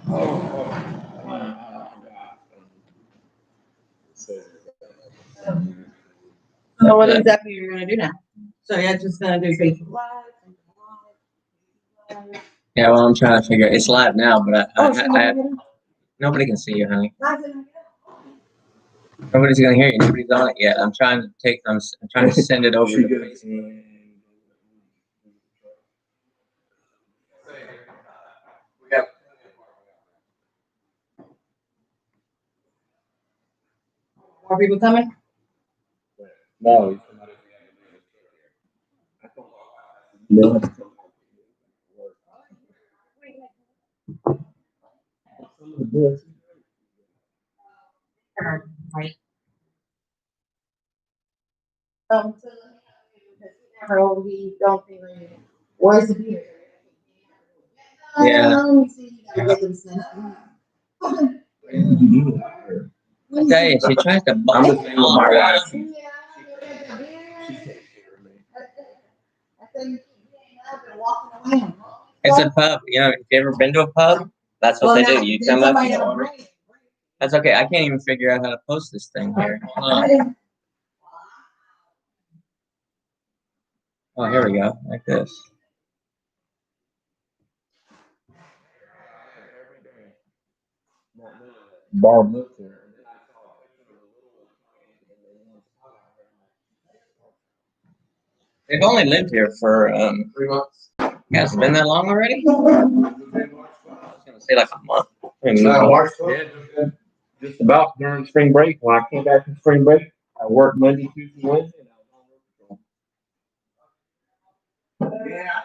So what exactly are you gonna do now? So you're just gonna do Facebook Live? Yeah, well, I'm trying to figure. It's live now, but Oh, nobody can see you, honey. Nobody's gonna hear you. Nobody's on it yet. I'm trying to take them. I'm trying to send it over to Facebook. More people coming? No. No. Right. So he don't feel like where's the beer? Yeah. I get them sent up. I tell you, she tries to bump I'm the me same with my wife. Yeah, She takes care of me. I think walking away. It's a pub. You know, if you ever been to a pub, that's what they do. You come up, you order. That's okay. I can't even figure out how to post this thing here. Oh, here we go. Like this. Bob lived here. They've only lived here for 3 months. yeah, it's been that long already? I was gonna say like a month. March 12th. Yeah, just about during spring break. When I came back from spring break, I worked Monday, Tuesday, Wednesday, and I was on work. Yeah.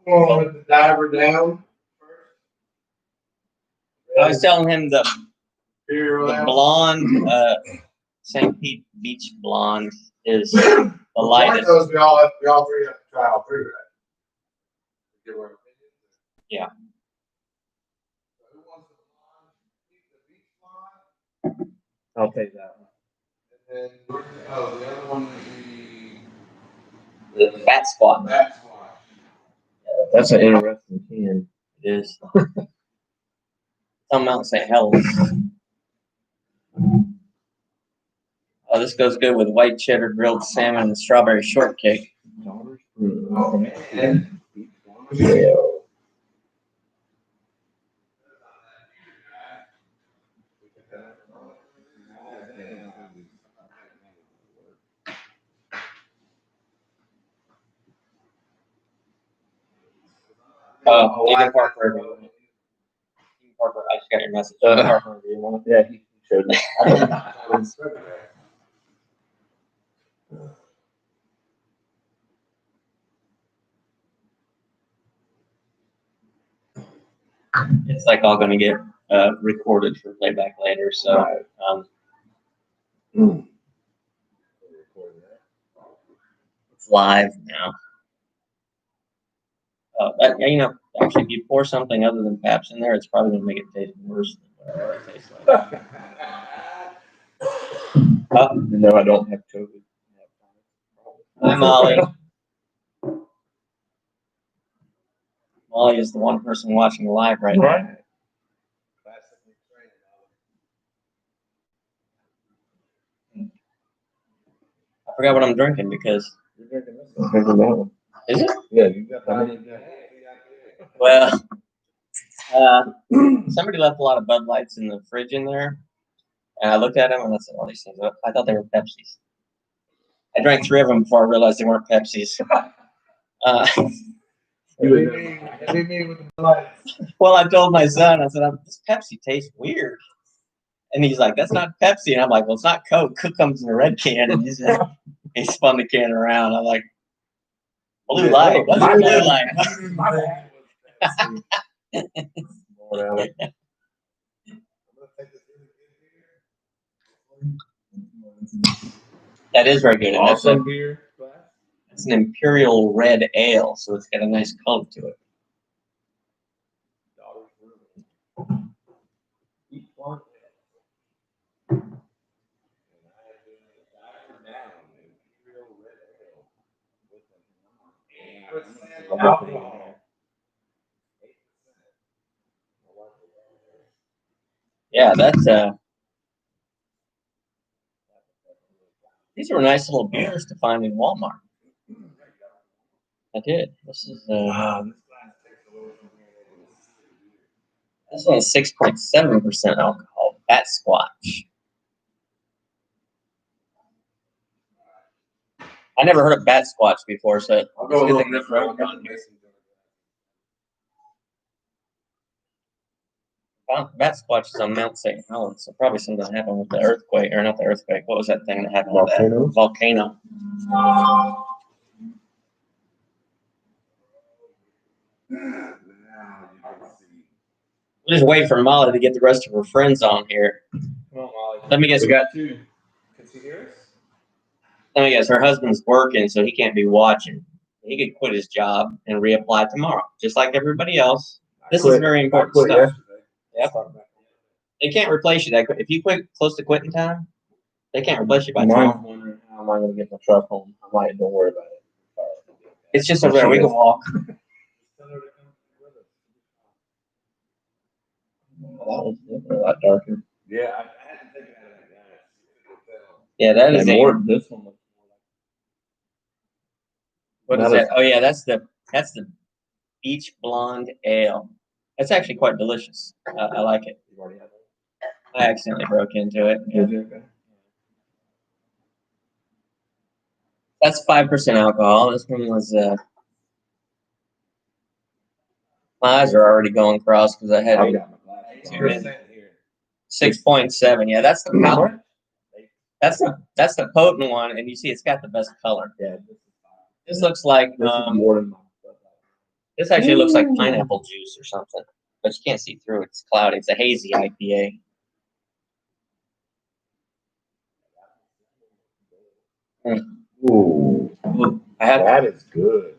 Oh, let the diver down. I was telling him the blonde St. Pete Beach blonde is the lightest. We all three have to try all three, right? Yeah. Who wants the beach blonde? I'll take that one. And then, the other one would The bat squat. Bat squash. That's an interesting can. It is. Come out and say hell. Oh, this goes good with white cheddar grilled salmon and strawberry shortcake. Oh, man. Yeah. Ethan Parker. Ethan Parker, I just got your message. Ethan Parker, do you want it? Yeah, he showed me. It's like all going to get recorded for playback later, so it's live now. You know, actually, if you pour something other than Pabst in there, it's probably going to make it taste worse than whatever it tastes like. No, I don't have COVID. Hi, Molly. Molly is the one person watching live right now. I forgot what I'm drinking because. You're drinking this one. Is it? Yeah, you got that. Well, somebody left a lot of Bud Lights in the fridge in there, and I looked at them and I said, "Oh, these things." I thought they were Pepsis. I drank 3 of them before I realized they weren't Pepsis. Well, I told my son, I said, "This Pepsi tastes weird," and he's like, "That's not Pepsi," and I'm like, "Well, it's not Coke. Coke comes in a red can," and he spun the can around. I'm like, "Blue light. What's a blue light?" That is very good. Awesome beer. It's an imperial red ale, so it's got a nice color to it. Yeah, that's these were nice little beers to find in Walmart. I did. This is this one's 6.7% alcohol. Bat Squatch. I never heard of Bat Squatch before, so I'll go a it's little good thing different. this on here. Bat Squatch is on Mount St. Helens, so probably something happened with the earthquake, or not the earthquake. What was that thing that happened with that volcano? We'll just wait for Molly to get the rest of her friends on here. Come on, Molly. Let me guess. We got two. Can she hear us? Let me guess. Her husband's working, so he can't be watching. He could quit his job and reapply tomorrow, just like everybody else. This is very important stuff. Yesterday. Yep. They can't replace you. If you quit close to quitting time, they can't replace you by tomorrow. I'm wondering how am I going to get my truck home. I might. Don't worry about it. It's just over there. We can walk. Well, that was a lot darker. Yeah, I had to take it out of the gas. Yeah, that is more. This one looks more like. What is that? Oh yeah, that's the Beach Blonde Ale. That's actually quite delicious. I like it. You've already had that? I accidentally broke into it. Yeah. Okay. That's 5% alcohol. This one was. My eyes are already going cross because I had I've got my glasses on. 6.7. Yeah, that's the power. That's the potent one, and you see it's got the best color. Yeah. This looks like This is more than my. this actually looks like pineapple juice or something, but you can't see through it. It's cloudy. It's a hazy IPA. Ooh, I have that is good.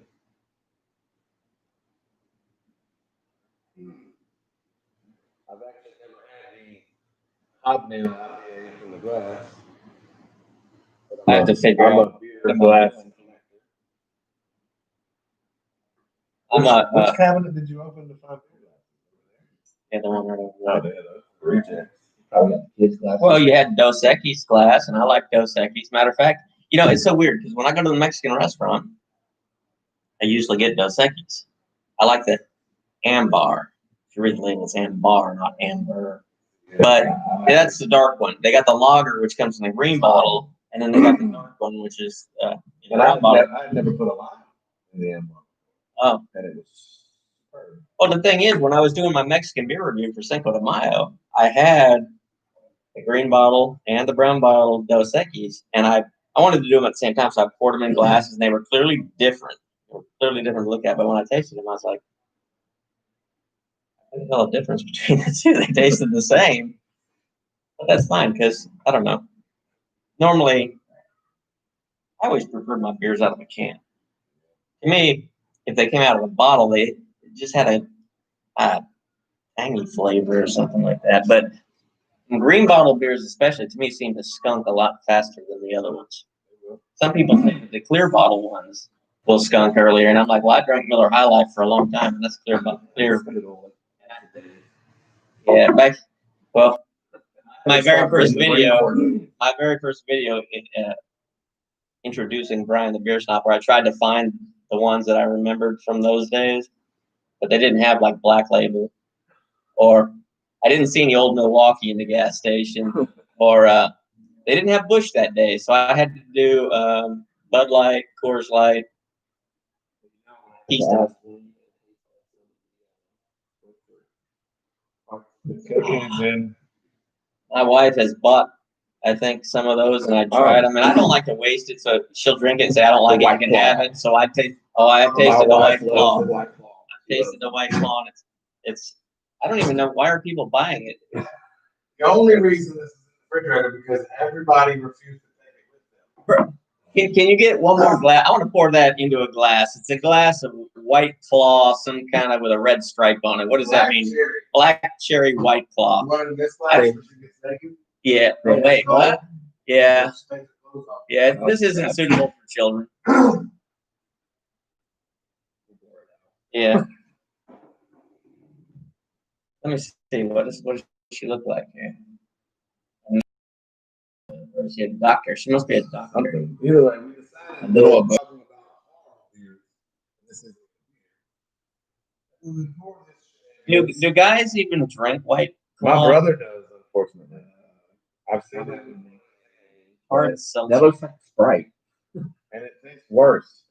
I've actually never had the hobnail IPA from the glass. I have to figure I'm out. a beer glass. Which cabinet did you open to find beer glasses? Yeah, the one right over Oh, there. they had those rejects. Probably got kids' glasses. Well, you had Dos Equis glass, and I like Dos Equis. Matter of fact, it's so weird because when I go to the Mexican restaurant, I usually get Dos Equis. I like the ambar. If you read the label, it's ambar, not amber. But that's the dark one. They got the lager, which comes in the green bottle, and then they got the dark one, which is in the brown bottle. I'd never put a lime in the amber. Oh. And it was superb. Well, the thing is, when I was doing my Mexican beer review for Cinco de Mayo, I had the green bottle and the brown bottle of Dos Equis, and I wanted to do them at the same time, so I poured them in glasses, and they were clearly different. They were clearly different to look at, but when I tasted them, I was like, I couldn't tell the difference between the two. They tasted the same. But that's fine, because, I don't know. Normally, I always preferred my beers out of a can. To me, if they came out of a bottle, they just had a tangy flavor or something like that. But green bottle beers, especially, to me, seem to skunk a lot faster than the other ones. Some people think that the clear bottle ones will skunk earlier, and I'm like, well, I drank Miller High Life for a long time, and that's clear. Yeah, my very first video introducing Brian the Beer Snob, where I tried to find the ones that I remembered from those days, but they didn't have like Black Label, or I didn't see any Old Milwaukee in the gas station, or they didn't have Busch that day, so I had to do Bud Light, Coors Light, Keystone. My wife has bought, I think, some of those, and I tried them, and I don't like to waste it, so she'll drink it and say, I don't like it, you can have it. So I taste. Oh, I have tasted the White Claw. I've tasted the White Claw, and it's. I don't even know why are people buying it. The only reason this is in the refrigerator because everybody refused to take it with them. Can you get one more glass? I want to pour that into a glass. It's a glass of White Claw, some kind of with a red stripe on it. What does that mean? Cherry. Black cherry White Claw. You want in this glass? Yeah. Wait. What? Yeah. Yeah. This isn't suitable for children. Yeah. Let me see. What does she look like here? Or is she a doctor? She must be a doctor. Something. Either way, we decided. A little above. This is. Do guys even drink White My Claw? brother does, unfortunately. I've seen it. Hard seltzer. That looks like Sprite, and it tastes worse.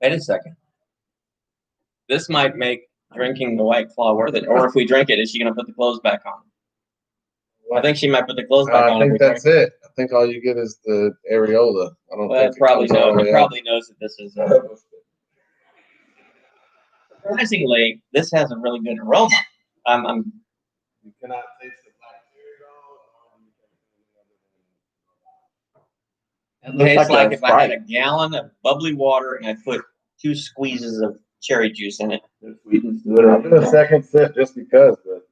Wait a second. This might make drinking the White Claw worth it. Or if we drink it, is she gonna put the clothes back on? I think she might put the clothes back on. I think that's it. I think all you get is the areola. I don't Well, think it probably comes all knows. the It way probably knows that this is. Surprisingly, this has a really good aroma. I'm You cannot taste the black cherry It tastes like if I had a gallon of bubbly water and I put 2 squeezes of cherry juice in it. I'll do a second sip just because, but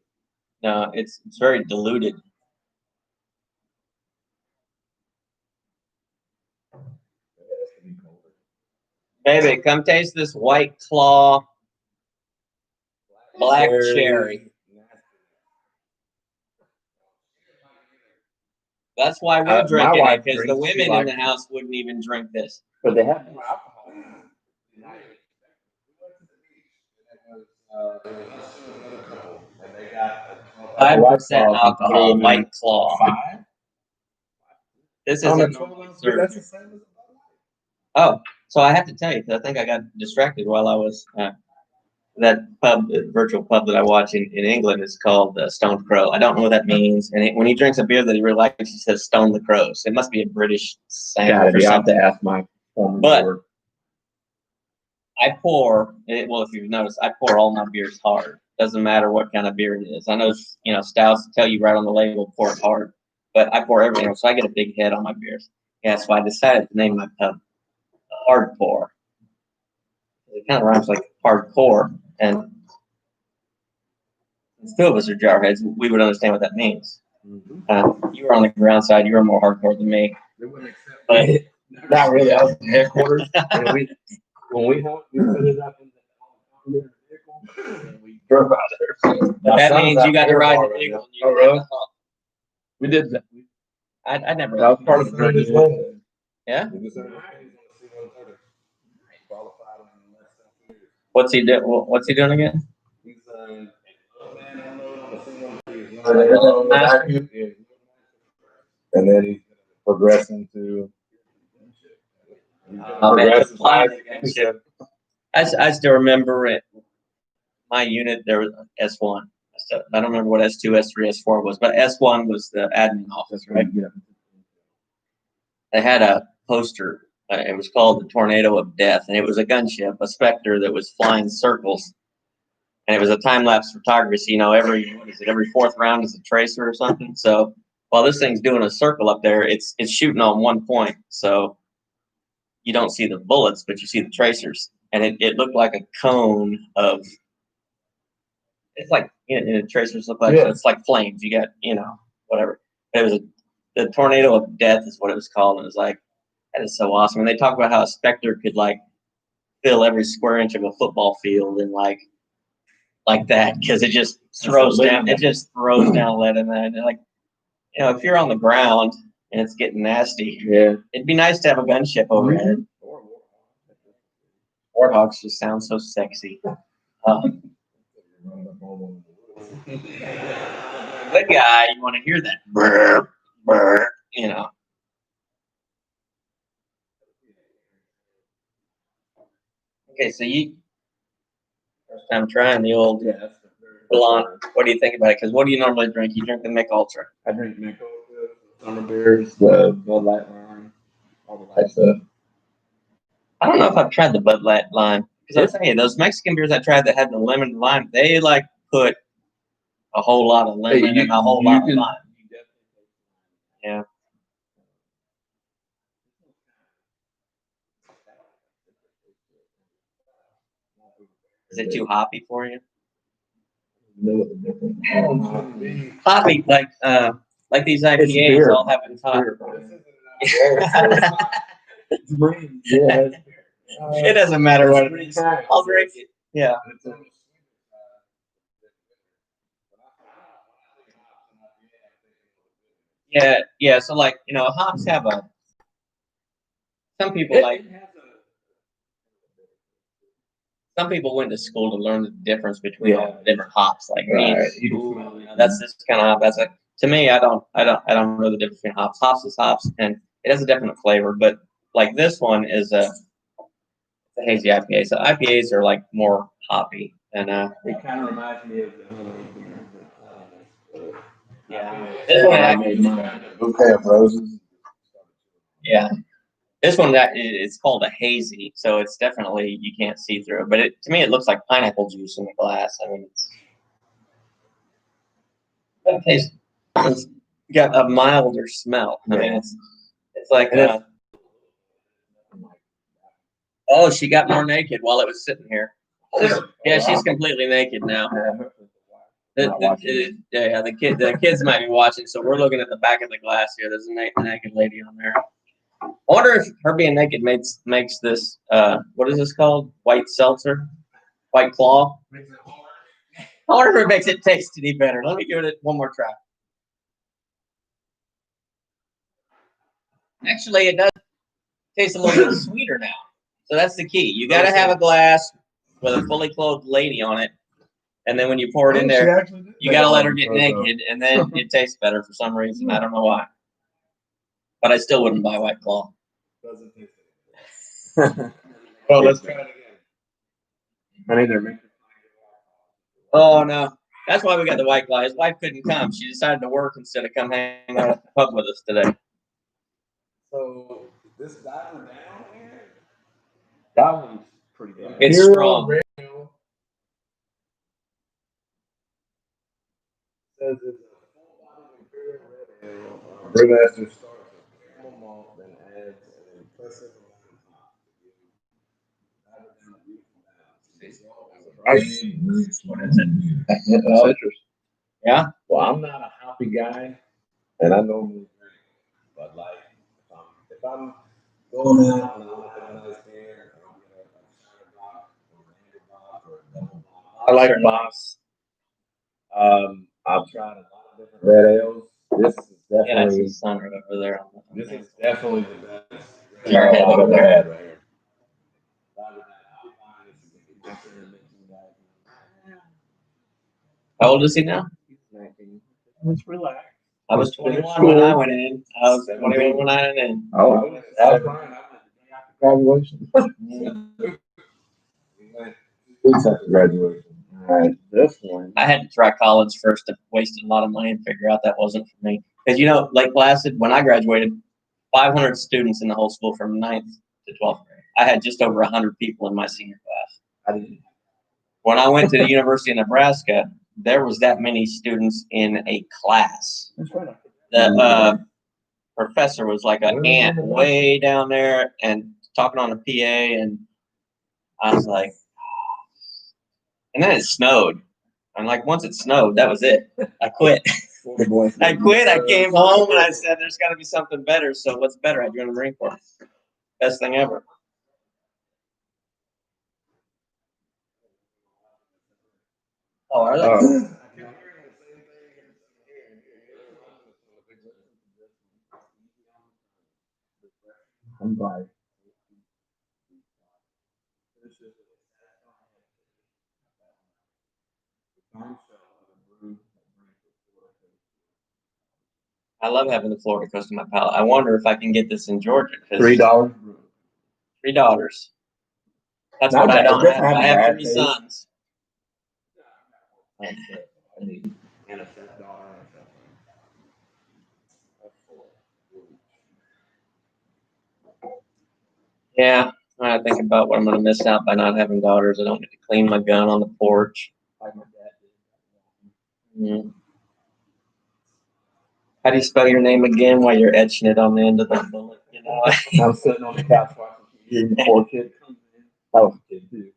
No, it's very diluted. Baby, come taste this White Claw black cherry. That's why we're drinking it, because the women in the house wouldn't even drink this. But they have more alcohol. And they got 5% alcohol, White Claw. This isn't normally served. Oh, so I have to tell you, because I think I got distracted while I was that pub, the virtual pub that I watch in England is called Stone Crow. I don't know what that means. And when he drinks a beer that he really likes, he says Stone the Crows. It must be a British saying or something. I have to ask my former But I pour, well, if you've noticed, I pour all my beers hard. Doesn't matter what kind of beer it is. I know, stouts tell you right on the label, pour it hard. But I pour everything, so I get a big head on my beers. Yeah, so I decided to name my pub Hard Pour. It kind of rhymes like hardcore, and since 2 of us are jarheads, we would understand what that means. You were on the ground side, you were more hardcore than me. But not really. I was in headquarters, and when we put it up in the vehicle, and we drove out there. that means you got to ride the vehicle. Oh, really? We did that. I never. That was part of the training. Yeah. What's he doing? What's he doing again? He's and then he's progressing to. I still remember it. My unit, there was S1. I don't remember what S2, S3, S4 was, but S1 was the admin office, right? Yeah. They had a poster. It was called the Tornado of Death, and it was a gunship, a Spectre that was flying circles. And it was a time-lapse photography. Every 4th round is a tracer or something. So while this thing's doing a circle up there, it's shooting on one point. So you don't see the bullets, but you see the tracers. And it looked like a cone of. It's like tracers look like it's like flames. You got whatever. It was the Tornado of Death is what it was called. And it was like, that is so awesome. And they talk about how a Spectre could like fill every square inch of a football field and like that, because it just throws down. It just throws down lead in that. And like, if you're on the ground and it's getting nasty, it'd be nice to have a gunship overhead. Warthogs just sound so sexy. Good guy, you want to hear that? Brr, brr, Okay, so first time trying the old blonde. What do you think about it? Because what do you normally drink? You drink the Mick Ultra. I drink Mick Ultra, summer beers, the Bud Light line, all the light stuff. I don't know if I've tried the Bud Light line. Because I'll tell you, those Mexican beers I tried that had the lemon lime, they like put a whole lot of lemon and a whole lot of lime. Yeah. Is it too hoppy for you? Hoppy, like these IPAs all have in top. Yeah. It doesn't matter what it is. I'll drink it. Yeah. Yeah, yeah. So like, hops have a. Some people like. Some people went to school to learn the difference between all the different hops. Like me, that's this kind of hop. That's like to me. I don't know the difference between hops. Hops is hops, and it has a definite flavor. But like this one is a hazy IPA. So IPAs are like more hoppy, and it kind of reminds me of yeah. This one I made my bouquet of roses. yeah. This one it's called a hazy, so it's definitely you can't see through it. But to me, it looks like pineapple juice in the glass. I mean, it's got a milder smell. I mean, it's like oh, she got more naked while it was sitting here. Yeah, she's completely naked now. The kids might be watching, so we're looking at the back of the glass here. There's a naked lady on there. I wonder if her being naked makes this what is this called? White seltzer? White claw? I wonder if it makes it taste any better. Let me give it one more try. Actually, it does taste a little bit sweeter now. So that's the key. You got to have a glass with a fully clothed lady on it. And then when you pour it in there, you got to let her get naked. And then it tastes better for some reason. I don't know why. But I still wouldn't buy White Claw. Doesn't taste it. Well, let's try it again. I need to Oh, no. That's why we got the White Claw. His wife couldn't come. She decided to work instead of come hang out at the pub with us today. So, this diver down here, that one's pretty good. It's strong. Says it's a full bottle of imperial red ale. Brewmaster starts with caramel malt, then adds an impressive amount of hop. What is it? Citrus. Yeah? Well, I'm not a hoppy guy, and I normally drink, but like if I'm going out and I want to have a nice beer, I'll get a cider block or a Randy block or a double block. I like Boss. I've tried a lot of different red ales. This is definitely Yeah, that's his son right over there. This is definitely the best red ale I've ever had right here. How old is he now? He's 19. Let's relax. I was 21 when I went in. I was 21 when I went in. Oh, that's fine. Graduation. After graduation. All right, this one. I had to try college first. I wasted a lot of money and figure out that wasn't for me. Because, Lake Placid, when I graduated, 500 students in the whole school from 9th to 12th grade. I had just over 100 people in my senior class. When I went to the University of Nebraska, there was that many students in a class. The professor was like an ant way down there and talking on a PA, and I was like, and then it snowed. And like once it snowed, that was it. I quit. I quit. I came home and I said, "There's got to be something better." So what's better? I joined the Marine Corps. Best thing ever. Oh, are they? I'm glad. I love having the Florida coast in my palate. I wonder if I can get this in Georgia. $3. 3 daughters. That's Not what I bad. don't It doesn't have. have I a have bad 3 taste. sons. I need and a $6. Yeah, when I think about what I'm going to miss out by not having daughters, I don't get to clean my gun on the porch. Like my dad did. Mm. How do you spell your name again while you're etching it on the end of the bullet? I'm sitting on the couch watching TV before a kid comes in. I was a kid too,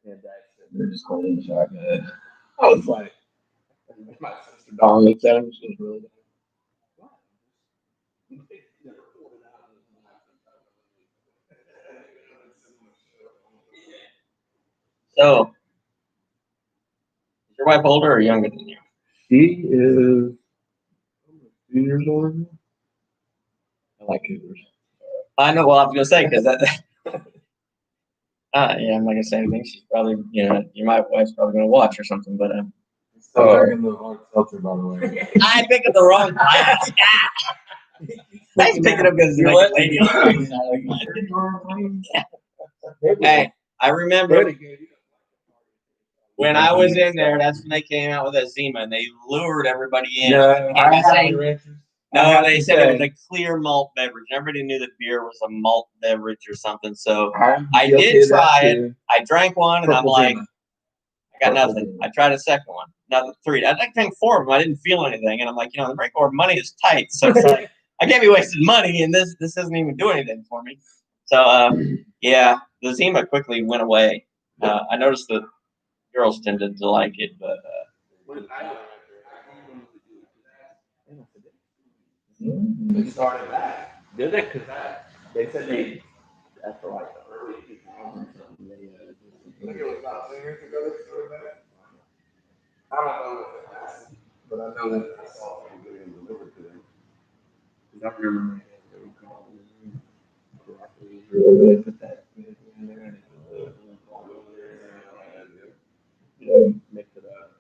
but and Dad sitting there just holding the shotgun. I was like, my sister Dawn looked at him. She was really So, is your wife older or younger than you? She is 2 years older than me. I like cougars. I know. Well, I was gonna say because that. Yeah, I'm not gonna say anything. She's probably, your wife's probably gonna watch or something. But Still drinking the hard seltzer, by the way. I picked up the wrong glass. Nice picking up because You're like a letting lady. Hey, I remember when I was in there. That's when they came out with a Zima, and they lured everybody in. Yeah, And they said it was say, a clear malt beverage. Everybody knew that beer was a malt beverage or something. So I'm I guilty did of that try it. too. I drank one, and I'm Purple like, Zima. I got Purple nothing. Zima. I tried a second one, another three. I drank 4 of them. I didn't feel anything, and I'm like, the break or money is tight, so it's like I can't be wasting money, and this doesn't even do anything for me. So yeah, the Zima quickly went away. I noticed that girls tended to like it, but They started that. Did they? Because they said they, after like the early 2000s or something, I think it was about 10 years ago they started that. I don't know if it lasted, but I know that I saw it getting delivered to them. I remember they would call broccoli, or they put that in there and mix it up.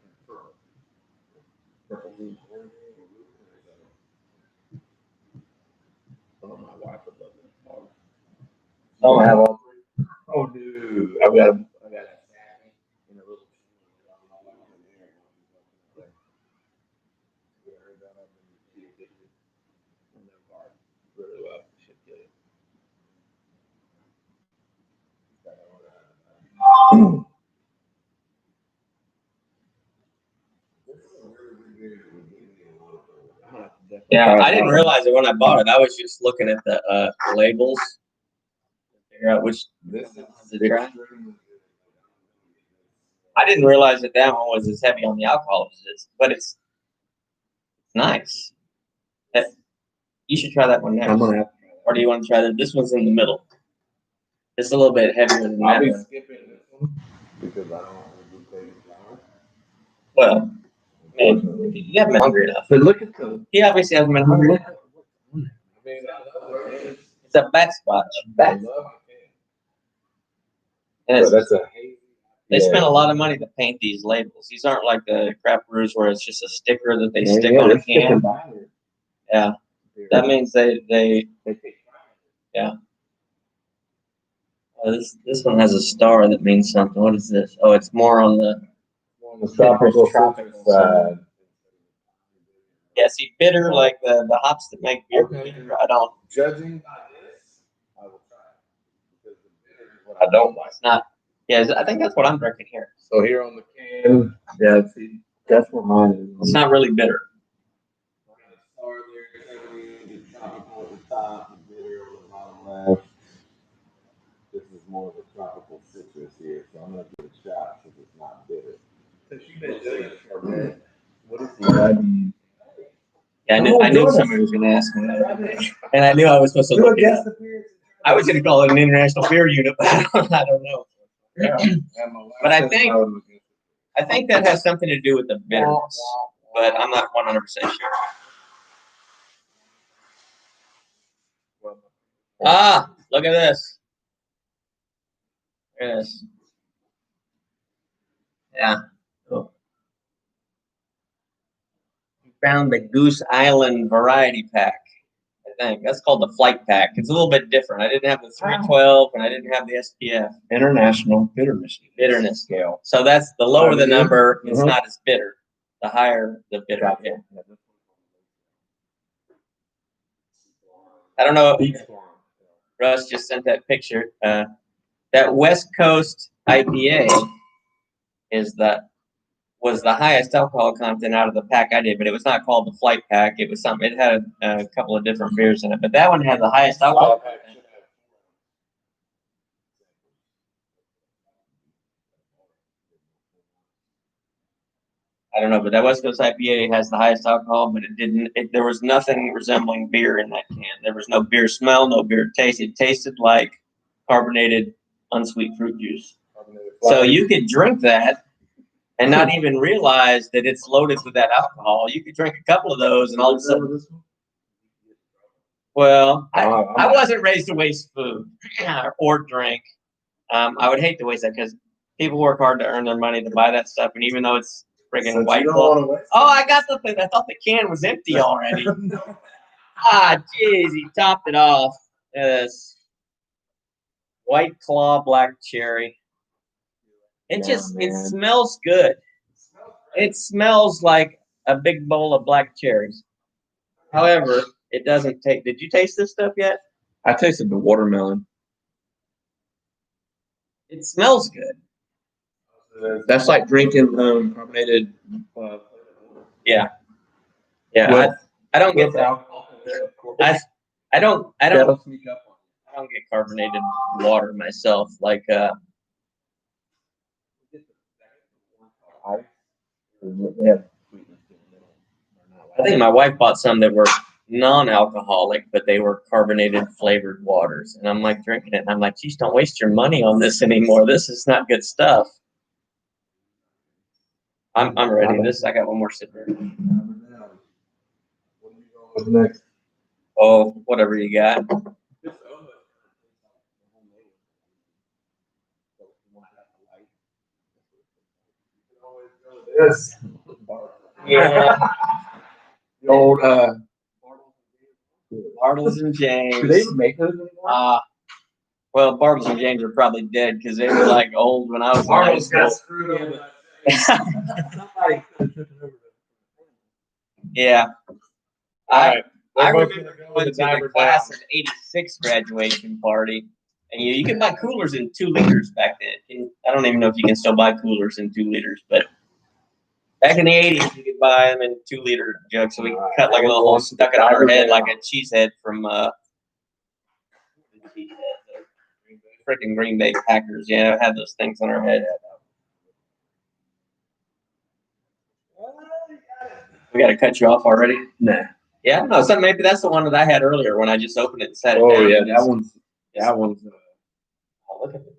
Oh, my wife would love that. Oh, I have all three. Oh, dude, I got a Sammy in a little. Really well. Should get it. yeah, I didn't realize it when I bought it. I was just looking at the labels, to figure out which This is the dry. I didn't realize that one was as heavy on the alcohol as it is, but it's nice. You should try that one next. I'm gonna have to try that. Or do you want to try that? This one's in the middle. It's a little bit heavier than I'll that be one. skipping this one because I don't really do baby flour. Well, man, you haven't been hungry enough. But look at the. He obviously hasn't been hungry enough. It's a backscotch. And So that's a hazy. they spent a lot of money to paint these labels. These aren't like the craft brews where it's just a sticker that they stick on a can. Yeah, that means they yeah. This one has a star that means something. What is this? Oh, it's more on the tropical side. Yeah, see, bitter like the hops that make beer bitter. I don't. Judging by this, I will try it because the bitter is what I don't like. It's not. Yeah, I think that's what I'm drinking here. So here on the can, yeah, see, that's what mine is. It's not really bitter. Star there, the tropical at the top, the bitter on the bottom left. This is more of a tropical citrus here, so I'm gonna give it a shot since it's not bitter. Since you've been doing it for a minute, what is the IBU? Yeah, I knew somebody was going to ask me that, and I knew I was supposed to look it up. I was going to call it an international beer unit, but I don't know. Yeah. But I think that has something to do with the bitterness, but I'm not 100% sure. Ah, look at this. Look at this. Yeah. Cool. Found the Goose Island variety pack. I think that's called the flight pack. It's a little bit different. I didn't have the 312 and I didn't have the SPF. International bitterness scale. So that's the lower the number, it's not as bitter. The higher the bitter. Yeah. I don't know. Russ just sent that picture. That West Coast IPA was the highest alcohol content out of the pack I did, but it was not called the flight pack. It was something. It had a couple of different beers in it, but that one had the highest alcohol content. I don't know, but that West Coast IPA has the highest alcohol, but it didn't. There was nothing resembling beer in that can. There was no beer smell, no beer taste. It tasted like carbonated, unsweet fruit juice. So you could drink that and not even realize that it's loaded with that alcohol. You could drink a couple of those, and all of a sudden, well, I wasn't raised to waste food or drink. I would hate to waste that because people work hard to earn their money to buy that stuff, and even though it's friggin' white claw. Oh, I got the thing. I thought the can was empty already. Ah, jeez, he topped it off. Yes. White Claw black cherry. It smells good. It smells like a big bowl of black cherries. However, it doesn't taste. Did you taste this stuff yet? I tasted the watermelon. It smells good. That's like drinking carbonated. Yeah. Well, I don't get that. I don't That'll sneak up on I don't get carbonated water myself. Like I think my wife bought some that were non-alcoholic, but they were carbonated flavored waters. And I'm like drinking it, and I'm like, geez, don't waste your money on this anymore. This is not good stuff. I'm ready. I got one more sip here. What's next? Oh, whatever you got. Yes. Yeah. the old Bartles and James. do they even make those anymore? Well, Bartles and James are probably dead because they were like old when I was in high Bartles got school. screwed over. Yeah. Alright. I remember going to the class of '86 graduation party, and you could buy coolers in 2 liters back then. I don't even know if you can still buy coolers in 2 liters, but back in the '80s, you could buy them in 2-liter jugs. So we cut like a little hole, stuck it on our head like a cheese head from freaking Green Bay Packers. Yeah, had those things on our head. We got to cut you off already. Nah. Yeah, no. So maybe that's the one that I had earlier when I just opened it and set it down. Oh yeah, that one's. Oh, look at the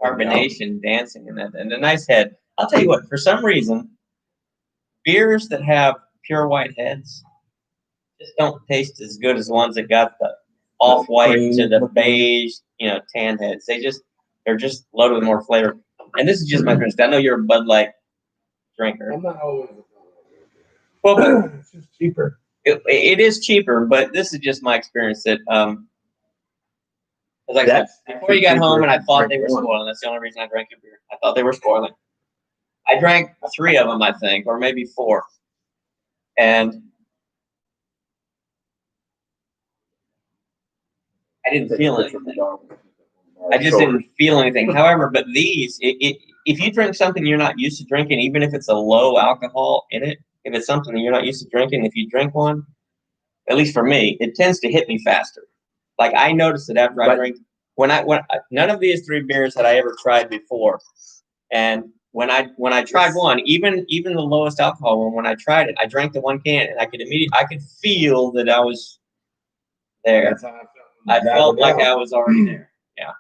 carbonation dancing in that, and a nice head. I'll tell you what. For some reason, beers that have pure white heads just don't taste as good as the ones that got the off-white to the beige, tan heads. They're just loaded with more flavor. And this is just my experience. I know you're a Bud Light drinker. I'm not always. Well, but It's just cheaper. it is cheaper, but this is just my experience that like I said, before you got home and I thought they were spoiling. That's the only reason I drank your beer. I thought they were spoiling. I drank 3 of them, I think, or maybe 4. And I didn't feel anything. I just didn't feel anything. However, but these, if you drink something you're not used to drinking, even if it's a low alcohol in it, if it's something that you're not used to drinking, if you drink one, at least for me, it tends to hit me faster. Like I noticed it after I drink. When none of these 3 beers had I ever tried before, and when I tried one, even the lowest alcohol one, when I tried it, I drank the 1 can, and I could feel that I was there. That's how I felt. I felt like I was already there. Yeah.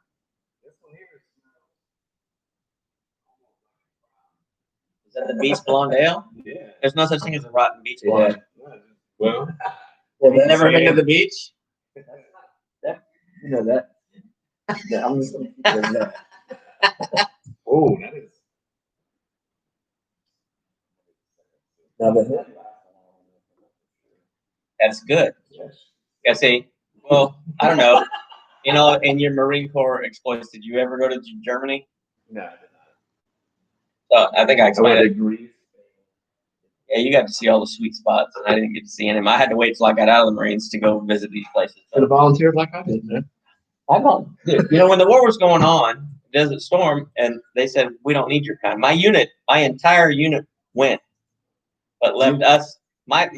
Is that the Beach Blonde Ale? Yeah. There's no such thing as a rotten beach blonde. Well, You never been to the beach? You know that. Yeah, I'm just gonna keep it that. oh, that is. Now the head. That's good. Yeah, see, well, I don't know. In your Marine Corps exploits, did you ever go to Germany? No, I did So I think I explained it. Greece. Yeah, you got to see all the sweet spots, and I didn't get to see any of them. I had to wait till I got out of the Marines to go visit these places. Should have volunteered like I did, man. I volunteered. When the war was going on, Desert Storm, and they said, we don't need your kind. My entire unit went, but left us, my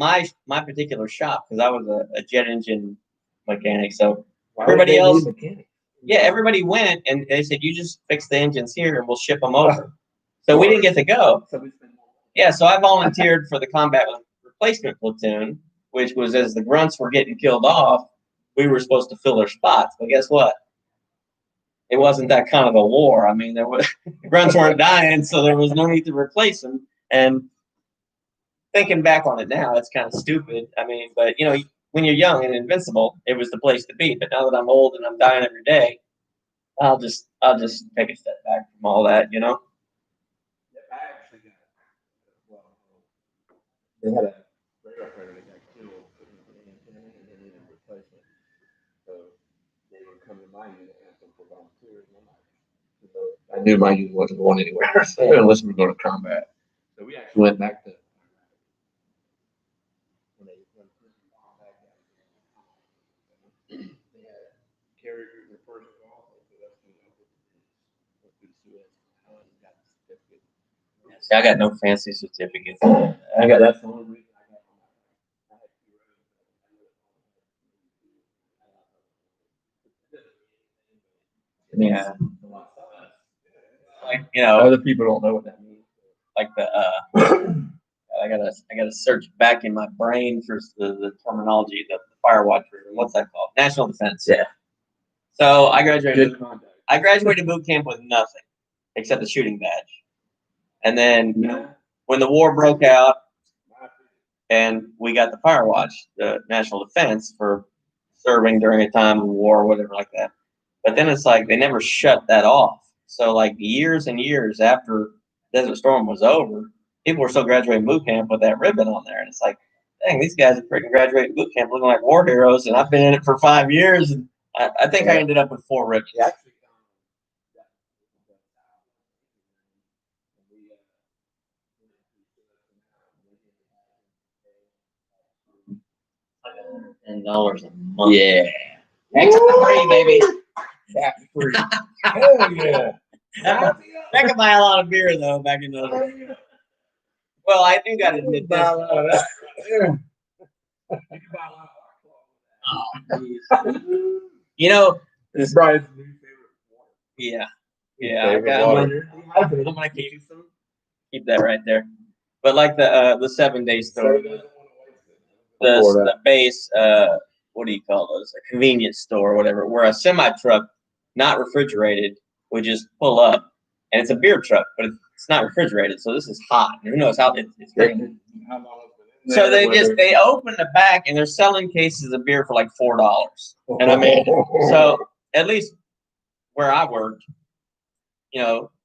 particular shop, because I was a jet engine mechanic. So everybody else, yeah, everybody went, and they said, you just fix the engines here, and we'll ship them over. So we didn't get to go. Yeah, so I volunteered for the combat replacement platoon, which was as the grunts were getting killed off, we were supposed to fill their spots. But guess what? it wasn't that kind of a war. I mean, there was grunts weren't dying, so there was no need to replace them. And thinking back on it now, it's kind of stupid. I mean, but when you're young and invincible, it was the place to be. But now that I'm old and I'm dying every day, I'll just take a step back from all that. I actually got, well, they had a radar fighter that got killed and they needed a replacement. So they would come to my unit and ask them for volunteers. And I'm like, I knew my unit wasn't going anywhere unless we were going to combat. So we actually went back to when they had carried their first call. So that's when I went through Suez and got the certificate. See, I got no fancy certificates. I got that's the only reason I got on I had two rows. Yeah. Like Other people don't know what that means. like the I gotta search back in my brain for the terminology, the fire watcher. What's that called? National defense. Yeah. So I graduated. Good contact. I graduated boot camp with nothing except a shooting badge, and then when the war broke out, and we got the fire watch, the national defense for serving during a time of war or whatever like that. But then it's like they never shut that off. So like years and years after Desert Storm was over, people were still graduating boot camp with that ribbon on there, and it's like, dang, these guys are freaking graduating boot camp looking like war heroes, and I've been in it for 5 years, and I think I ended up with 4 ribbons. Yeah. $10 a month. Yeah. Extra free, baby. That's free. Hell yeah. That could buy a lot of beer though back in those days. Well, I do gotta admit this. It's Brian's new favorite water. Yeah. I'm gonna keep that right there. But like the 7-day store, the base, what do you call those? A convenience store or whatever, where a semi truck, not refrigerated, would just pull up, and it's a beer truck, but it's not refrigerated, so this is hot. Who knows how it's great. So they open the back and they're selling cases of beer for like $4. And I mean, so at least where I worked,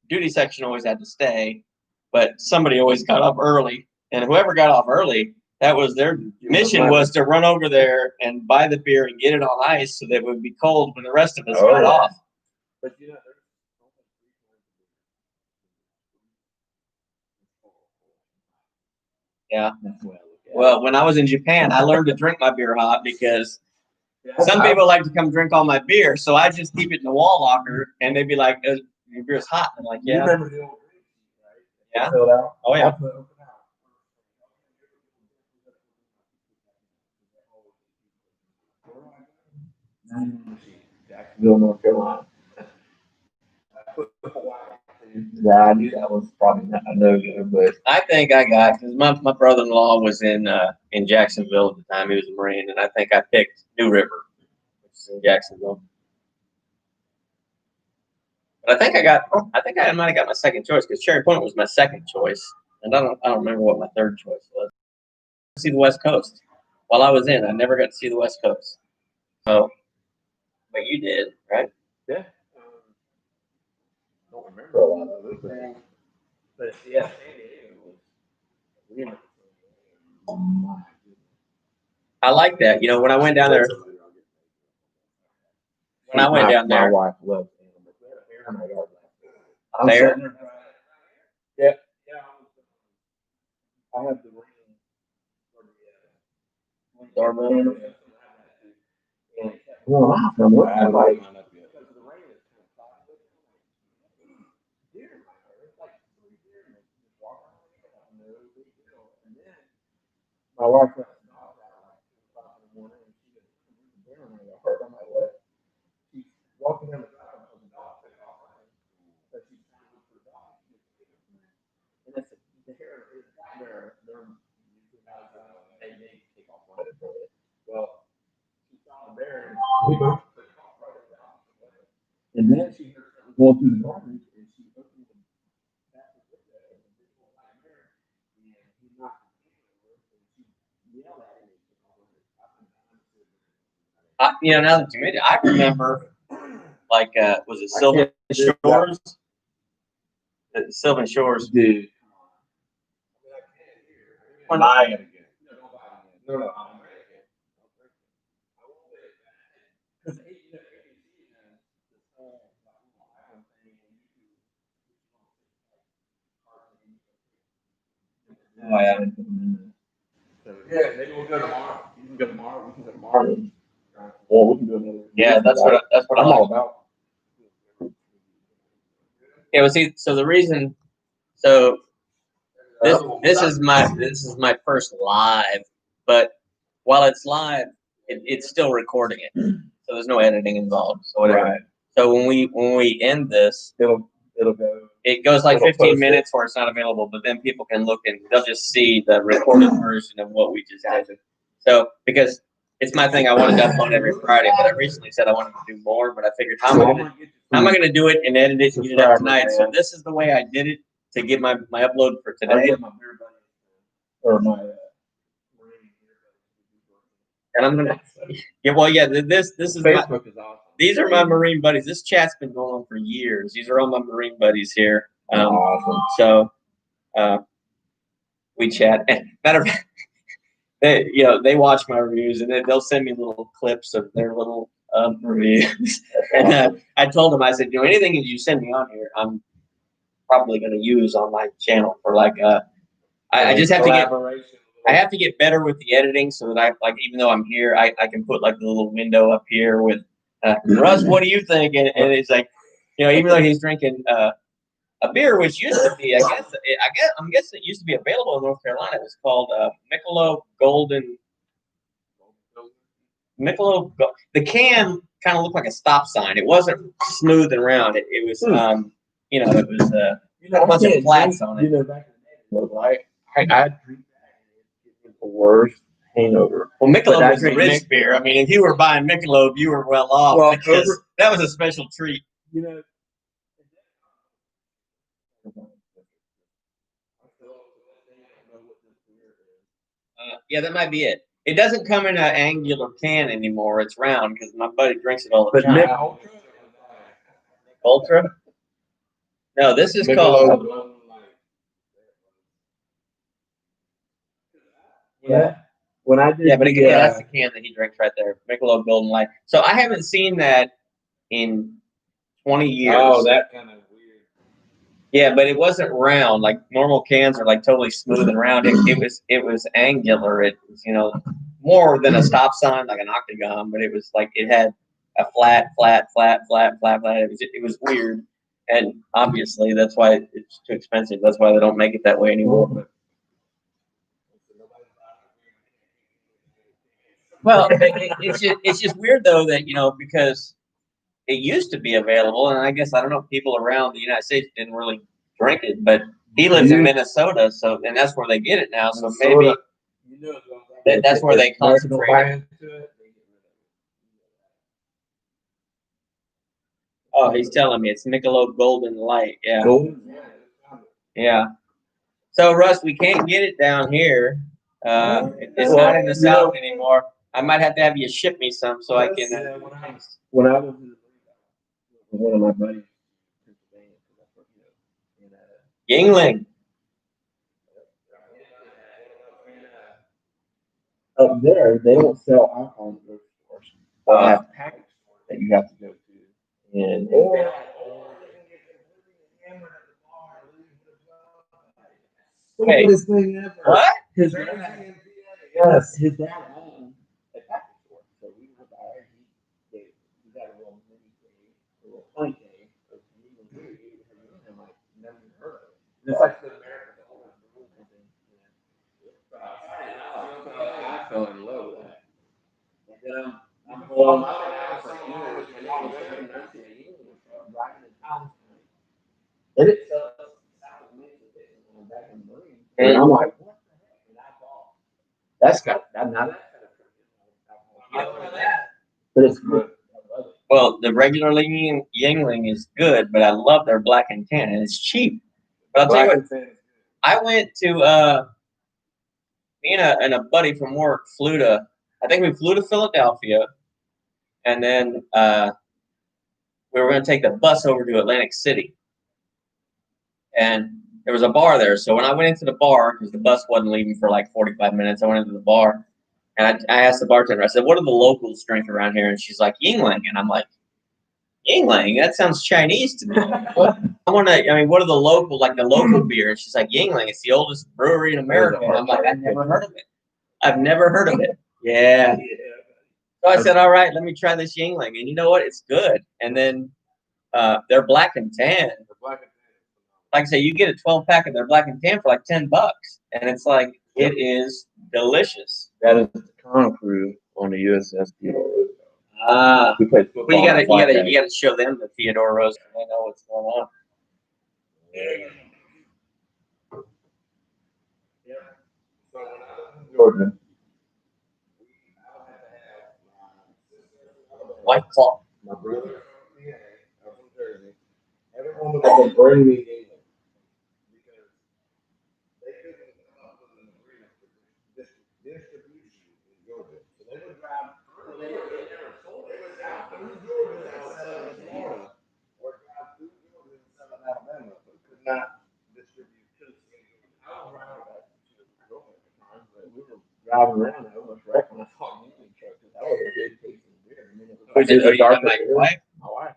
duty section always had to stay, but somebody always got up early, and whoever got off early, that was their mission, was to run over there and buy the beer and get it on ice so that it would be cold when the rest of us got off. But yeah. Well, when I was in Japan, I learned to drink my beer hot because some people like to come drink all my beer, so I just keep it in the wall locker, and they'd be like, "Your beer's hot." I'm like, "Yeah." You remember the old drink, right? Yeah. Filled out. Oh yeah. Jacksonville, North Carolina. Yeah, I knew that was probably not a no-go, but I think I got, because my brother-in-law was in Jacksonville at the time. He was a Marine, and I think I picked New River, which is in Jacksonville. But I think I might have got my second choice, because Cherry Point was my second choice, and I don't remember what my third choice was. See the West Coast. While I was in, I never got to see the West Coast. So, but you did, right? yeah, don't remember a lot of it, but yeah, San Diego was. I like that. When I went down there. When I went down there. My wife loves animals. Bear? Yeah. I have the ring for the doorbell. And well, I'm like, my wife got I'm like, what? She's walking down the drive with the dog. But she's for the dog. And that's the hair is they're they take off one of it. Well, she saw the bear and then she going through the garbage, and she opened the bathroom window, and the big old white mirror, and he knocked the can over, and she yelled at him, and he took over. You know, now that you made it, I remember, like, was it Sylvan Shores? Sylvan Shores. Dude. When I again. No, no, I'm ready again. I won't say it back. Because ABC has this whole island thing on YouTube. Oh, yeah, I didn't put them in there. So yeah, maybe we'll go tomorrow. You can go tomorrow. We can go tomorrow. Or we can do another. Yeah, that's what I'm I all like. about. Yeah, well, see, so the reason, so this is my first live, but while it's live, it's still recording it, so there's no editing involved. So whatever. Right. So when we end this, It'll go. it goes like It'll 15 post minutes where it's not available, but then people can look and they'll just see the recorded version of what we just did. So because it's my thing, I wanted to upload every Friday, but I recently said I wanted to do more, but I figured how am I gonna do it and edit it and get it up tonight? So this is the way I did it to get my upload for today. Or my. And I'm gonna this is Facebook is awesome. these are my Marine buddies. This chat's been going on for years. These are all my Marine buddies here. Awesome. So we chat. And matter of fact, they watch my reviews and then they'll send me little clips of their little reviews. And I told them, I said, anything that you send me on here, I'm probably going to use on my channel for like I just have to get better with the editing so that I like, even though I'm here, I can put like the little window up here with Russ, what do you think? And it's like, even though he's drinking a beer, which used to be, I'm guessing it used to be available in North Carolina. It was called Michelob Golden. The can kind of looked like a stop sign. It wasn't smooth and round. It was, it was a bunch of flats on it. Back in the day, I drink that and it was the worst hangover. Well, Michelob was the rich beer. I mean, if you were buying Michelob, you were well off because that was a special treat. Yeah, that might be it. It doesn't come in an angular can anymore. It's round because my buddy drinks it all the time. Ultra? No, this is called. Yeah. When I did, but again, that's the can that he drinks right there, Michelob Golden Light. So I haven't seen that in 20 years. Oh, that kind of weird. Yeah, but it wasn't round. Like normal cans are like totally smooth and round. It was angular. It was more than a stop sign, like an octagon, but it was like it had a flat. It was weird, and obviously that's why it's too expensive. That's why they don't make it that way anymore. But. Well, it's just weird though that because it used to be available, and I guess I don't know, people around the United States didn't really drink it, but he lives in Minnesota, and that's where they get it now. So maybe that's where they concentrate. Oh, he's telling me it's Michelob Golden Light. Yeah. Yeah. So Russ, we can't get it down here. It's not in the South anymore. I might have to have you ship me some so I can. When I was with one of my buddies, Yingling. Up there, they don't sell alcohol in grocery stores. They have package stores that you have to go to. And hey, what? His dad, yes, his dad owned a package store. So we were there. He got a little mini cave, a little funny cave. And like never even heard of it. It's like the American thing. I fell in love with that. And then I'm going out for years, and all of a sudden I see a union right in the town. And it's south of Memphis, back in the Marine. And I'm like, what the heck? And I thought, that's got now that's kind of that. But it's good. I love it. Well, the regular Yingling is good, but I love their black and tan, and it's cheap. But I'll tell you what, I went to me and a buddy from work flew to. I think we flew to Philadelphia, and then we were going to take the bus over to Atlantic City, and there was a bar there. So when I went into the bar, because the bus wasn't leaving for like 45 minutes, I went into the bar, and I asked the bartender. I said, "What do the locals drink around here?" And she's like, "Yingling," and I'm like, Yingling? That sounds Chinese to me. What? What are the local beers? She's like, Yingling, it's the oldest brewery in America. And I'm like, I've never heard of it. I've never heard of it. Yeah. So I said, all right, let me try this Yingling. And you know what? It's good. And then they're black and tan. Like I say, you get a 12-pack of their black and tan for like $10. And it's like, it is delicious. That is the Con crew on the USS Theodore Roosevelt. We played football. Well, you gotta show them the Theodore Roosevelt. They know what's going on. Yeah. So when I was in Georgia, White Claw. my brother from PA, I'm from Jersey, everyone was going to bring me England because they couldn't come up with an agreement for distribution in Georgia. So they would drive, they would out through Georgia and sell it in Florida, or drive through Georgia and sell it in Alabama, but could not distribute to the state. I was around that to Georgia at the time, but we were driving around, I almost wrecked when I saw a Union truck, because that was a big piece of beer. I mean, it was Who did you got my wife? my wife.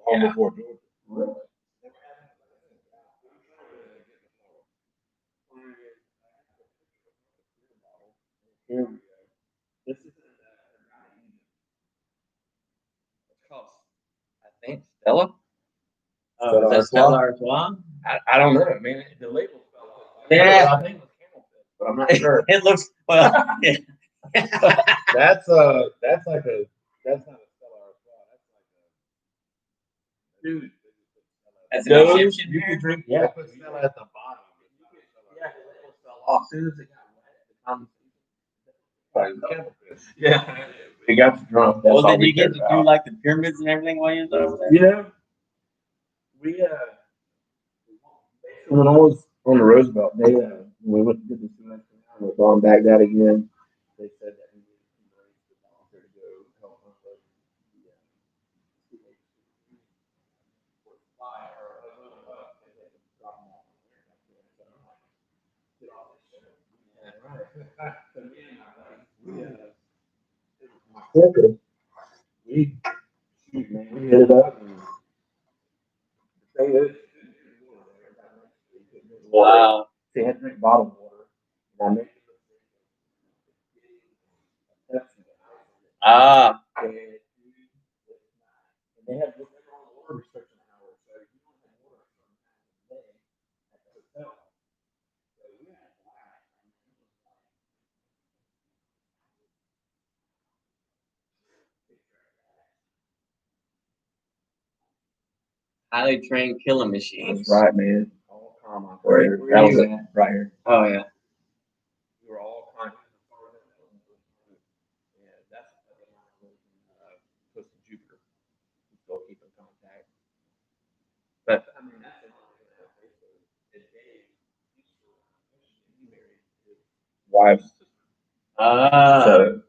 Long before Georgia. This is It's called, I think, Stella. Stella Is that Stella Artois? I don't know. I mean, the label fell off. Yeah. I think it was Camel Fit, but I'm not sure. It looks well. Yeah. That's like a that's not a Stella Artois. That's like a dude. That's Those, an Egyptian you beer? can drink. Yeah, put Stella at the bottom. Yeah, the label fell off as soon as it got wet. Yeah, it got you drunk. That's Well, all did we you get cared to about. do like the pyramids and everything while you was over there? You know, we when I was on the Roosevelt, they we went to the Suez Canal, we was on Baghdad again. They said that we needed to raise the volunteer to go help unload the or fly or load them up and they could drop them off. So I'm like, get all this shit. Yeah, right. So me and my buddy, my sister, we shoot man, we hit it up and the thing is Wow. they had to drink bottled water. And I made Ah. and they have water restriction hours, so you don't have water a certain time of the day at the hotel. So we had a blast. Highly trained killing machines. That's right, man. All calm operator. Where That you was it at? right here. Oh yeah. We were all calm. Yeah, that's close to Jupiter. We still keep in contact. But I mean, that's wife's sister. Ah. So,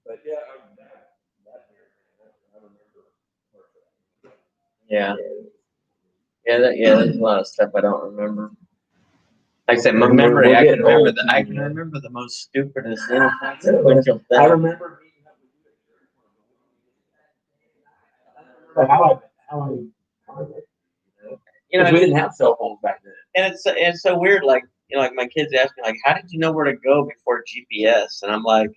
but yeah, I remember. Yeah. There's a lot of stuff I don't remember. Like I said, my We're memory, I can getting remember old, I can man. remember the most stupidest inconsequential thing. I remember meeting up with you. How I because we didn't have cell phones back then. And it's so weird. Like like my kids ask me, like, how did you know where to go before GPS? And I'm like,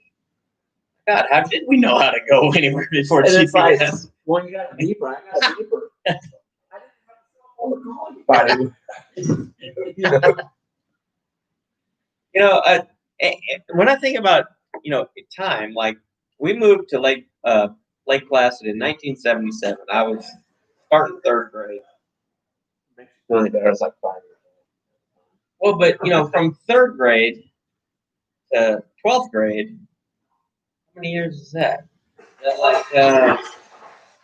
God, how did we know how to go anywhere before And GPS? it's like, well, you got a beeper. I got a beeper. I didn't have a cell phone to call anybody. When I think about time, like we moved to Lake Placid in 1977. I was starting third grade. Really, that was like 5 years old. Well, but from 3rd grade to 12th grade, how many years is that? That's like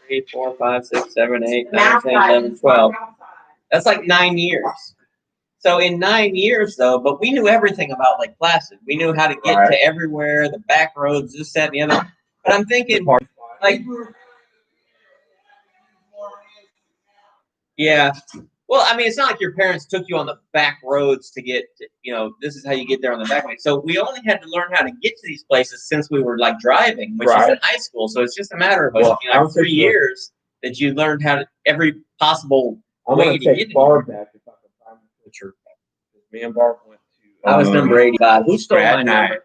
3, 4, 5, 6, 7, 8, 9, 10, 11, 12. That's like 9 years. So in 9 years, though, but we knew everything about Lake Placid. We knew how to get to everywhere, the back roads, this, that, and the other. But I'm thinking, like, yeah. Well, I mean, it's not like your parents took you on the back roads to get, this is how you get there on the back way. So we only had to learn how to get to these places since we were like driving, which is in high school. So it's just a matter of 3 years that you learned how to every possible way to get Barb back if I can find the picture. Me and Barb went to. I was number 85. Who stole my Grad number? night.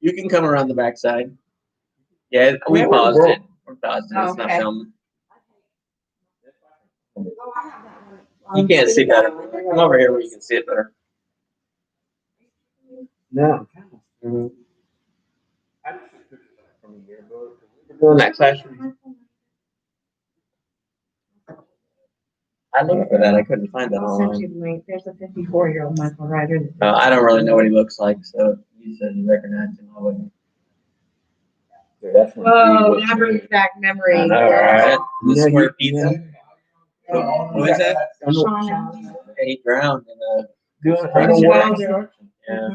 You can come around the backside. Yeah, we paused it. We're paused it. It's not filming. You can't see better. Come over here where you can see it better. No. Mm-hmm. I just took pictures from the yearbook. Doing that classroom. I looked for that. I couldn't find that I'll send online. you the link. There's a 54-year-old Michael Ryder. I don't really know what he looks like, so you said you recognized him. I wouldn't. Whoa, that brings back memories. I know, right? The square pizza. Who is that? Sean. He drowned in a. Good. I don't work. Yeah.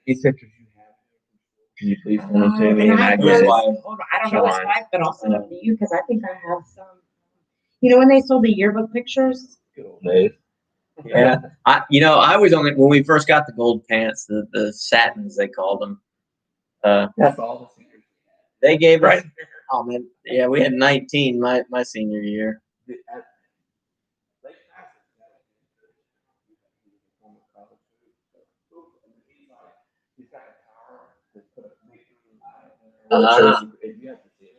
These pictures you have. Can you please send them to me? And I And His have- wife. hold on, I don't know his wife, but I'll send them to you because I think I have some. You know when they sold the yearbook pictures? Good old days. Yeah. I was on it when we first got the gold pants, the satins they called them. That's all the secrets. They gave us. Right. Oh man, yeah, we had 19 my senior year.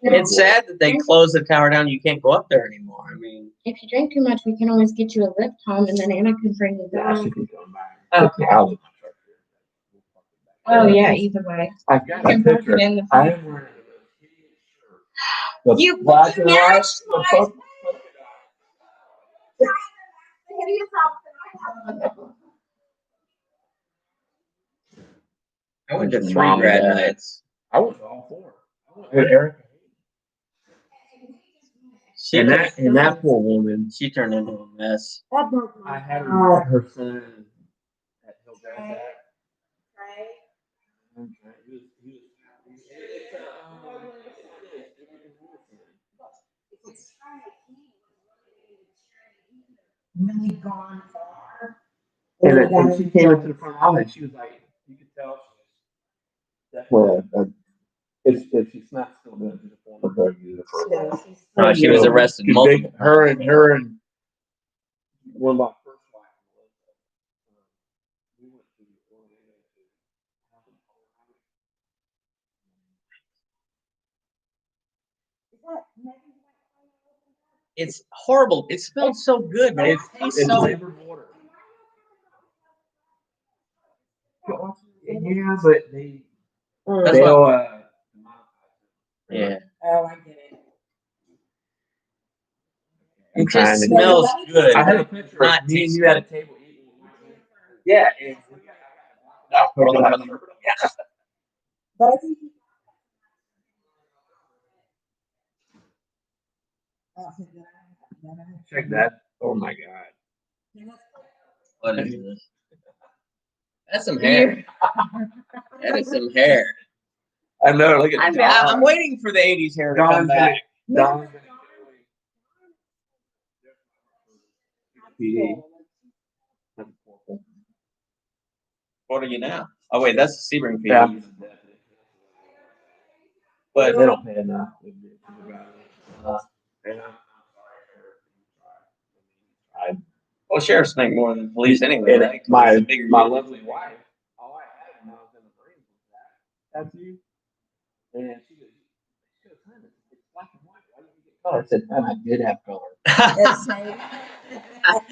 It's sad that they closed the tower down. You can't go up there anymore. I mean, If you drink too much, we can always get you a lift home, and then Anna can bring you down. okay. Oh yeah, either way. I've got You a can put picture. it in the I phone. am wearing the You black and white. matched my I went to 3 Mom and grad Dad. nights. I went to all 4. I went with Erica. And that poor woman. She turned into a mess. That broke I my had heart. her son at Hillgrass. Really gone far. And she came into the front office and she was like, you could tell she was definitely if she's not still doing it, she's a former drug user. No, she was arrested multiple times. Her and one of my first wives we went to It's horrible. It smelled so good, but it tastes so. flavored water. Yeah, but That's they'll Yeah. Oh, I get it. It just smells good. I had a picture Not of me and taste you at a good. table eating. Yeah. But I think Check that. Oh my god. What is this? That's some hair. That is some hair. I know. Look at I'm waiting for the 80s hair to come back. What are you now? Oh wait, that's the Sebring feed. Yeah. But They don't pay enough. well, sheriffs make more than police anyway. And Right? my It's a bigger my unit. lovely wife, all I had when I was in the Marines was that. That's you. And she goes, "Son, it's black and white. Why didn't you get color?" I said, "Man, I did have color."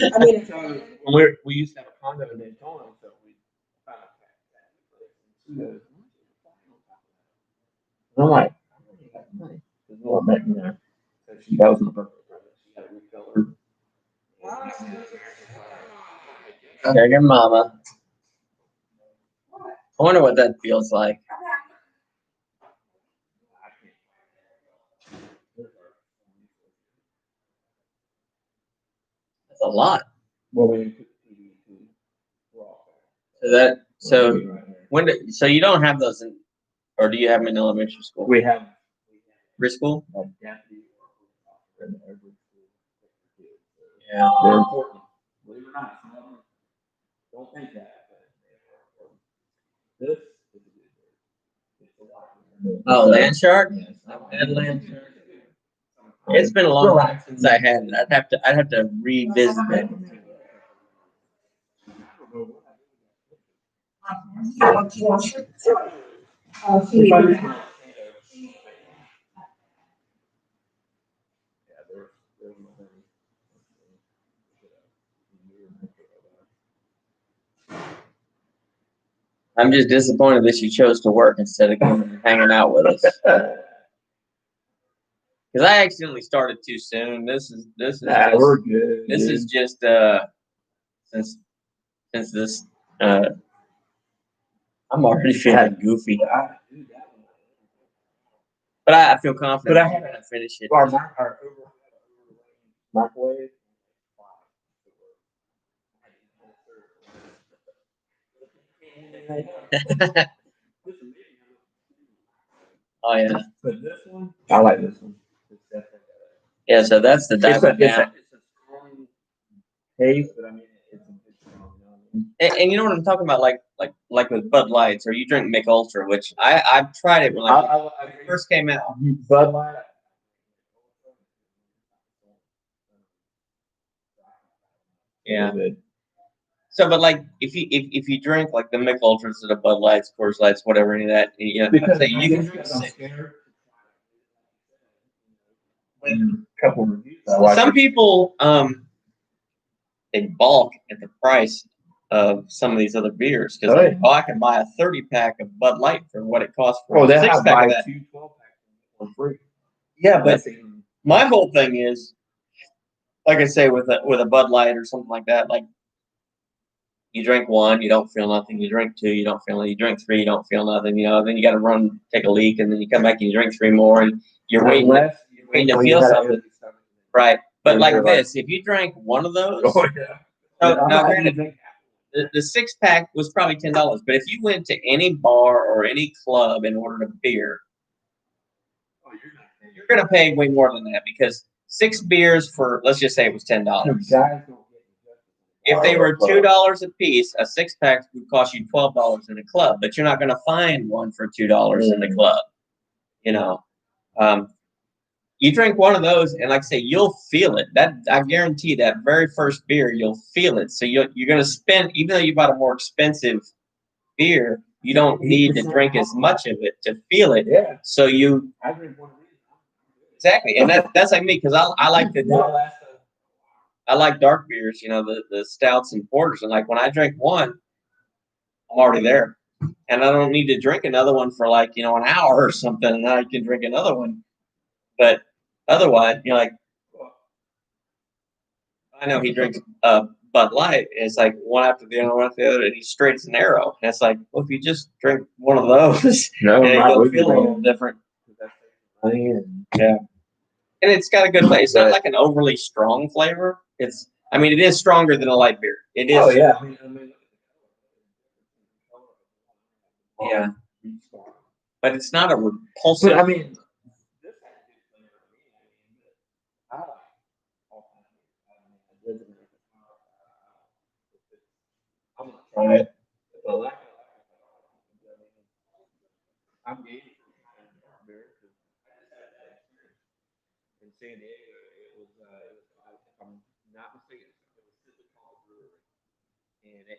I mean, So when we used to have a condo in Daytona, so we found a place. And she goes, and I'm like, there's a little bit in there. So that was my birthday present. She got it recolored. Sugar mama. I wonder what that feels like. That's a lot. So so you don't have those in, or do you have them in elementary school? We have Preschool? a deputy in every school. Yeah. They're important. Believe it or not, some of them don't think that, but they're important. This is a good bird. It's a lot. Oh, land shark? Yes. I've had land shark. It's been a long time since I had it. I'd have to revisit it. I'm just disappointed that she chose to work instead of coming and hanging out with us. Because I accidentally started too soon. This is We're good. this is just since this I'm already feeling goofy. But I feel confident. But I had to finish it. Our microwave. Oh yeah. But this one, I like this one. Yeah, so that's the diamond now. It's a strong taste, but I mean, it's strong. And you know what I'm talking about, like with Bud Lights, or you drink Mick Ultra, which I've tried it when it first came out. Bud Light. Yeah. So, but like, if you drink like the Mick Ultras or the Bud Lights, Coors Lights, whatever, any of that, you know, Because you can drink six. Couple reviews. Some people they balk at the price of some of these other beers because I can buy a 30-pack of Bud Light for what it costs for a 6-pack of that. 2 12-packs for free. Yeah, but my whole thing is, like I say, with a Bud Light or something like that, like you drink one, you don't feel nothing. You drink two, you don't feel nothing. You drink three, you don't feel nothing. You know, then you got to run, take a leak, and then you come back and you drink three more, and you're waiting to feel something. Right. But like this, if you drank one of those, now granted, the 6-pack was probably $10. But if you went to any bar or any club and ordered a beer, you're going to pay way more than that because 6 beers for, let's just say it was $10. If they were $2 a piece, a 6-pack would cost you $12 in a club. But you're not going to find one for $2 in the club. You know. You drink one of those, and like I say, you'll feel it. That I guarantee that very first beer, you'll feel it. So you're going to spend, even though you bought a more expensive beer, you don't need to drink as much of it to feel it. Yeah. So you I drink one of these. Exactly, and that's like me because I like dark beers. You know, the stouts and porters, and like when I drink one, I'm already there, and I don't need to drink another one for like an hour or something, and then I can drink another one. But otherwise, like, I know he drinks Bud Light. And it's like one after the other, and he's straight as an arrow. And it's like, well, if you just drink one of those, you'll feel a little different. Yeah, and it's got a good flavor. It's not like an overly strong flavor. It is stronger than a light beer. It is. Oh yeah. Yeah, but it's not a repulsive. But I mean, I'm gonna try it. I'm game in San Diego. It was if I'm not mistaken, it was Civic Brewery, and it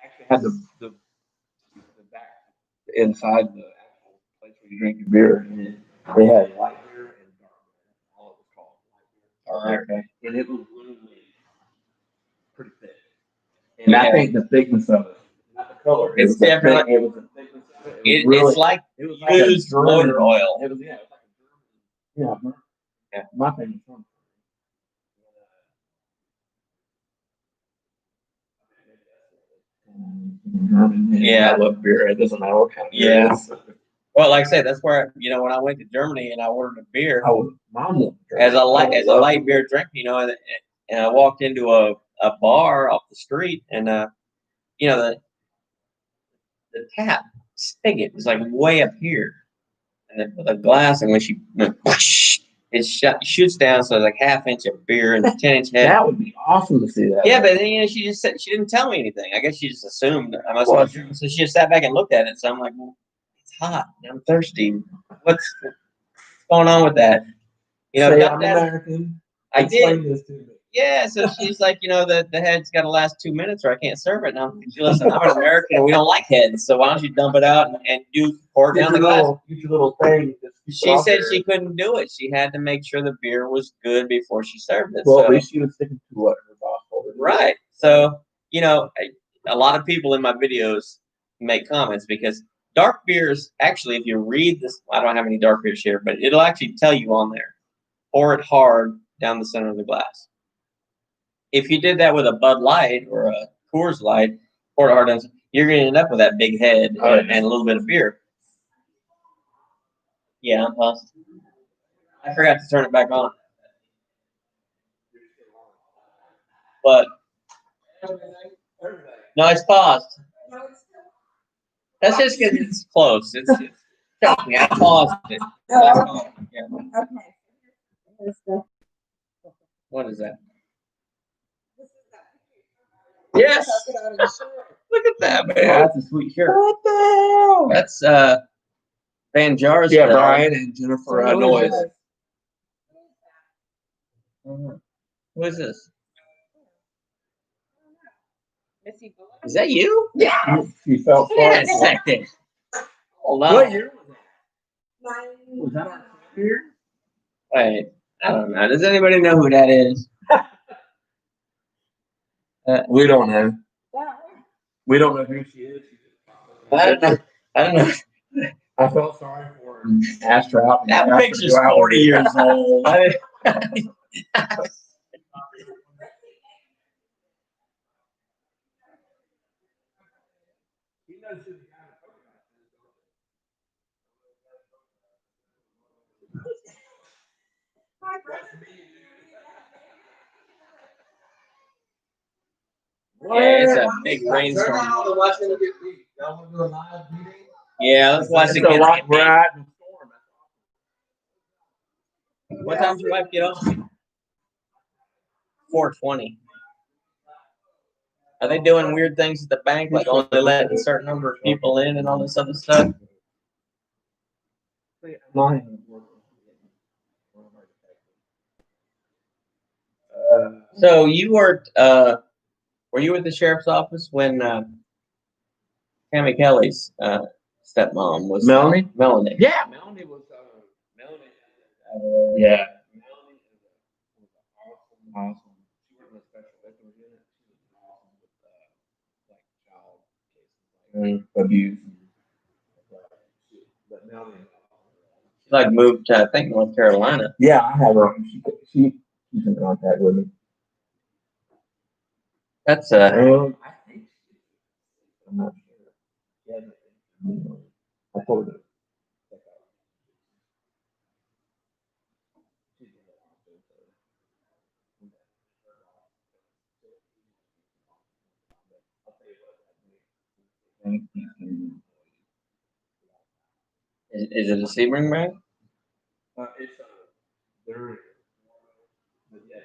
actually had the back inside the actual place where you drink your beer. And they had light beer and dark beer. That's all it was called. Light beer. Okay. And it was literally pretty thick. And I think the thickness of it, not the color. It's definitely. It was the thickness of it. It's like used motor oil. It was yeah. My favorite one. Yeah. I love beer. It doesn't matter what kind of beer Yeah. it is. Well, like I said, that's where when I went to Germany and I ordered a beer Mom won't drink as a it. light beer drink, and I walked into a bar off the street, and the tap spigot was like way up here, and the glass, and when she went, whoosh, it shoots down, so it's like half-inch of beer and 10-inch head. That would be awesome to see that. Yeah, but then she just said she didn't tell me anything. I guess she just assumed I must have. So she just sat back and looked at it. So I'm like, well, it's hot. I'm thirsty. What's going on with that? Say, I'm American. I Explain did. this to me. Yeah, so she's like, the head's got to last 2 minutes or I can't serve it. And I'm like, listen, I'm an American and we don't like heads, so why don't you dump it out and pour it down the glass? Get your little thing. She said she couldn't do it. She had to make sure the beer was good before she served it. Well, so. At least she was sticking to what her boss told her. Right. So, a lot of people in my videos make comments because dark beers, actually, if you read this, I don't have any dark beers here, but it'll actually tell you on there, pour it hard down the center of the glass. If you did that with a Bud Light or a Coors Light, pour it hard down, you're going to end up with that big head and a little bit of beer. Yeah, I'm paused. I forgot to turn it back on. But no, it's paused. That's just because it's close. Trust me, I paused it. Oh, Yeah. okay. What is that? Yes. Look at that, man. Oh, that's a sweet shirt. What the hell? That's Van Jar's. Yeah, Brian and Jennifer Noyes. Who is this? Missy Bullock? Is that you? Yeah. She felt Wait a sorry. second. Hold on. What year was Mine. Was that our year? Wait, I don't know. Does anybody know who that is? We don't know. Yeah. We don't know who she is. I don't know. I felt sorry for her and asked her out. That picture's 40 years old. Yeah, it's a big rainstorm. Yeah, let's watch the kids get beat. Right. What time does your wife get off? 4:20. Are they doing weird things at the bank, like only letting a certain number of people in and all this other stuff? So you worked, were you at the sheriff's office when Tammy Kelly's stepmom was? Melanie? Melanie. Yeah, Melanie was. Melanie. Yeah. Melanie was awesome. She was a special victim unit. She was awesome with like child cases, like abuse. But Melanie. She like moved to, I think, North Carolina. Yeah, I have her. She's in contact with me. That's I think I'm not sure. Yeah, I told her. is it a Sebring bag? It's they're but yeah.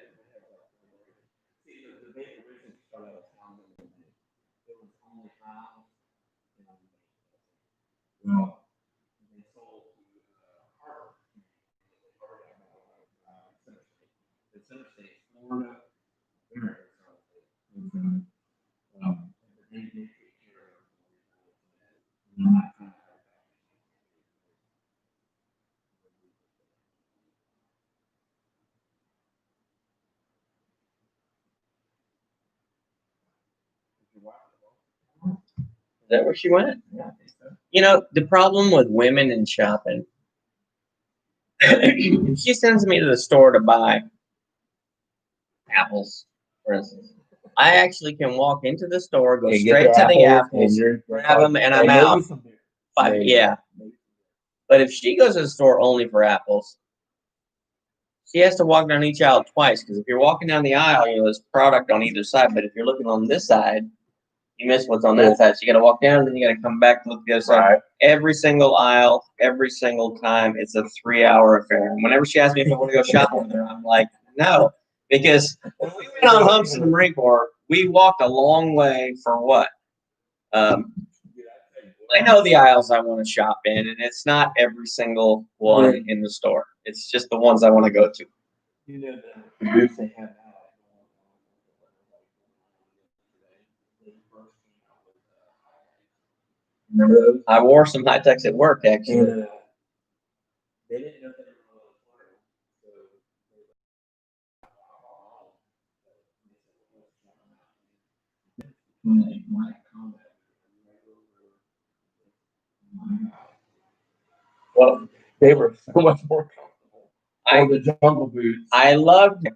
See, the big originally started out of town. It was only house. Well, they sold to Harvard. It's interstate Florida. Is that where she went? Yeah, I think so. The problem with women in shopping, if she sends me to the store to buy apples, for instance, I actually can walk into the store, go And get straight to the apples, and grab them, and I'm maybe out. some beer. Yeah. But if she goes to the store only for apples, she has to walk down each aisle twice. Because if you're walking down the aisle, there's product on either side. But if you're looking on this side, you miss what's on that side. So you got to walk down, and then you got to come back to look at the other side. Right. Every single aisle, every single time, it's a 3-hour affair. And whenever she asks me if I want to go shopping with her, I'm like, no. Because when we went on humps in the Marine Corps, we walked a long way for what? I know the aisles I want to shop in, and it's not every single one in the store. It's just the ones I want to go to. You know the boots they have now. Remember those? I wore some high techs at work, actually. And they didn't know that they were on the floor. Well, they were so much more comfortable. The jungle boots. I loved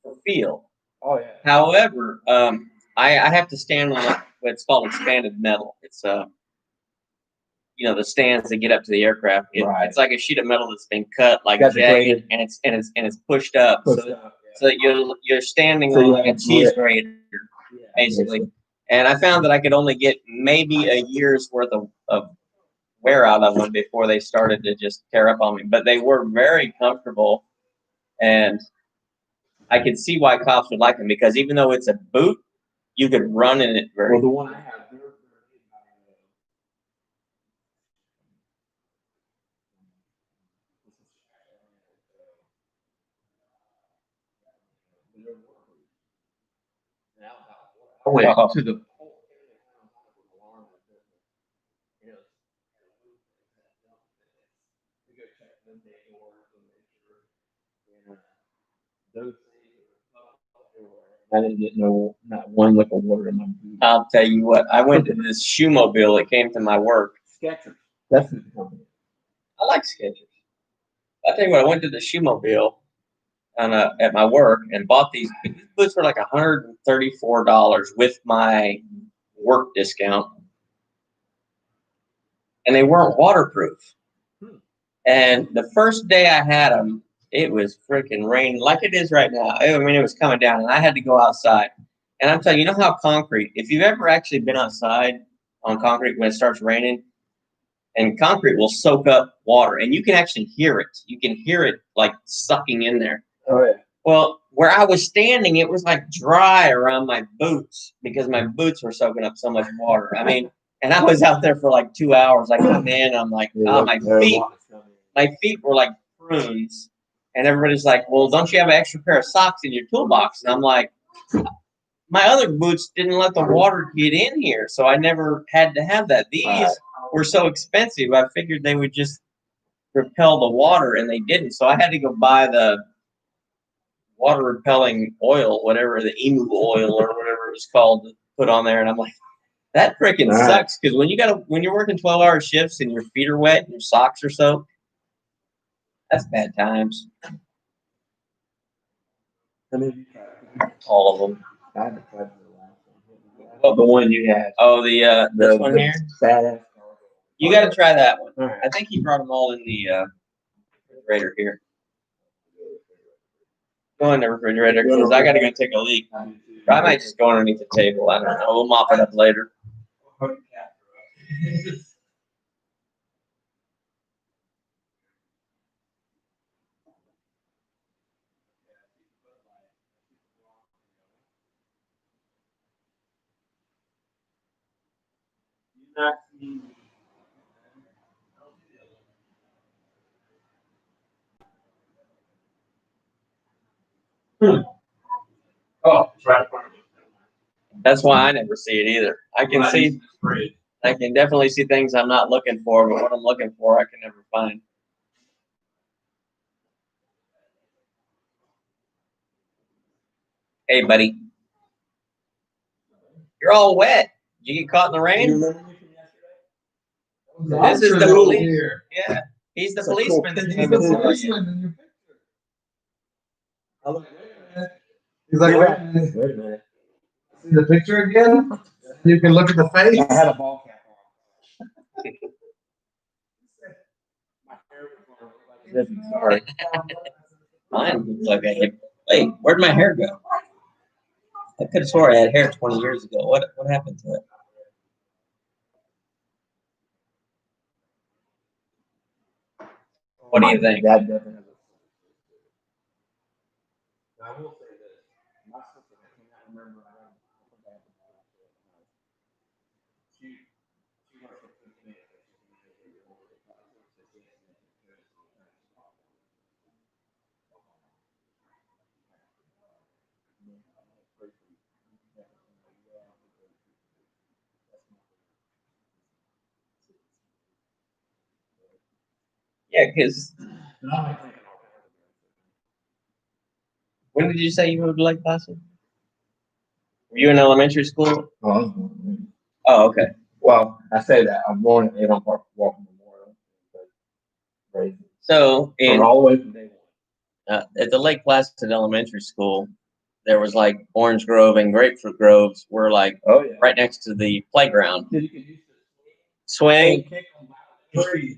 the feel. Oh yeah. However, I have to stand on what's called expanded metal. It's the stands that get up to the aircraft. It's like a sheet of metal that's been cut, like jagged, and it's pushed up, so that you're standing on like a cheese grater, basically. And I found that I could only get maybe a year's worth of wear out of them before they started to just tear up on me. But they were very comfortable, and I could see why cops would like them, because even though it's a boot, you could run in it very. Well, the one I have, I went to the those I didn't get not one lick of water in my boot. I'll tell you what, I went to this shoe mobile that came to my work. Skechers. That's the company. I like Skechers. I'll tell you what, I went to the shoe mobile at my work and bought these boots for like $134 with my work discount. And they weren't waterproof. And the first day I had them, it was freaking raining like it is right now. I mean, it was coming down, and I had to go outside. And I'm telling you, you know how concrete, if you've ever actually been outside on concrete when it starts raining, and concrete will soak up water, and you can actually hear it. You can hear it like sucking in there. Oh, yeah. Well, where I was standing, it was like dry around my boots because my boots were soaking up so much water. I mean, and I was out there for like 2 hours. I come in, I'm like, oh, my feet were like prunes. And everybody's like, well, don't you have an extra pair of socks in your toolbox? And I'm like, my other boots didn't let the water get in here, so I never had to have that. These were so expensive, I figured they would just repel the water, and they didn't. So I had to go buy the water repelling oil, whatever, the emu oil or whatever it was called, to put on there. And I'm like, that freaking sucks, because when you're working 12-hour shifts and your feet are wet and your socks are soaked, that's bad times. All of them. I had to try the last one. Oh, the one you had. Oh, this one here? Badass. You got to try that one. Right. I think he brought them all in the refrigerator here. Go in the refrigerator, because I got to go take a leak. I might just go underneath the table. I don't know. We'll mop it up later. Oh, it's right in front of you. That's why I never see it either. I can definitely see things I'm not looking for, but what I'm looking for, I can never find. Hey, buddy. You're all wet. Did you get caught in the rain? This is the police. Yeah, he's the policeman that came in. He's like, wait a minute. See the picture again? You can look at the face. I had a ball cap on. My hair was on. Sorry. Mine looks like a hip. Wait, where'd my hair go? I could have swore I had hair 20 years ago. What happened to it? What do you think? Dad definitely has a. I will say this. My sister, I cannot remember. She works for Cincinnati. Yeah, because when did you say you moved to Lake Placid? Were you in elementary school? Oh, okay. Well, I say that. I'm born at Avon Park Walking Memorial. So, all the way from day one. at the Lake Placid Elementary School, there was like orange grove and grapefruit groves were like right next to the playground. Swing.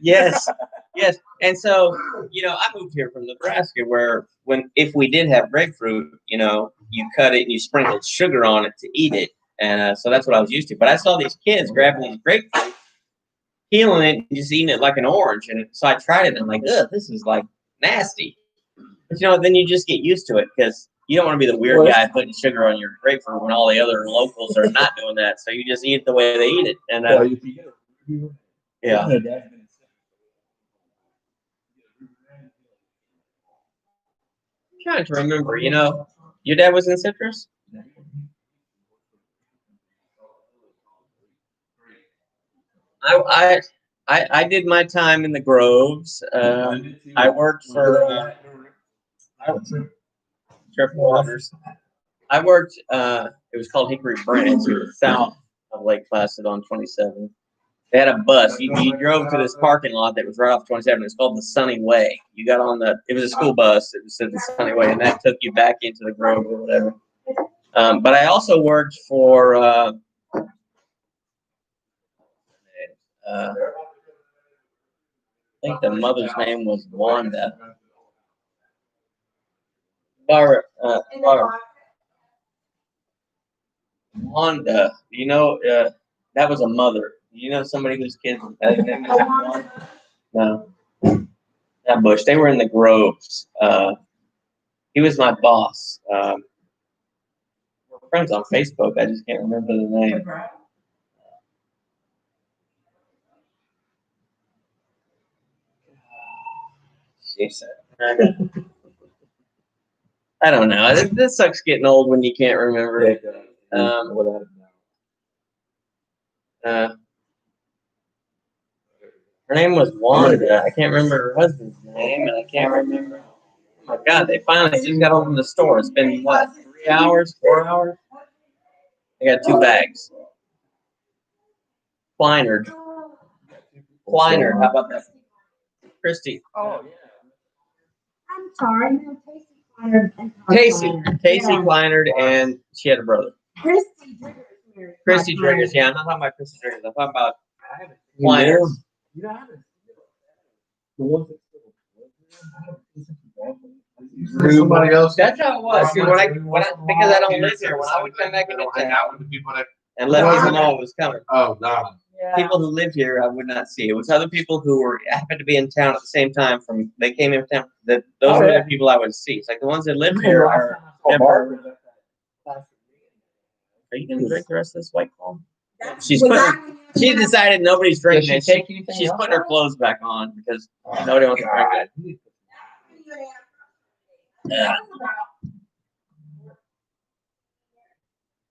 Yes, yes. And so, I moved here from Nebraska where if we did have grapefruit, you cut it and you sprinkled sugar on it to eat it. And so that's what I was used to. But I saw these kids grabbing these grapefruit, peeling it, and just eating it like an orange. And so I tried it and I'm like, ugh, this is like nasty. But then you just get used to it because you don't want to be the weird guy putting sugar on your grapefruit when all the other locals are not doing that. So you just eat it the way they eat it. And yeah. I'm trying to remember, your dad was in citrus? I did my time in the groves. I worked for Triple Waters. I worked. It was called Hickory Branch, south of Lake Placid on 27. They had a bus. You drove to this parking lot that was right off 27. It's called the Sunny Way. You got on it was a school bus. It said the Sunny Way, and that took you back into the grove or whatever. But I also worked for. I think the mother's name was Wanda. Wanda, that was a mother. Do you know somebody whose kids name was Wanda? No. Not Bush. They were in the groves. He was my boss. We're friends on Facebook. I just can't remember the name. She said. I don't know. This sucks getting old when you can't remember. Her name was Wanda. I can't remember her husband's name, and I can't remember. Oh my God! They finally just got home from the store. It's been what, 3 hours, 4 hours? I got 2 bags. Kleinard. How about that? Christy. Oh, yeah. I'm sorry. No, Casey Kleinard, and she had a brother. Christy Driggers. Yeah, I'm not talking about Christy Driggers. I'm talking about Kleinard. Somebody else. That's how it was. See, because I don't live here, when I would come back into town and let people know it was coming. Oh, no. People who live here, I would not see. It was other people who happened to be in town at the same time. They came in town. Those are the people I would see. It's like the ones that live here are never. Are you gonna drink the rest of this White Claw? She decided nobody's drinking it. She's putting her clothes back on because nobody wants to drink it. Yeah.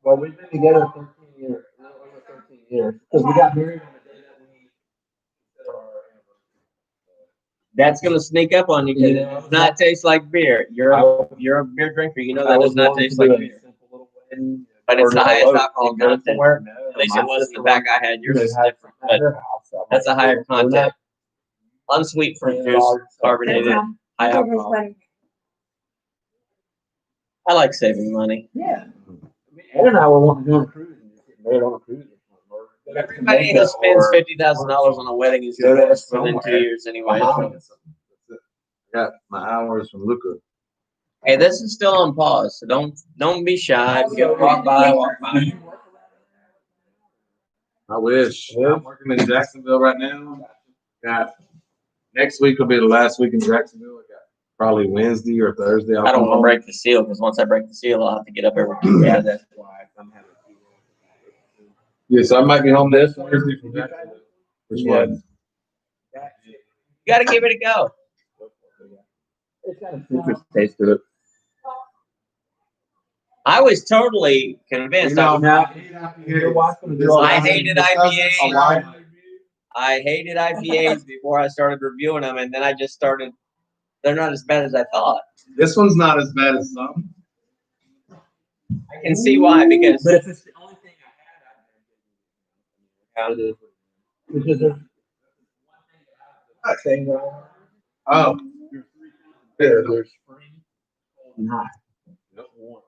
Well, we've been together 13 years. Over 13 years. Because we got married on the day that we did our anniversary. That's gonna sneak up on you because it does not taste like beer. You're a beer drinker. You know that does not taste like beer. But it's the highest alcohol content. At least it was the back I had. Yours is different, but that's a higher content. Unsweet fruit juice, carbonated, high alcohol. I like saving money. Yeah. Ed and I were wanting to go on a cruise and just get married on a cruise. Everybody who spends $50,000 on a wedding is divorced within 2 years anyway. So. Got my hours from Luca. Hey, this is still on pause, so don't be shy. If you walk by, walk by. I wish. I'm working in Jacksonville right now. Got next week will be the last week in Jacksonville. I got probably Wednesday or Thursday. I don't want to break the seal because once I break the seal, I'll have to get up every day. Yeah, that's why I'm having. Yeah, so I might be home this Thursday from Jacksonville. Which one? You got to give it a go. It's got a citrus taste to it. I was totally convinced. I hated IPAs. I hated IPAs before I started reviewing them, and then I just started. They're not as bad as I thought. This one's not as bad as some. I can see why, because But if it's the only thing I had, it is. Because there's one thing that Oh, there's spring, cold, and hot. Nope. Warm.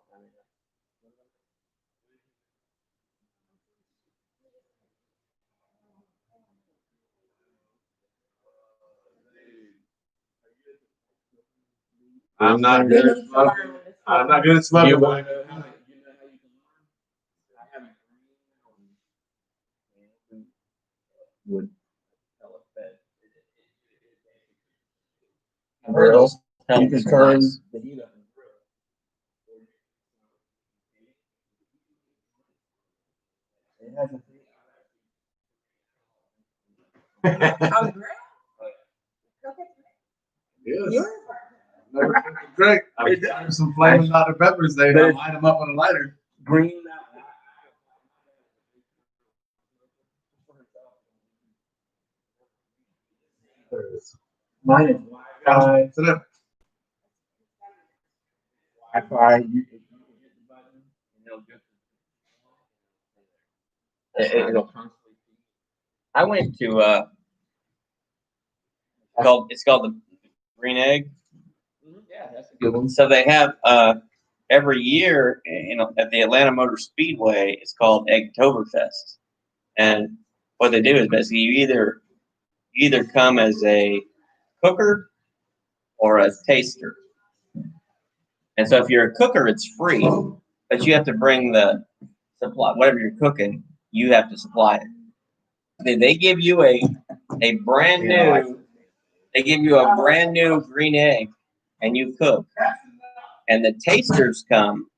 I'm not good at smoking. I'm not good at smoking. You- But Would tell us that Grill. you can turn the heat up and grill. It has a yes. Never took a drink. I got some flaming Dr. Peppers there. And I light them up with a lighter. green. Mine is Wi-Fi. So then, Wi-Fi. You hit the button, and it'll constantly. I went to it's called the Green Egg. Yeah, that's a good one. So they have every year, at the Atlanta Motor Speedway, it's called Eggtoberfest, and what they do is basically you either come as a cooker or a taster. And so if you're a cooker, it's free, but you have to bring the supply, whatever you're cooking, you have to supply it. They give you a brand new, they give you a brand new green egg, and you cook. And the tasters come,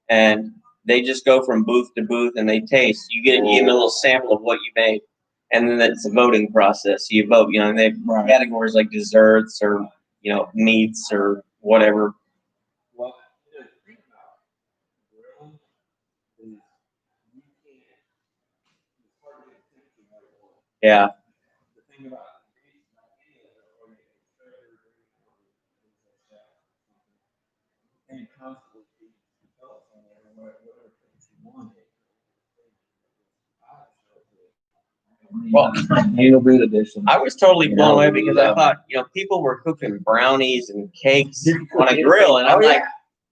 and they just go from booth to booth, and they taste. You get a little sample of what you made, and then it's a voting process. You vote, and they have categories like desserts or meats or whatever. Well, Yeah. Well, I was totally blown away because I thought, people were cooking brownies and cakes on a grill, and I'm like,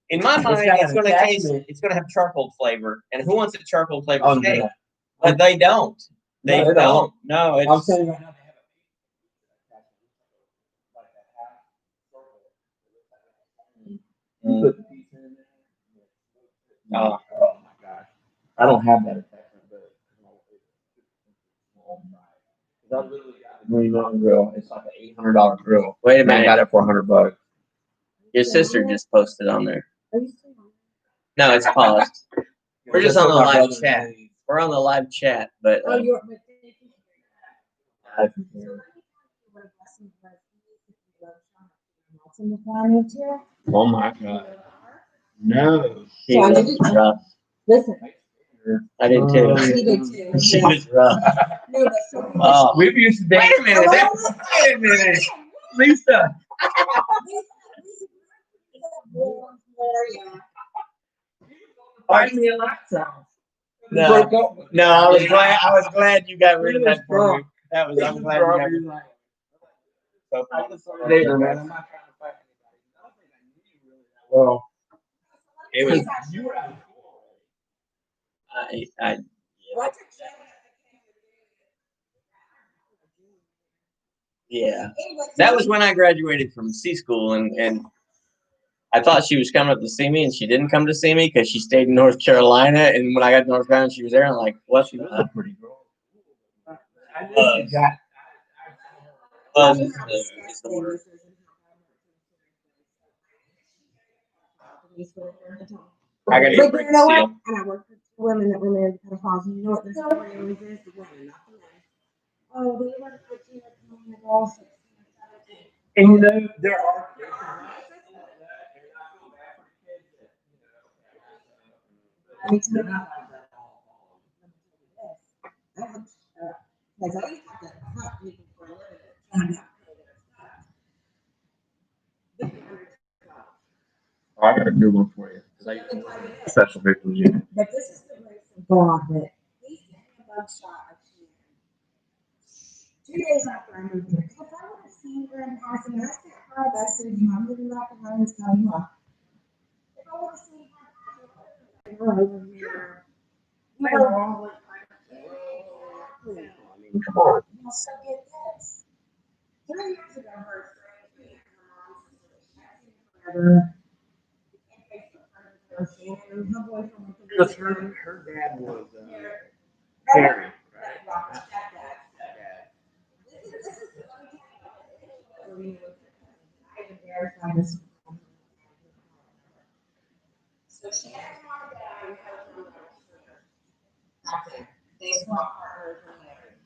in my mind, it's going to taste, it's going to have charcoal flavor, and who wants a charcoal flavored cake? But they don't. They don't. No, I'm saying right now they have a put the pizza in there. Oh. Oh my gosh. I don't have that attachment, but I literally got the Green Mountain Grill. It's like an $800 grill. Wait a And I minute. got it for $100. Your sister just posted on there. No, it's paused. We're just on the live chat. We're on the live chat, but Oh my god. No. she was rough. Listen, I did too. he did too. She was rough. No, but so Oh, We've used to date. wait a minute. Wait a minute. Lisa. Find me a laptop. No. Broke up. No, I was glad you got rid of that for me. I'm glad you got rid of it. I'm just a neighbor, man. I'm not trying to fight anybody. I don't think I knew you really that well. It was. You were out of school. I yeah. That was when I graduated from C school, and I thought she was coming up to see me, and she didn't come to see me because she stayed in North Carolina. And when I got to North Carolina, she was there. And I'm like, what? She was a pretty girl. I knew she got. Is the word. I gotta But break you know the seal. what? And I worked with two women that were married to pedophiles. And you know what the story always is? The women, not the men. Oh, they were 15 or 20 years old, 16 or 17. And you know, there are cases like that, and I feel bad for the kids that, I mean, to they're me, not like that all. because I used to hunt people for a living, trying not to pay their stuff. I got a new one for you. Special victims unit. But this is the grace of God that he sent me a mugshot of Shannon 2 days after I moved here. Because if I would have seen her in passing, and I sent her a message, and I'm living back in Owens County, if I would have seen her over here, you know, Come on. so get this. 3 years ago, her estranged aunt and her mom sister was texting forever. And Facebook friends with her, Shannon, and her boyfriend went to Because visit them. her dad was Harry. Harry. Right, Robert's stepdad. Dad. This is the only time that we knew I even verified this. So Shannon's mom and dad had a phone number. That's it. They swap partners when married.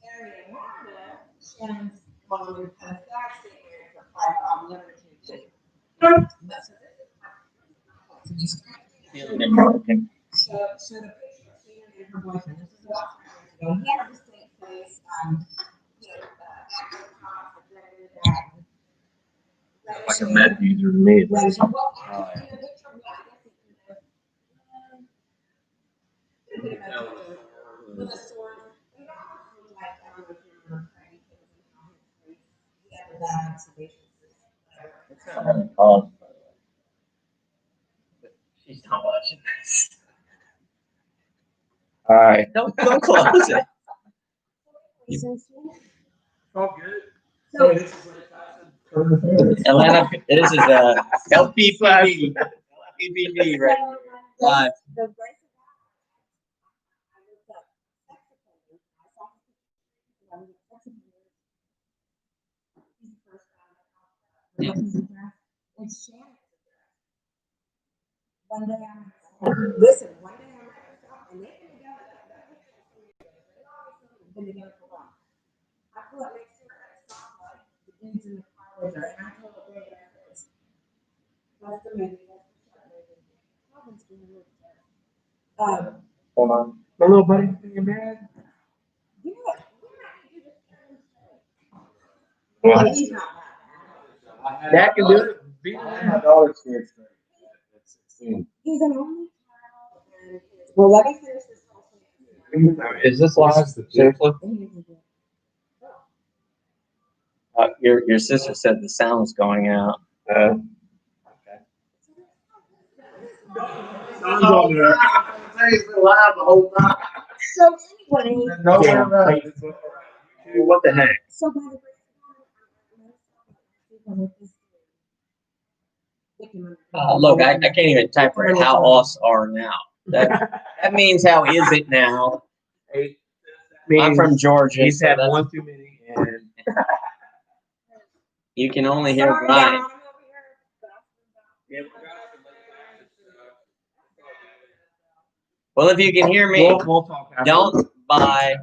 Harry and Wanda, Shannon's mom and dad's stayed married for probably never too. That's it. So these Feeling American. So the picture of Shannon and her boyfriend, this is about 3 years ago. He had a distinct face, active cops, Like a meth user to me. Well, so with a sword. It almost looked like, I don't know if you remember Freddy Krueger, how his face, he had the bad observations. It's not really called. She's not watching this. All right. Don't close it. All good. So, Hey, this is like current affairs. Atlanta, this is LPPD. LPPD, right? Live. the grace of God, I looked up sex offenders. I saw his picture. I was a sex offender. He's the first guy that popped up. His address. It's Shannon's address. One day I'm listen, one day I'm at myself, and they've been together. That picture is 3 years ago. They obviously been together for long. I pull up next to her at a stoplight. The dude's in the car with her, and I told her where that is. That's the movie. That's the shot movie. Robin's being really sad. Hold on. My little buddy being mad. You know what? We might need to do this. What? He's not bad. Dad can do it. Beat my daughter's scared straight. At 16. He's an only child, and well, let me finish this whole thing. Is this live? Seriously? Your sister said the sound's going out. So anyway, No, what the heck? so by the grace Look, I can't even type right how us are now. That means how is it now? I'm from Georgia. He's so had that's- one too many, and You can only hear Sorry, Brian. Dad, I'm over here. Well, if you can hear me, we'll talk after. don't buy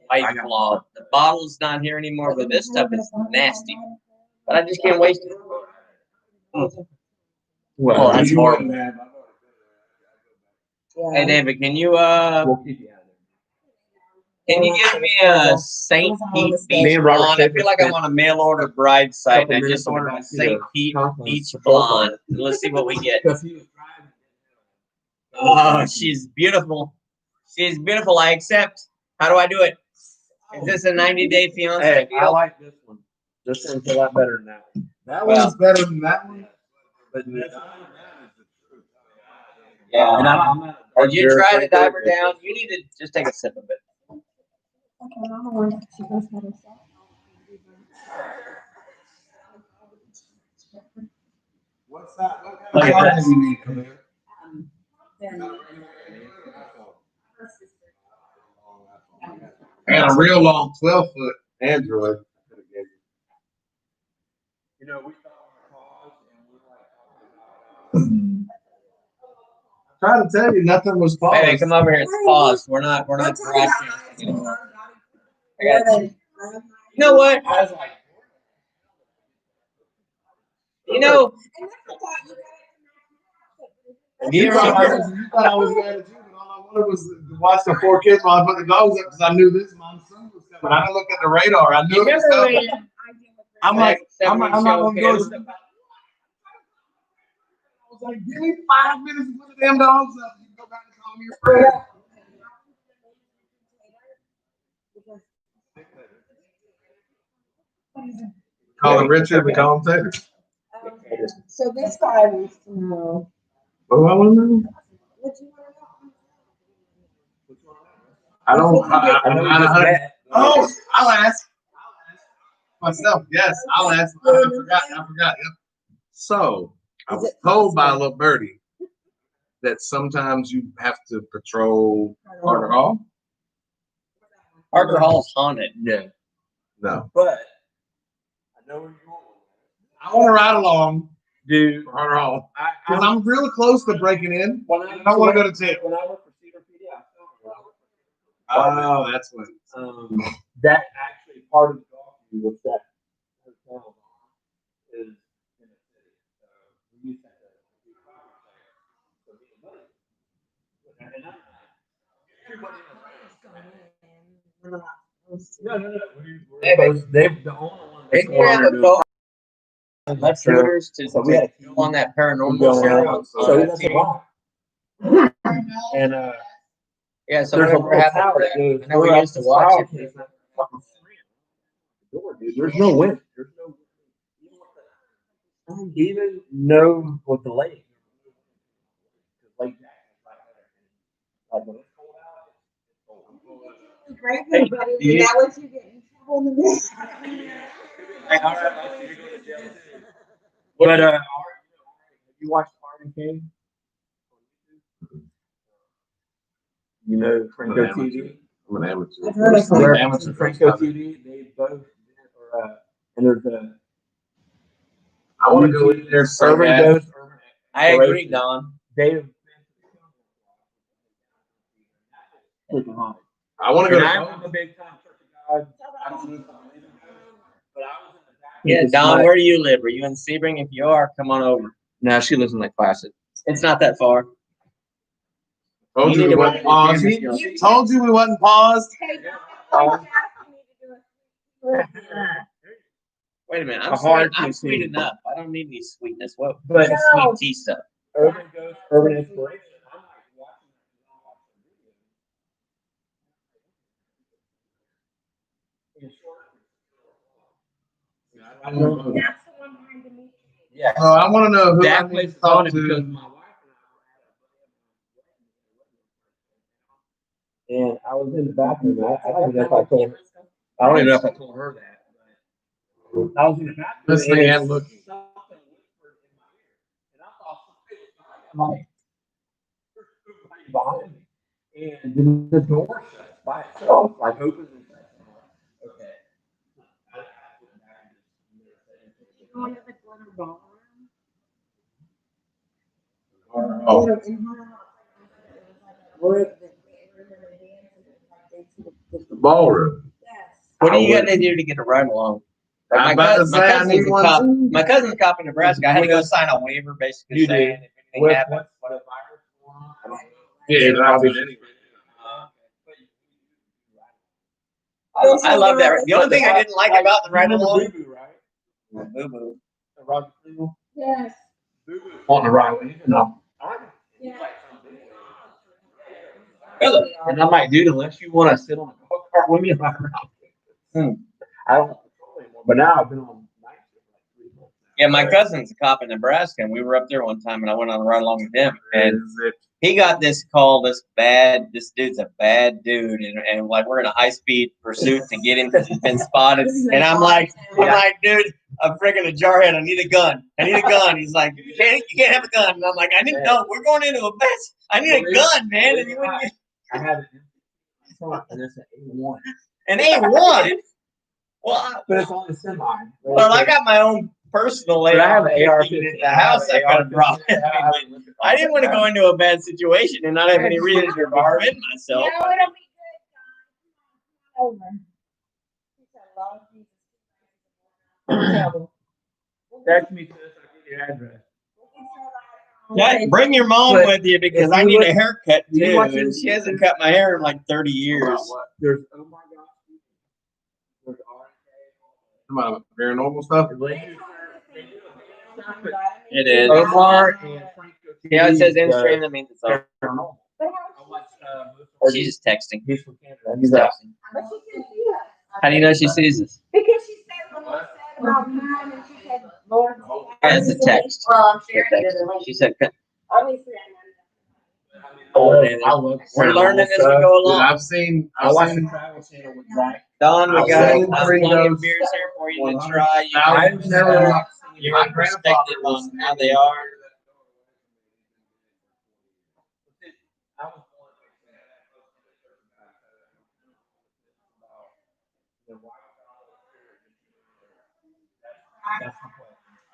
White Claw. The bottle's not here anymore, but this stuff is nasty. But I just can't waste it. Well, that's you horrible. wouldn't have. Hey, David, can you We'll keep you out can you give me a St. Pete Me Beach and Robert blonde? I Schaefer feel like I'm spent on a mail order bride site, and I couple just minutes on the ordered a back St. seat Pete of Beach Conquest. blonde. Let's see what we get. because he was driving. Oh, she's beautiful. She's beautiful. I accept. How do I do it? Is this a 90-day fiance Hey, I deal? like this one. This one's a lot better than that one. That Well- one's better than that one. But Yeah. and I'm not. Or you try to dive her down. You need to just take a sip of it. Okay, I'm the one that she goes by herself. What's that? What Look kind at of this. you need, Camille? Then her sister. I got a real long 12-foot Android. You know, we thought and Trying to tell you, nothing was paused. Hey, come over here. It's paused. We're not Don't talk about broadcasting eyes anymore. and I got body. you. You know what? I was like, You know, And that's the thought you you thought remember? you thought I was mad at you, but all I wanted was to watch the 4 kids while I put the dogs up because I knew this monsoon was coming. I didn't look at the radar. I knew You it was remember coming. when I'm like, that I'm we not gonna go. showcased- I was like, give me 5 minutes to put the damn dogs up. You go back and call me your friend. Calling Richard and call him Taylor. So this guy wants to know What do I want to know? what you want to know. I don't. I'm not 100. Oh, I'll ask myself. Yes, I'll ask. I forgot. Yep. So I was told by a little birdie that sometimes you have to patrol Carter Hall. Parker Hall's haunted. yeah, No, but I know where you want. I want to ride along Dude, Carter Hall I because I'm real close to breaking in. when I don't want to go to jail. When I worked for Cedar PD, Oh, that's what. that actually part of the golf was that hotel is in the city. So we used to have to do property there. So me and buddy. And I'm no. They've the only one that's Didn't you have a call? Left shooters to So we had go on that paranormal going show on. on So that that's a TV. lot. And Yeah, so there's a whatever happened tower to that that? goes. I know we used to watch it. There's no wind. There's no. Even knows what the lake. Lake Jack is right there. Like when it's cold out, it's cold. Great, everybody. Is that what you get in trouble in the middle? Hey, all right, you're going to jail too. But have you watched Arden King? You know Franco TV. I'm an amateur. I've heard of I'm an it. amateur. Franco TV. They both and there's a. I want to go in there so Urban bad. Ghost. Urban I agree, Don. They've. I want to go And to. I'm a big time Church of God. I don't know if I believe in God, but I was in the back. Yeah, Don, where do you live? Are you in Sebring? If you are, come on over. No, she lives in Lake Placid. It's not that far. Told You you need we to wasn't work on paused. your He camera skills. told you we wasn't paused. Hey, don't you need to do it. Wait a minute. A hard I'm to sweet see. enough. I don't need any sweetness. What? But Sweet tea stuff. Urban Ghost, Urban Inspiration. I'm like watching That's the one behind the meat. Yeah. I want to know who I That need place to is talk haunted because to. my wife and I was in the bathroom. I don't even know if I told her. I don't even know if I told her that. But I was in the bathroom. Listening and looking. Something whispered in my ear, and I thought somebody was like, "There's somebody behind me," and then the door shuts by itself, like opens and shuts. Okay. You go into the glitter ballroom. Oh, the ballroom. Yes. What do you got to do to get a ride along? Like I'm about to say I need one cop. too. My cousin's a cop in Nebraska. I had to go sign a waiver, basically You saying do. if anything happens. Yeah, probably anyway. I love that. The only thing I didn't like about the ride along. Boo Boo, right? Boo boo. Yes. On the right way, no. Yeah. Really? And I might do it unless you want to sit on a golf cart with me and ride around. I don't control anymore. But now I've been on night shift for like 3 months Yeah, my cousin's a cop in Nebraska, and we were up there one time, and I went on a ride along with him, and he got this call. This dude's a bad dude, and like we're in a high speed pursuit to get him because he's been spotted. And I'm like, dude, I'm freaking a jarhead. I need a gun. He's like, you can't have a gun. And I'm like, no, we're going into a mess. I need a gun, man. And he wouldn't get. I have it. And it's an A1. An A1. Well, But it's on the semi. Well, I got my own personal But I have AR an AR at the house. I could have brought it. I didn't want to go into a bad situation and not have any reason to defend myself. No, it'll be good, guys. Over. He said, Lord Jesus. Text me, sis. I'll give you your address. Yeah, bring your mom But with you because if I you need look- a haircut you too. watch And it- she hasn't cut my hair in like 30 years. There's oh my gosh. There's Some paranormal stuff. It is. Omar and Frank. Yeah, it says in stream. That means it's over. Paranormal. But I watched, She's just texting. He's from Canada. She's texting. But she can see us. How do you know she sees us? Because she said when we said about time and she said, Lord. That's a text. Well, I'm sure it doesn't like. She said, Obviously, "We're learning as we go Dude, along." I've seen Travel Channel with Zach. Don, we got I've seen plenty those of beers here for you to try. I've never You're perspective on how they are.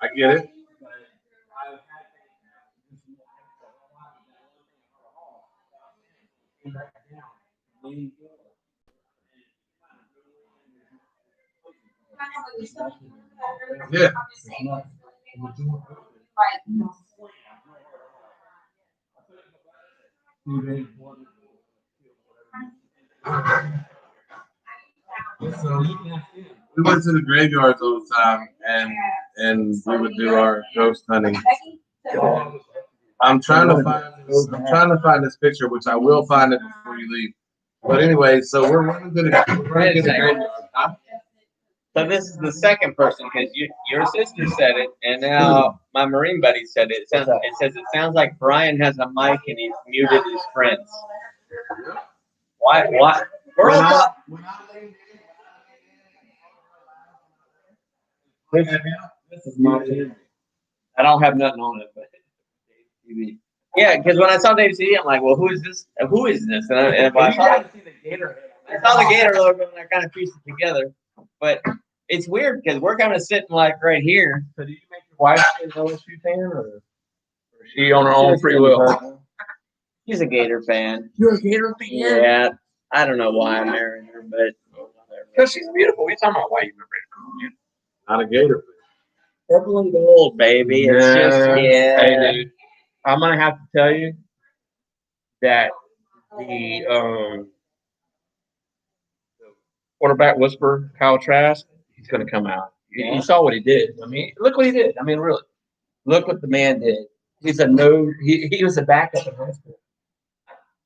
I get it. Yeah. So we went to the graveyards all the time, and we would do our ghost hunting. I'm trying to find this picture, which I will find it before you leave. But anyway, so we're running to the graveyard. So this is the second person because your sister said it, and now my Marine buddy said it. It sounds like Brian has a mic and he's muted his friends. Why? We're all talking. This is my TV. I don't have nothing on it, but TV. Yeah, because when I saw Dave CD, I'm like, well, who is this? Who is this? And I saw the Gator logo, and I kind of pieced it together. But it's weird because we're kind of sitting like right here. So, do you make your wife an LSU fan, or is she on her own free will? She's a Gator fan. You're a Gator fan? Yeah, I don't know why I married her, but Because she's beautiful. We're talking about why you married her. Not a gator. purple and gold, baby. It's just Hey, dude, I'm gonna have to tell you that the quarterback whisperer, Kyle Trask, he's gonna come out. You saw what he did. I mean, look what he did. I mean, really, look what the man did. He's a no. He was a backup in high school.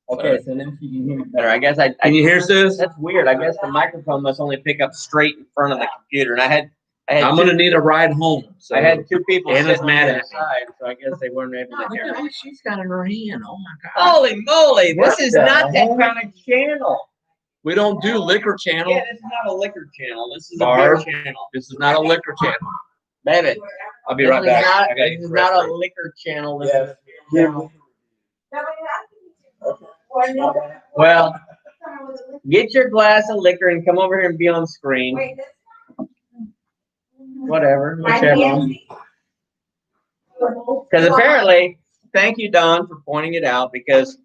Okay, so then she can hear me better. I guess I Can you hear sis? That's weird. I guess the microphone must only pick up straight in front of the computer, and I had I'm gonna need a ride home. So I had two people Anna's sitting mad on the at me. side, so I guess they weren't able to hear. what she's got in her hand. Oh my god. Holy moly! This What is the not that heck? kind of channel. We don't do liquor channel. Yeah, this is not a liquor channel. This is Barb. a beer channel. This is not a liquor channel. Baby, I'll be right back. I gotta This is not a liquor channel. This is a beer channel. Well, get your glass of liquor and come over here and be on screen. Whatever. Whichever. Because apparently, thank you, Don, for pointing it out, because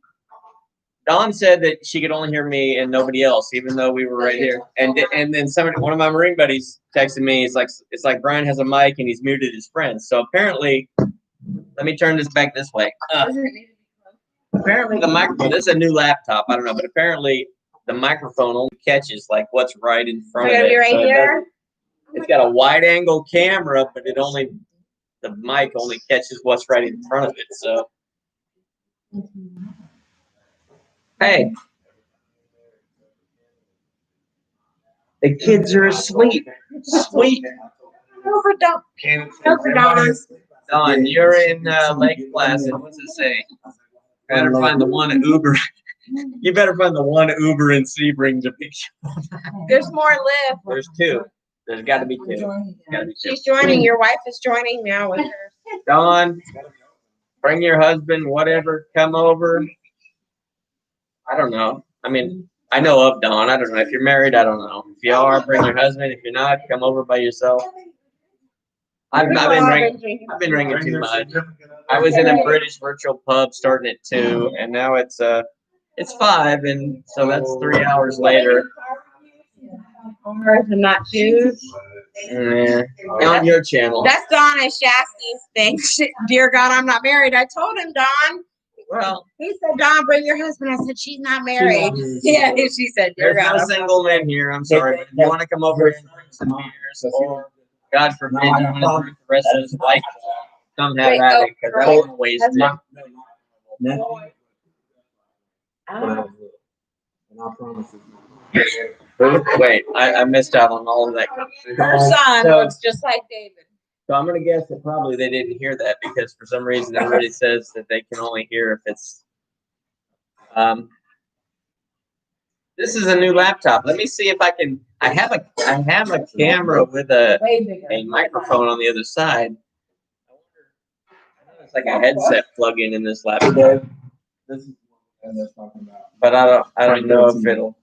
Dawn said that she could only hear me and nobody else, even though we were right here. And then one of my Marine buddies texted me. It's like Brian has a mic and he's muted his friends. So apparently, let me turn this back this way. Apparently the microphone. This is a new laptop. I don't know, but apparently the microphone only catches like what's right in front of it. Be right So here. it's got a wide angle camera, but the mic only catches what's right in front of it. So. Hey, the kids are asleep. Sweet. over, Don. Over, Don. Don, you're in Lake Placid. What's it say? Better find the one Uber. You better find the one Uber in Sebring to pick you up. There's more Liv. There's two. There's got to be two. Gotta be two. She's joining. Your wife is joining now with her. Don, bring your husband, whatever, come over. I don't know. I mean, I know of Don. I don't know. If you're married, I don't know. If you are, bring your husband. If you're not, come over by yourself. I've been ringing too much. I was in a British virtual pub starting at 2, and now it's 5, and so that's 3 hours later. Ours and not choose. Yeah. On your channel. That's Donna Shasty's thing. Dear God, I'm not married. I told him, Don. Well, He said, Don, bring your husband. I said, she's not married. Yeah, she said, Dear there's God. no single men here. I'm sorry, but if you want to come over and drink some beers, or God forbid, you want to drink the rest of this white, come have at it, because I don't want to waste it. And I promise you. Wait, I missed out on all of that. Her son So- looks just like David. So I'm gonna guess that probably they didn't hear that because for some reason everybody says that they can only hear if it's. This is a new laptop. Let me see if I can. I have a camera with a microphone on the other side. It's like a headset plug-in in this laptop, This is what they're talking about. but I don't know if it'll.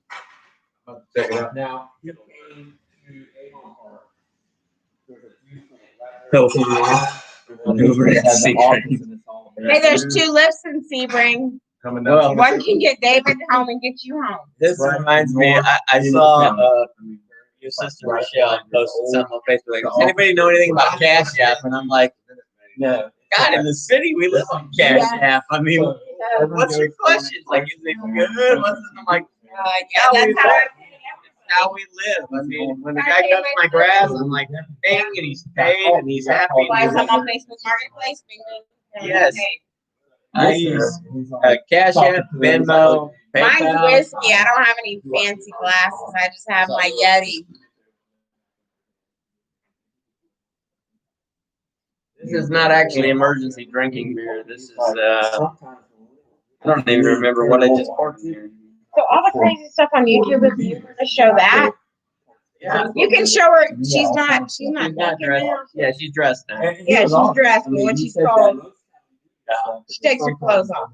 Check it out. Now, you came to Avon Park. There's a few Hey, there's 2 lifts in Sebring. Well, One can get David home and get you home. This reminds me. I saw your sister Michelle posted something on Facebook. Like, does anybody know anything about Cash App? And I'm like, no. God, in the city we live on Cash App. I mean, what's your questions? Like, is it good? I'm like, Yeah, that's how we live. I mean, when the guy cuts my grass, I'm like, dang, and he's paid and he's happy. why I'm on Facebook Marketplace. Yes. I use Cash App, Venmo, Mine's PayPal. whiskey. I don't have any fancy glasses. I just have my Yeti. This is not actually emergency drinking beer. This is I don't even remember what I just poured here. So all the crazy stuff on YouTube, if you were to show that, Yeah. you can show her. She's not She's not naked dressed. now. Yeah, she's dressed now. Yeah, she's dressed, but when she's cold, she takes her clothes off.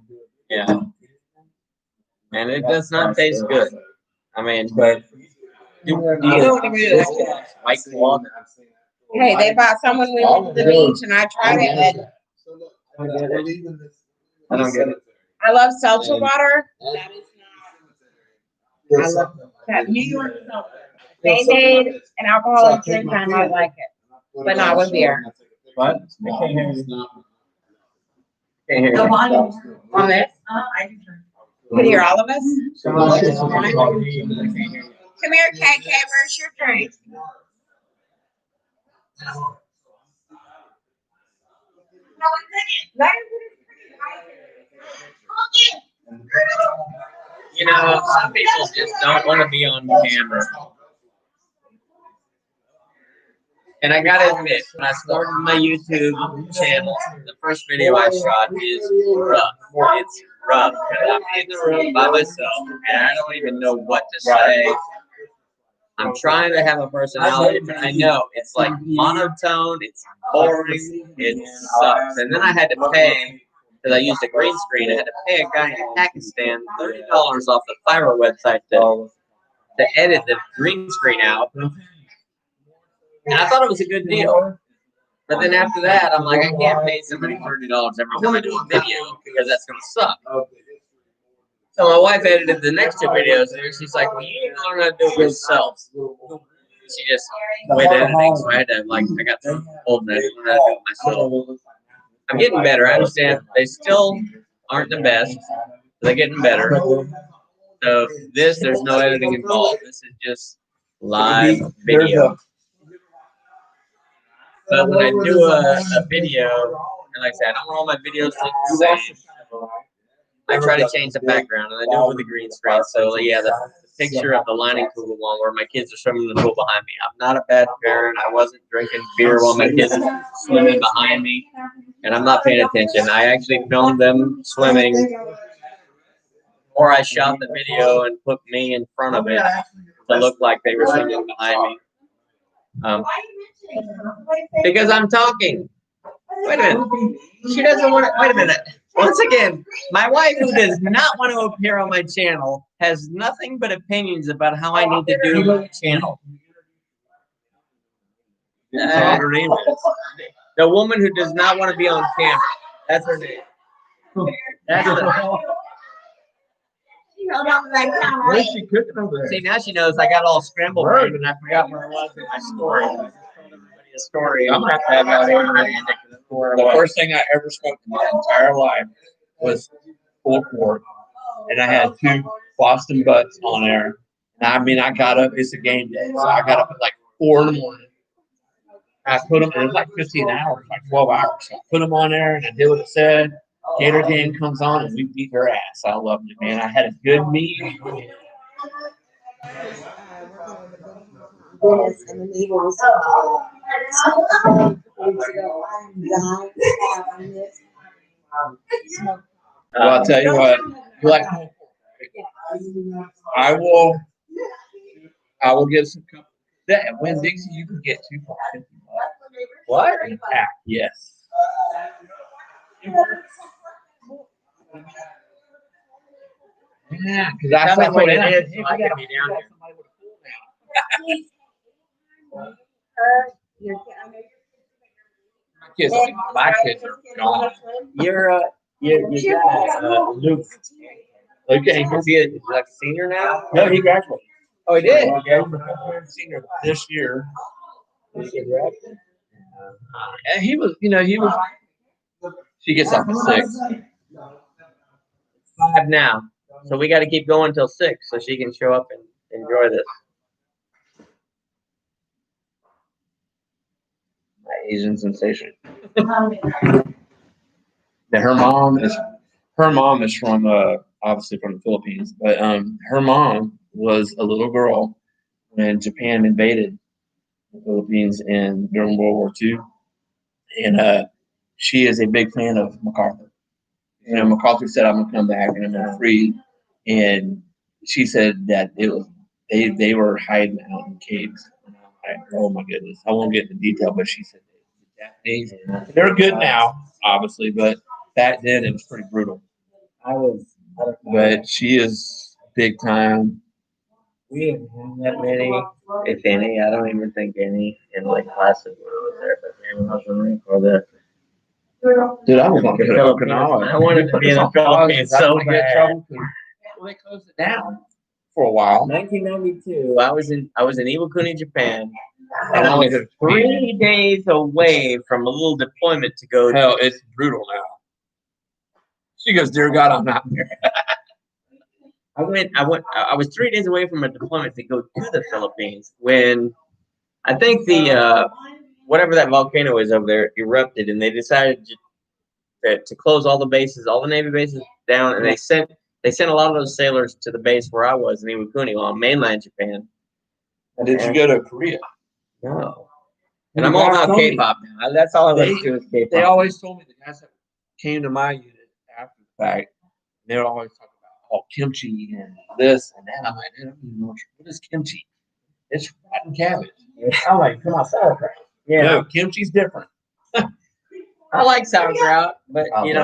Yeah. And it does not taste good. I mean, White Claw. Hey, they bought some when we went to the beach, and I tried it. And I don't get it. I love seltzer water. That is not. I love that New York seltzer. They made an alcoholic drink, and I like it, but not with beer. What? I can't hear you. Can't hear you. On this, you can hear all of us. Come here, Cat Cat. Where's your drink? You know, some people just don't want to be on camera. And I gotta admit, when I started my YouTube channel, the first video I shot is rough. It's rough. I'm in the room by myself, and I don't even know what to say. I'm trying to have a personality, but I know it's like monotone, it's boring, it sucks. And then I had to pay, because I used a green screen, I had to pay a guy in Pakistan $30 off the Fiverr website to edit the green screen out. And I thought it was a good deal. But then after that, I'm like, I can't pay somebody $30 every time I do a video because that's going to suck. So my wife edited the next 2 videos, and she's like, well, you need to learn how to do it yourself. She just quit editing, so I had to, like, I got the old and I learned how to do it myself. I'm getting better. I understand they still aren't the best. They're getting better. So there's no editing involved. This is just live video. But when I do a video, and like I said, I don't want all my videos to look the same. I try to change the background, and I do it with a green screen. So yeah, the picture of the lining kugel one where my kids are swimming in the pool behind me. I'm not a bad parent. I wasn't drinking beer while my kids are swimming behind me, and I'm not paying attention. I actually filmed them swimming, or I shot the video and put me in front of it to look like they were swimming behind me. Because I'm talking. Wait a minute. She doesn't want to. Wait a minute. Once again, my wife, who does not want to appear on my channel, has nothing but opinions about how I need to do my channel. Her name is. The woman who does not want to be on camera. That's her name. That's the, What is she cooking over there? see, now she knows I got all scrambled right, and I forgot where I was in my story. I just told everybody a story. I'm not have out The first thing I ever smoked in my entire life was pulled pork, and I had 2 Boston Butts on there. And I mean, I got up. It's a game day, so I got up at like 4 in the morning. I put them. It was like 15 hours, like 12 hours. So I put them on there, and I did what it said. Gator game comes on, and we beat their ass. I loved it, man. I had a good meat. Dennis and the neighbors. Well, I'll tell you what. You like I will get some. That when Dixie, you can get 2 for $50. What? In a pack, yes. Yeah, because that's Tell me what when it it is. is, so I can be down here. My kids are gone. Your dad, Luke. Okay, Is he like a senior now? no, he graduated. Oh, he did. Yeah, senior this year. And he was. She gets off at 6. 5 now. So we got to keep going till 6 so she can show up and enjoy this. My Asian sensation. That her mom is from obviously from the Philippines, but her mom was a little girl when Japan invaded the Philippines during World War II, and she is a big fan of MacArthur. You know, MacArthur said, "I'm gonna come back and I'm gonna free," and she said that it was they were hiding out in caves. And I'm like, oh my goodness, I won't get into detail, but she said the Japanese, they're good now, obviously, but back then it was pretty brutal. But she is big time. We didn't have that many, if any. I don't even think any in like classes when I was there. But man, when I was in the Marine Corps, Dude, I was going to Okinawa. I wanted to be in the Philippines so bad. Well, they closed it down for a while. 1992, I was in Iwakuni, Japan, and I was 3 days away from a little deployment to go. Hell, it's brutal now. She goes, "Dear God, I'm not there." I was 3 days away from a deployment to go to the Philippines when I think the whatever that volcano is over there erupted, and they decided to close all the bases, all the Navy bases down, and they sent a lot of those sailors to the base where I was in Iwakuni on mainland Japan. And did you go to Korea? No. And I'm all about K-pop now. That's all I listen to is K-pop. They always told me, the guys that came to my unit after the fact, they would always talk about kimchi and this and that. I'm like, I don't even know what is kimchi. It's rotten cabbage. I'm like, come on, sauerkraut. Yeah, no, kimchi's different. I like sauerkraut, but I'm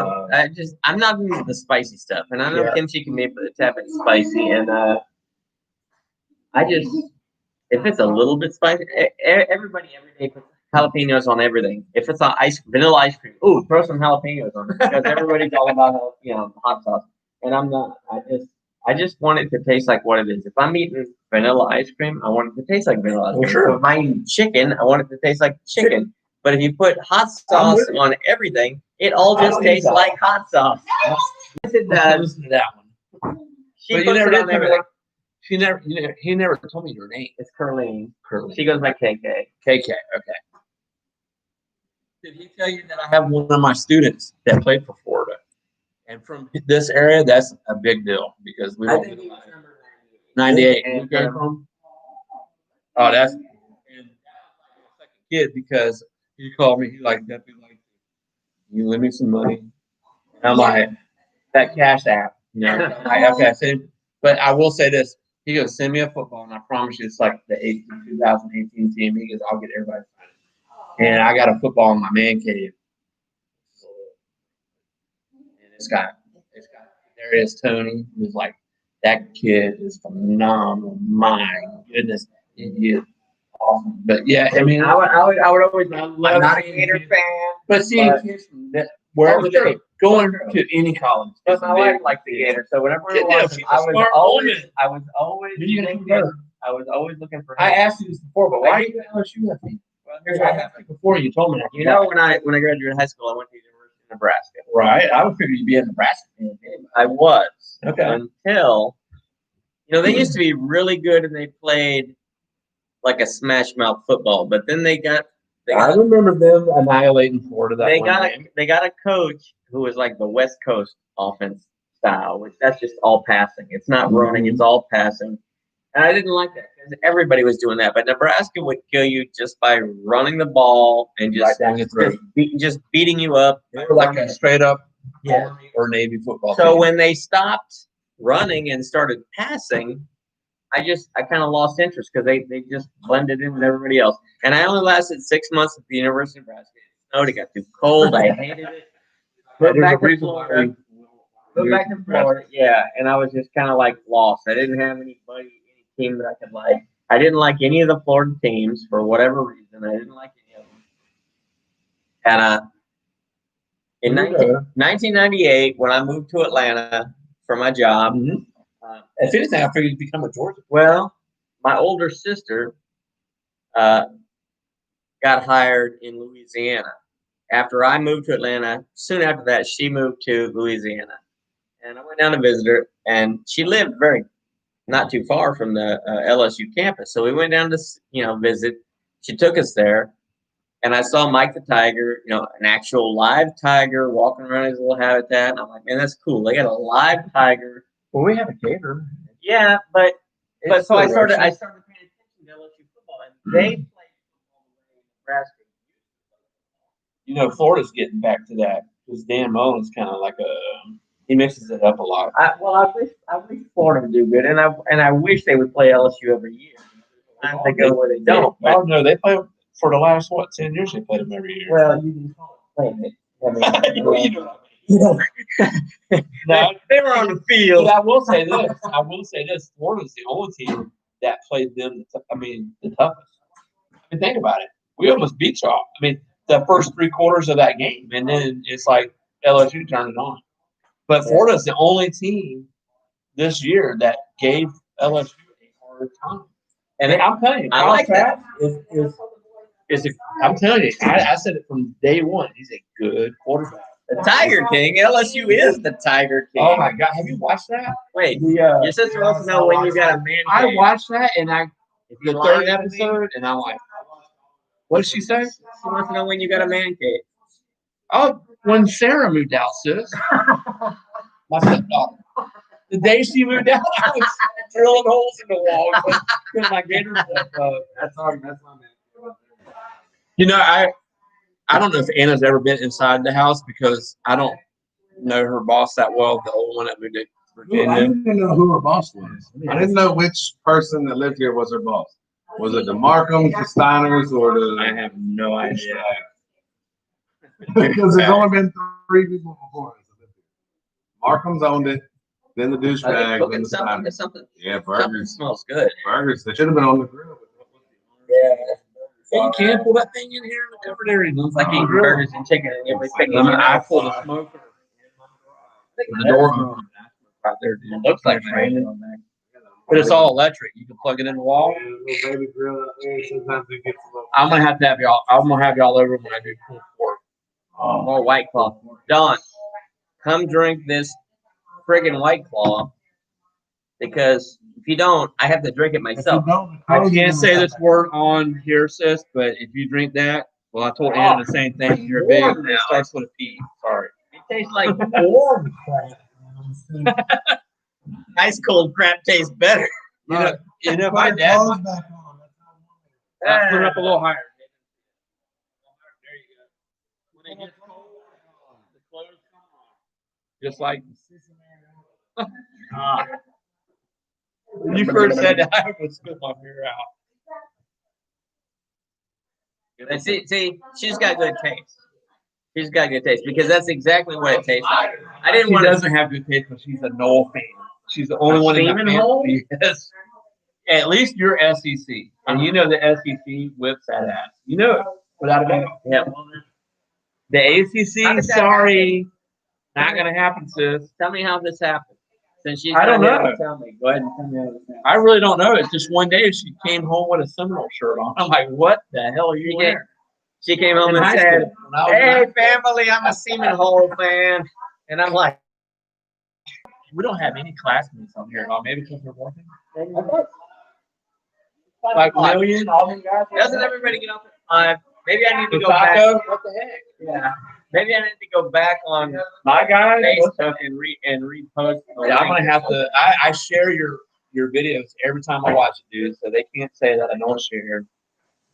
not into the spicy stuff, and I know kimchi can be a tad bit spicy, and if it's a little bit spicy, everybody every day puts jalapenos on everything. If it's on vanilla ice cream, ooh, throw some jalapenos on it because everybody's all about hot sauce, and I'm not. I just want it to taste like what it is. If I'm eating vanilla ice cream, I want it to taste like vanilla ice cream. Sure. If I'm eating chicken, I want it to taste like chicken. But if you put hot sauce on everything, it all just tastes like hot sauce. Yes, it does. Listen to that one. She puts it on everything. He never told me your name. It's Curleen. Curly. She goes by KK. KK. Okay. Did he tell you that I have one of my students that played for Florida? And from this area, that's a big deal because we don't get a lot. 98. And, You came from? Oh, that's and second kid because he called me. He like definitely like, you lend me some money. And I'm like, that cash app, you know. I'm like, okay, I said, but I will say this. He goes, send me a football, and I promise you, it's like the 2018 team. He goes, I'll get everybody signed. And I got a football in my man cave. And it's got there is Tony, who's like, that kid is phenomenal. My goodness, he is awesome. But yeah, I mean, I would always. I'm I'm not a seeing Gator kids- fan, but seeing but- kids from that, wherever Oh, sure. they going to any college. but is my a wife big liked the deal. Gator, so whenever Good it deal. was, She's a smart woman. I was always You're gonna looking. do better. I was always looking for. I him. asked you this before, but why you got LSU with me? Well, here's what happened. Before you told me that. You know, when I graduated high school, I went to the University of Nebraska. Right? I would figure you'd be in Nebraska. I was Okay. until they used to be really good and they played like a smash mouth football, but then they got I remember them annihilating Florida that they one got game. they got a coach who was like the West Coast offense style, which that's just all passing. It's not running; it's all passing. And I didn't like that because everybody was doing that. But Nebraska would kill you just by running the ball and Right just down your throat. just beating you up. They were like a straight up Yeah. Army or Navy football So team. when they stopped running and started passing, I kind of lost interest because they just blended in with everybody else. And I only lasted 6 months at the University of Nebraska. It snowed. It got too cold. I hated it. Moved back to Florida. Moved back to Florida. Yeah, and I was just kind of like lost. I didn't have any team that I could like. I didn't like any of the Florida teams for whatever reason. I didn't like any of them. And in 1998, when I moved to Atlanta for my job, If anything, I figured you'd become a Georgia. well, my older sister got hired in Louisiana. After I moved to Atlanta, soon after that, she moved to Louisiana. And I went down to visit her, and she lived not too far from the LSU campus. So we went down to, visit. She took us there, and I saw Mike the Tiger, an actual live tiger walking around his little habitat. And I'm like, man, that's cool. They got a live tiger. Well, we have a gator. Yeah, but so I started paying attention to LSU football, and they played football the way Nebraska. Florida's getting back to that because Dan Mullen's kind of like he mixes it up a lot. I wish Florida would do good, and I wish they would play LSU every year. Sometimes they go where they don't. Oh no, they play for the last 10 years. They played them every year. Well, you can call it playing it. No, they were on the field. But I will say this. Florida's the only team that played them. The toughest. Think about it. We almost beat y'all. The first 3 quarters of that game, and then it's like LSU turned it on. But Florida's the only team this year that gave LSU a hard time. And I'm telling you, I like that. I'm telling you, I said it from day one. He's a good quarterback. The Tiger King. LSU is the Tiger King. Oh my God! Have you watched that? Wait, your sister wants to know when you got a man cave. I watched that, and the lying third to me? episode, and I'm like, what did she say? She wants to know when you got a man cave. Oh, when Sarah moved out, sis. My stepdaughter. The day she moved out, I was drilling holes in the wall because my gator stuff. That's on man. I don't know if Anna's ever been inside the house because I don't know her boss that well, the old one that moved to I Virginia. didn't even know who her boss was. I didn't know which person that lived here was her boss. Was it the Markhams, the Steiners, or the? I have no idea. Because there's only been 3 people before us. Markham's owned it, then the douchebags, then Cooking the something or Steiners. something. Yeah, Something burgers. smells good. Burgers. They should have been on the grill. Yeah. Hey, you can't pull that thing in here in the covered area. It's like eating burgers and chicken and everybody's picking it I up. pulled the smoker. The door open right there, dude. It looks like it's raining. But it's all electric. You can plug it in the wall. Baby grill out there. Sometimes it gets a little. I'm gonna have y'all over when I do pulled pork. More White Claw. Don, come drink this friggin' White Claw because if you don't, I have to drink it myself. I can't say this word on here, sis, but if you drink that, well, I told Anna the same thing. You're big. It starts with a P. Sorry. It tastes like warm crap. Ice cold crap tastes better. my dad. Clothes back on. That's how Put it up a little higher. There you go. When it gets cold, the clothes come on. Just like When you first said that, I would spit my beer out. And see, she's got good taste. She's got good taste because that's exactly what it tastes like. I didn't she want doesn't to. have good taste, but she's a Noel fan. She's the only one in that Semen hole? family. Yes. At least you're SEC, and you know the SEC whips that ass. You know it without a doubt. Yeah. The How ACC, does that sorry, not gonna happen, sis. Tell me how this happened. Since she's I don't not here know. to tell me. Go ahead and tell me how this happened. I really don't know. It's just one day she came home with a Seminole shirt on. I'm like, what the hell are you wearing? She came home In and high said, school, when I was in high "Hey, school. family, I'm a Semen Hole fan," and I'm like, We don't have any classmates on here at all. Maybe because we're working. Like million. "Doesn't everybody get off at 5? Maybe I need to The go back." taco? What the heck? Yeah. Maybe I need to go back on My guys. Facebook and repost. the Yeah, I'm link. gonna have to. I share your videos every time I watch it, dude. So they can't say that I don't share.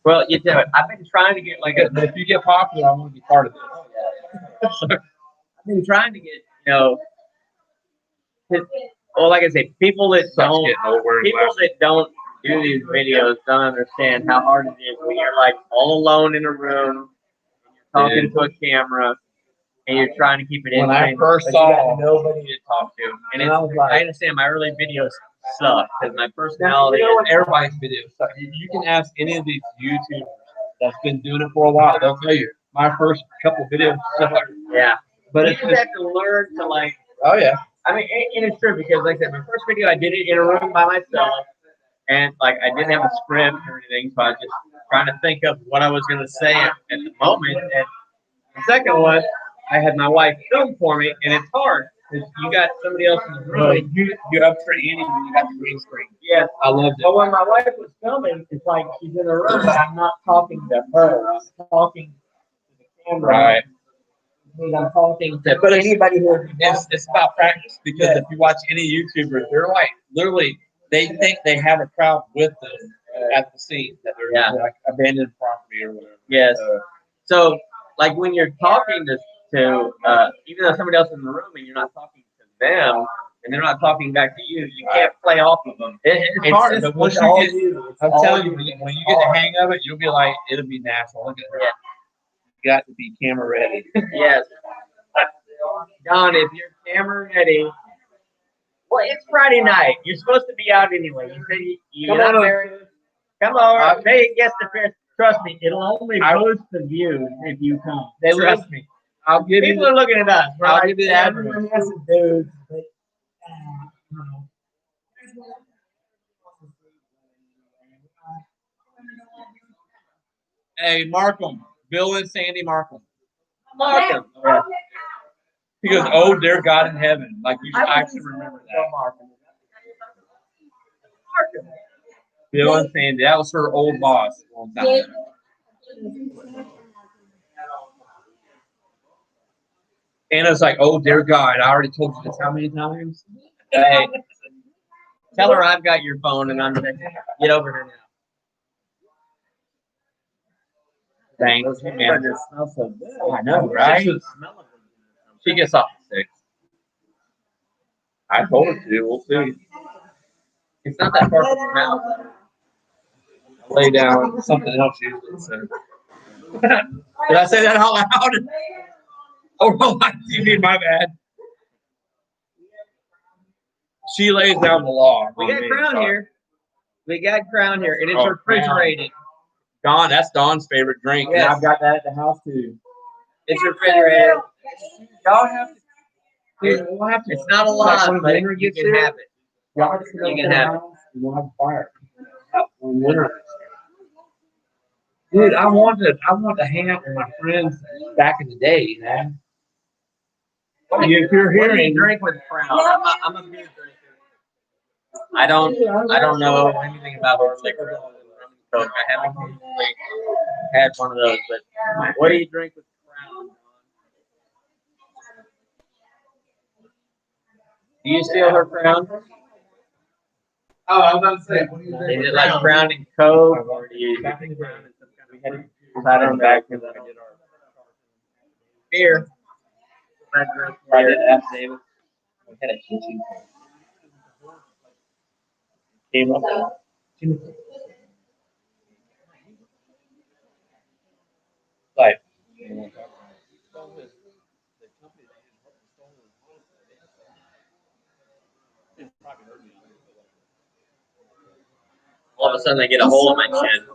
Well, you do it. I've been trying to get like But if you get popular, I want to be part of this. I've been trying to get well, like I say, people that Sucks don't getting nowhere. people that don't do these videos don't understand how hard it is when you're like all alone in a room, and you're talking to a camera, and you're trying to keep it When I interesting. first but you got saw- nobody to talk to, and And I was like- I understand my early videos suck because my personality. Everybody's videos. So you can ask any of these YouTubers that's been doing it for a while. They'll tell you my first couple videos suck. Yeah, But you it's just have to learn to like. oh yeah. I mean, and it's true because, like I said, my first video I did it in a room by myself, and like I didn't have a script or anything, so I was just trying to think of what I was going to say at the moment. And the second one, I had my wife film for me, and it's hard because you got somebody else in the room. You up for Annie when you got the green screen. Yeah, I loved it. but when my wife was filming, it's like she's in the room, but I'm not talking to her. I'm talking to the camera. Right. I'm talking to But it's- anybody who would be It's about practice because if you watch any YouTuber, they're like literally they think they have a crowd with them at the scene that they're Yeah. like abandoned property or whatever. Yes. So, like when you're talking to even though somebody else is in the room and you're not talking to them and they're not talking back to you, you can't play off of them. It's hard, just- but once it's you all get, you. It's I'm all telling you, when you get the hang of it, you'll be like, it'll be natural. Look at her. Yeah. You got to be camera ready. Yes. Don, if you're camera ready, well, it's Friday night. You're supposed to be out anyway. You said you're Come not on. married. Come on. Hey, guest appearance. Trust me, it'll only boost the views if you come. They Trust look, me. I'll give you people are looking at us. We're I'll like, give you the "Yeah, address." everyone has a dude, but, you know. Hey, Markham, Bill and Sandy Markham. Markham. He goes, "Oh dear God in heaven!" Like you should actually remember that. Markham. Bill and Sandy, that was her old boss. a long time ago. Anna's like, "Oh dear God, I already told you this how many times?" Hey, tell her I've got your phone and I'm gonna get over here now. Thanks, man. Smells so good. I know, right? She gets off at 6. I told her to. We'll see. It's not that far from your house. I lay down something else usually. So. Did I say that out loud? Oh, my TV, my bad. She lays down the law. We got Crown here. We got Crown here. It is Oh, refrigerated. Dawn, that's Dawn's favorite drink. Yes. And I've got that at the house too. It's refrigerated. Y'all have to. Dude, we'll have to. It's not a like lot, when but winter you gets can here, have it. y'all have to You come can to the have it. house and we'll have a fire. When winter. Dude, I want to hang out with my friends back in the day, you know. If you're What do you hearing, drink with Crown? I'm a beer drinker. I don't know anything about hard liquor. Rum and Coke. I haven't occasionally had one of those, but what do you drink with Crown? Do you steal her Crown? Oh, I was about to say, what do you think? Is it like Crown and Coke, or do you decide on back because I did our beer? I did affidavit. We had a teaching. Came up. Like. All of a sudden, they get a hold of my chin.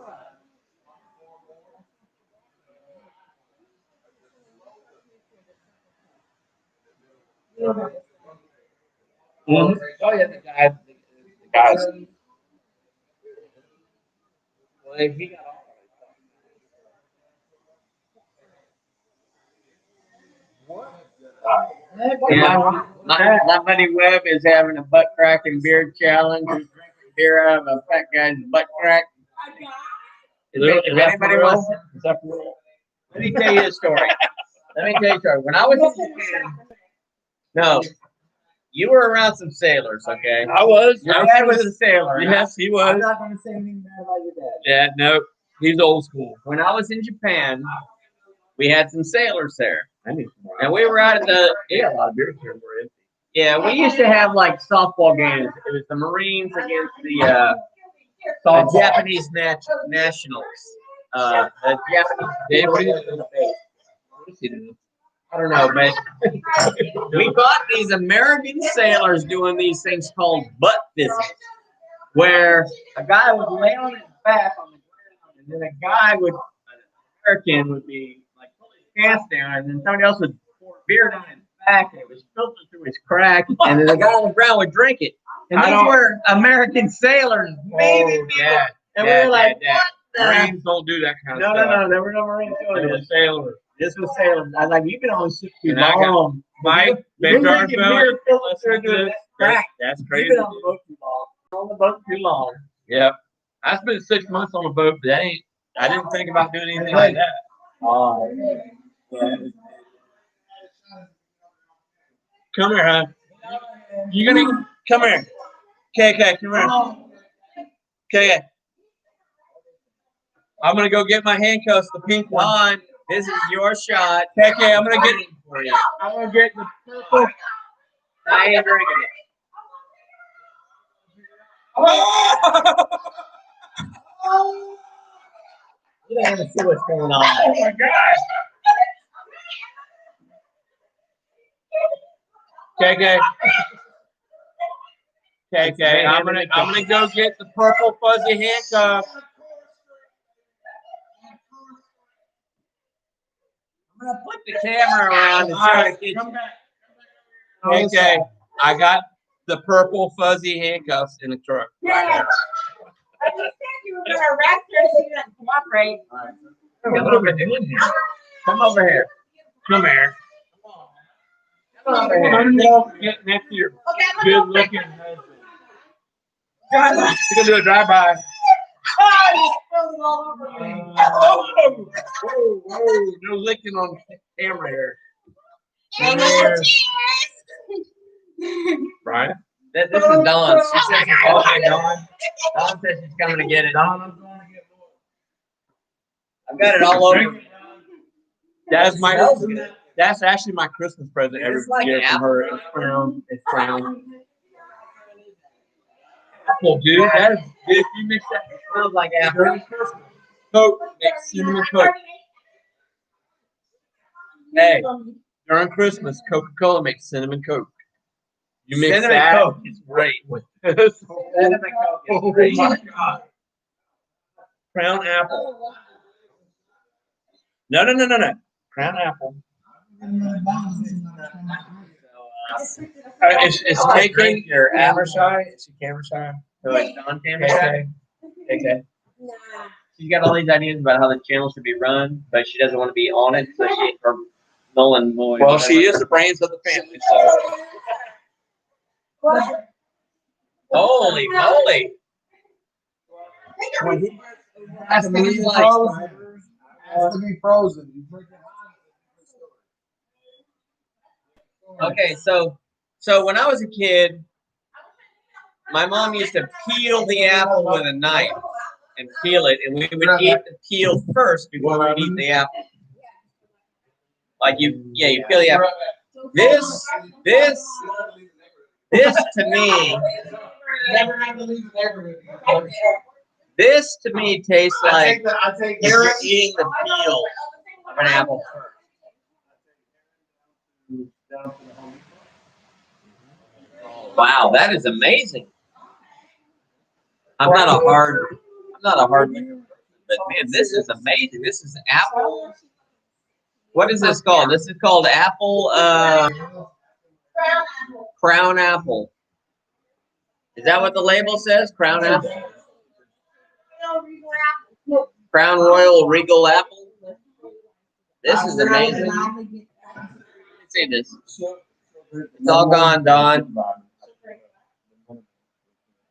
Mm-hmm. Oh yeah, the guys. Well, he got yeah, my buddy Webb is having a butt cracking beer challenge. He's drinking beer out of a fat guy's butt crack. If anybody wants, let me tell you a story. When I was in Japan, no, you were around some sailors, okay? I was. Your dad was a sailor. Yes, he was. I'm not going to say anything bad about your dad. Yeah, no, he's old school. When I was in Japan, we had some sailors there. And we were out at the. Yeah, a lot of beers here. Yeah, we used to have like softball games. It was the Marines against the Japanese nationals. The Japanese. I don't know, but we caught these American sailors doing these things called butt physics, where a guy would lay on his back on the ground, and then an American would be like pull his pants down, and then somebody else would pour beer down his back, and it was filtered through his crack, and then the guy on the ground would drink it. And these were American sailors, baby people. And we were like, what the? Marines don't do that kind of stuff. No, there were no Marines doing it. Sailors. This was sailors. I was like, you can only sit too long. Mike, Big That's crazy. You've been on the boat too long. On the boat too long. Yep. I spent 6 months on a boat, but I didn't think about doing anything like that. Oh, yeah. Come here, huh? You gonna come here? KK, come here. KK. I'm gonna go get my handcuffs, the pink one. This is your shot. KK, I'm gonna get it for you. I'm gonna get the purple. I ain't drinking it. You don't even see what's going on. Oh my God. KK. KK, I'm gonna go get the purple fuzzy handcuff. I'm gonna put the camera around and try to get you. KK, I got the purple fuzzy handcuffs in the truck. Yeah. Right there. I just said you were gonna arrest her so you didn't cooperate. What are we doing here? Come over here. Come here. Come over here. Get next to your good looking husband. You're gonna do a drive-by. Whoa. No licking on camera here. Right? This is Dawn. She says she's calling Dawn. Dawn says she's coming to get it. Dawn, I'm going to get more. I've got it all over. That's actually my Christmas present every year from her. It's Crown. Apple, dude. That is good. If you mix that, it smells like apple. Coke makes cinnamon Coke. Hey, during Christmas, Coca-Cola makes cinnamon Coke. You mix cinnamon that. Coke is great with this. Cinnamon Coke is great. Oh my God. Crown apple. No. Crown apple. It's taking your camera shy. Is she camera shy? So it's non-camera shy. Okay. She's got all these ideas about how the channel should be run, but she doesn't want to be on it. So or Nolan Boyd. Well, she is the brains of the family. So. Holy moly! Has to be frozen. Has to be frozen. Okay, so when I was a kid, my mom used to peel the apple with a knife and peel it, and we would eat the peel first before we'd eat the apple. Like you peel the apple. This to me, this to me tastes like you're eating the peel of an apple first. Wow, that is amazing. I'm not a hard liquor person, but man, this is amazing. This is apple. What is this called? This is called apple crown apple. Is that what the label says? Crown apple? Crown Royal Regal apple? This is amazing. Let me see this. It's all gone, Don.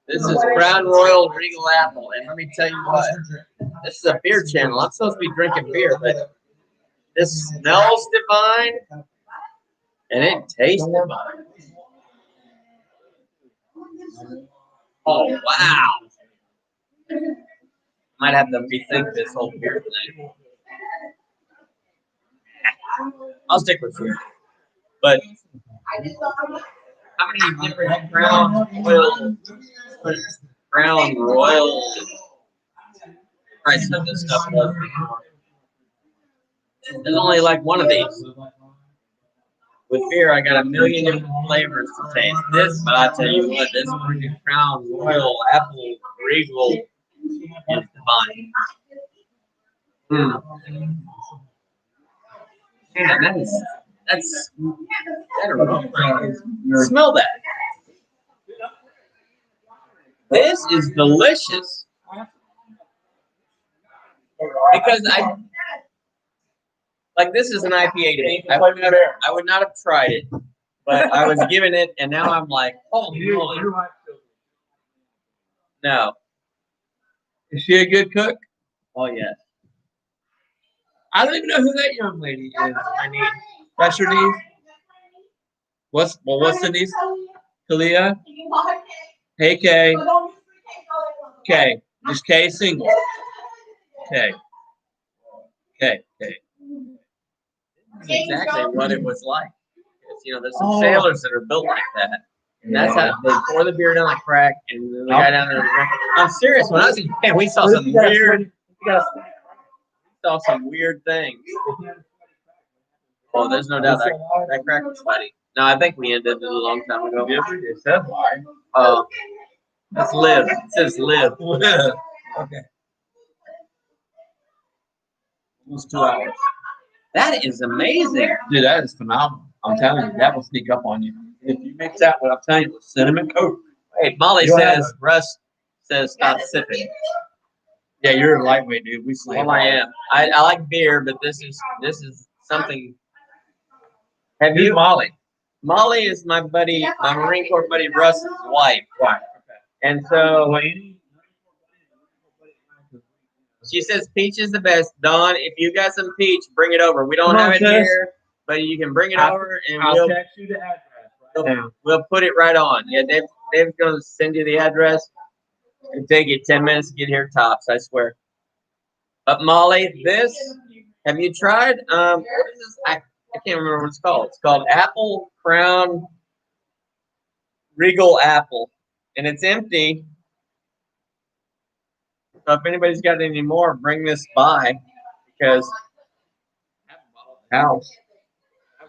This is Crown Royal Regal apple, and let me tell you what. This is a beer channel. I'm supposed to be drinking beer, but this smells divine, and it tastes divine. Oh, wow. Might have to rethink this whole beer thing. I'll stick with food. But how many different Crown Royal prices of this stuff was before? There's only like one of these. With beer, I got a million different flavors to taste. This, but I tell you what, this freaking Crown Royal Apple Regal is divine. Man, that's smell that. This is delicious. Because this is an IPA to me. I would not have tried it, but I was given it, and now I'm like, holy moly. No. Is she a good cook? Oh, yes. I don't even know who that young lady is. That's her niece? What's the niece? Kalia? Hey, Kay. Kay. Is Kay single? Kay. Kay. That's exactly what it was like. There's some sailors that are built like that. And that's how they pour the beer down like crack, and the guy down there. I'm serious. When I was in Japan, we saw some weird things. Oh, there's no doubt that crack was sweaty. No, I think we ended it a long time ago. It says why. Oh, that's live. It says live. Okay. Almost 2 hours. That is amazing. Dude, that is phenomenal. I'm telling you, that will sneak up on you. If you mix that, what I'm telling you, with cinnamon coke. Hey, Molly says, Russ says stop sipping. Yeah, you're a lightweight, dude. We sleep. Well, I am. I like beer, but this is something. Have you, Molly? Molly is my buddy, my Marine Corps buddy Russ's wife. Right. Okay. And so she says peach is the best. Dawn, if you got some peach, bring it over. We don't have it here, but you can bring it over, and I'll text you the address right now. We'll put it right on. Yeah, Dave's going to send you the address. It'll take you 10 minutes to get here tops, I swear. But Molly, have you tried? What is this? I can't remember what it's called. It's called Apple Crown Regal Apple, and it's empty. So if anybody's got any more, bring this by, because house.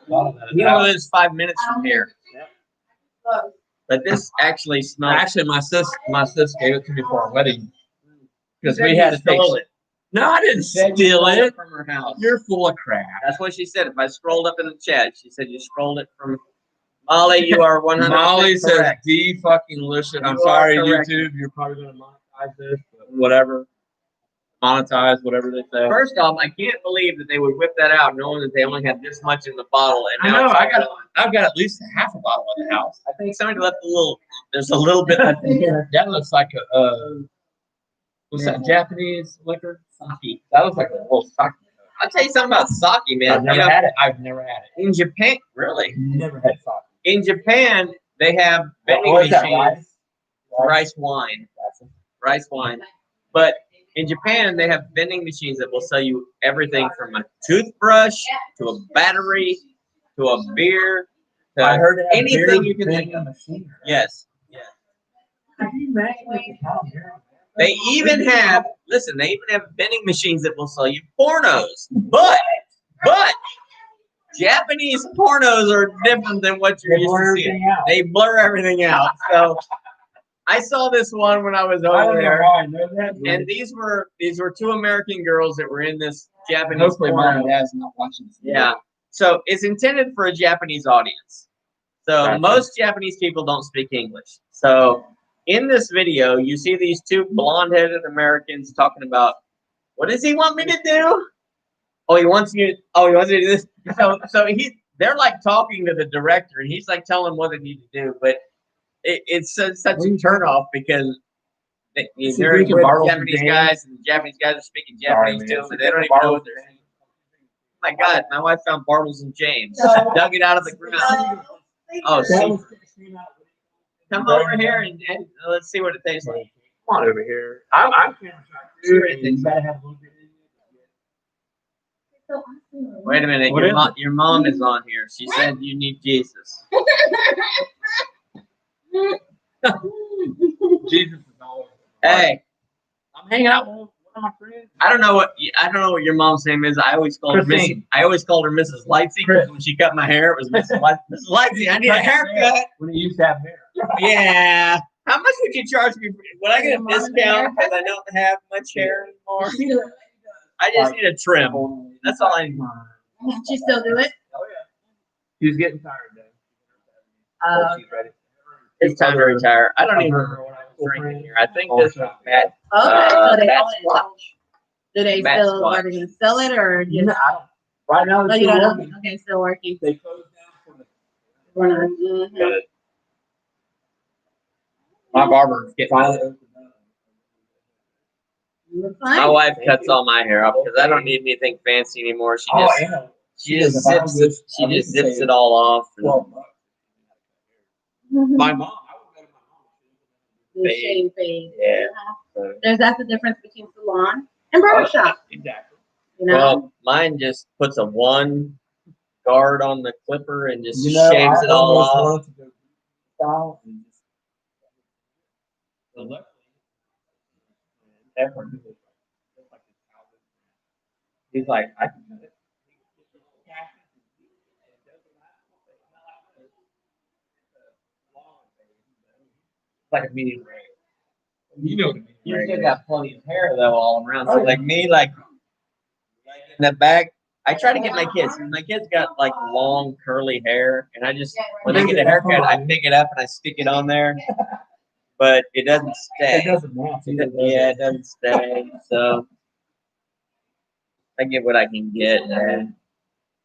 He only lives 5 minutes from here. But this actually smells. Actually, my sis gave it to me for our wedding because we had to take it. No, I didn't steal it from her house. You're full of crap. That's what she said. If I scrolled up in the chat, she said you scrolled it from Molly. You are 100% Molly says correct. de-fucking-licious. I'm sorry, YouTube. You're probably going to monetize this, but whatever. Monetize, whatever they say. First off, I can't believe that they would whip that out knowing that they only had this much in the bottle. And now I've got at least half a bottle in the house. I think somebody left there's a little bit left in here. That looks like what's that, Japanese liquor? Sake. That looks like a little sake. I'll tell you something about sake, man. I've never had it. I've never had it. In Japan, really? Never had sake. In Japan, they have vending What is that, machines. rice wine. Rice wine. But in Japan, they have vending machines that will sell you everything from a toothbrush to a battery to a beer to I heard it had anything beer you can think vending of. machine. Yes. Yeah. Can you imagine if you had beer? They even have, listen, they even have vending machines that will sell you pornos. But Japanese pornos are different than what you're They used blur to seeing. everything out. They blur everything out. So I saw this one when I was I over don't know there. why I know that. And these were two American girls that were in this Japanese Hopefully porno. my dad's not watching this. Yeah. So it's intended for a Japanese audience. So Gotcha. most Japanese people don't speak English. So in this video, you see these two blonde-headed Americans talking about, what does he want me to do? Oh, he wants me to do this. So they're like talking to the director, and he's like telling them what they need to do. But it's such a turnoff because they're drinking with bottles of Japanese James? guys, and the Japanese guys are speaking Japanese man. to them, Is and it they don't the even know Bartles what they're saying. Oh my God, my wife found Bartles and James. Dug it out of the ground. Oh, see, come over here and let's see what it tastes like. Come on over here. I'm camera shy too, and you gotta have a little bit in you. Wait a minute, What is it? your mom is on here. She said you need Jesus. Jesus is always. Hey, I'm hanging out with one of my friends. I don't know what your mom's name is. I always called her Christine. Mrs. Lightsey because when she cut my hair, it was Mrs. Lightsey. I need a haircut. When he used to have hair. Yeah. How much would you charge me? Would I get a discount because I don't have much hair anymore? I just need a trim. That's all I need. Can she still do it? Oh yeah. She's getting tired though. She's ready. It's time to retire. I don't even remember what I was drinking here. I think this was Matt. Okay, so they Matt own it. Squatch. Do they Matt still, Squatch. are they gonna sell it or just? You know, I don't. Right now, Oh, they're you still don't know? working. Okay, still working. They closed down for the. We're not- mhm. Good. My barber's getting Finally opened up. Looks My fine. wife cuts all my hair off because I don't need anything fancy anymore. She Oh, just yeah. she just zips it. She just zips it all off. And $12. Mhm. My mom. I would go to my mom. The shave fade. Yeah. That's the difference between salon and barbershop. Exactly. You know. Well, mine just puts a one guard on the clipper and just You know, shaves I it all almost off. wanted to go style and just. But luckily, Efren did it. He's like, I can do it. It's like a medium rare. You know what I mean? You still got plenty of hair though all around. So Oh, yeah. like me, like in the back, I try to get my kids. My kids got like long curly hair, and I just when they get a haircut, I pick it up and I stick it on there. But it doesn't stay. It doesn't match. Yeah, it doesn't stay. So I get what I can get, and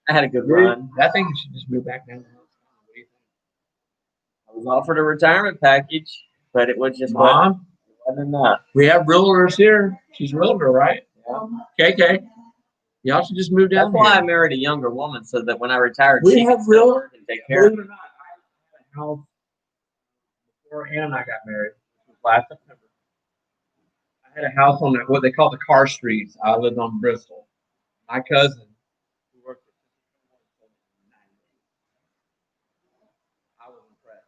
I had a good run. I think you should just move back down. I was offered a retirement package, but it was just Mom, wasn't enough. we have realtors here. She's a realtor, right? KK. Y'all should just move down That's why I here. married a younger woman, so that when I retired, We she have could still real- work and take care of Believe me. it or not, I had a house before Ann and I got married, which was last September. I had a house on what they call the car streets. I lived on Bristol. My cousin, who worked at I was impressed.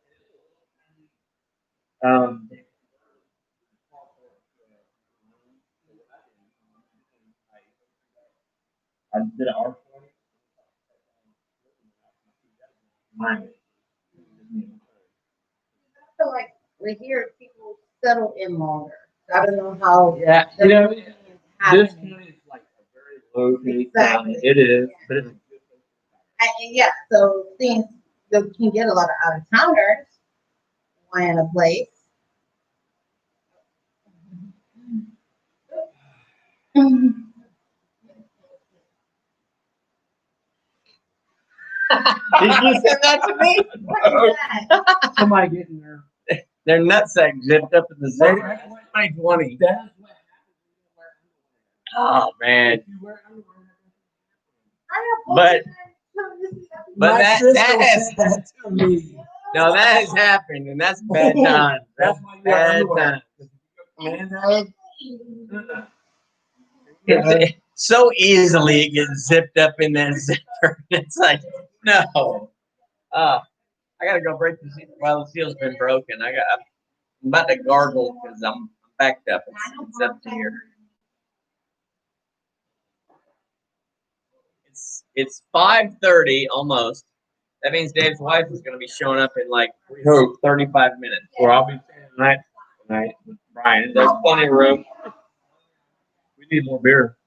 I did an art for it. Mine. I feel like we're here, people settle in longer. I don't know how. Yeah, the you know, reunions this happen. county is like a very low key Exactly. county. It is, but it's a good place. And yeah, so things, you can get a lot of out of towners in a place. Did you send that to me? Somebody getting their Their nutsack zipped up in the zipper. 2020. That's what Oh man, if you wear underwear. but but but My that sister has said that to me. No, that has happened, and that's bad time. That's why you got Bad underwear. time. It's so easily it gets zipped up in that zipper. It's like, no. I gotta go break the seal. Well, the seal's been broken. I'm about to gargle because I'm backed up. It's up to here. It's 5:30 almost. That means Dave's wife is going to be showing up in like 35 minutes. Or I'll be staying tonight with Brian. There's plenty of room. We need more beer.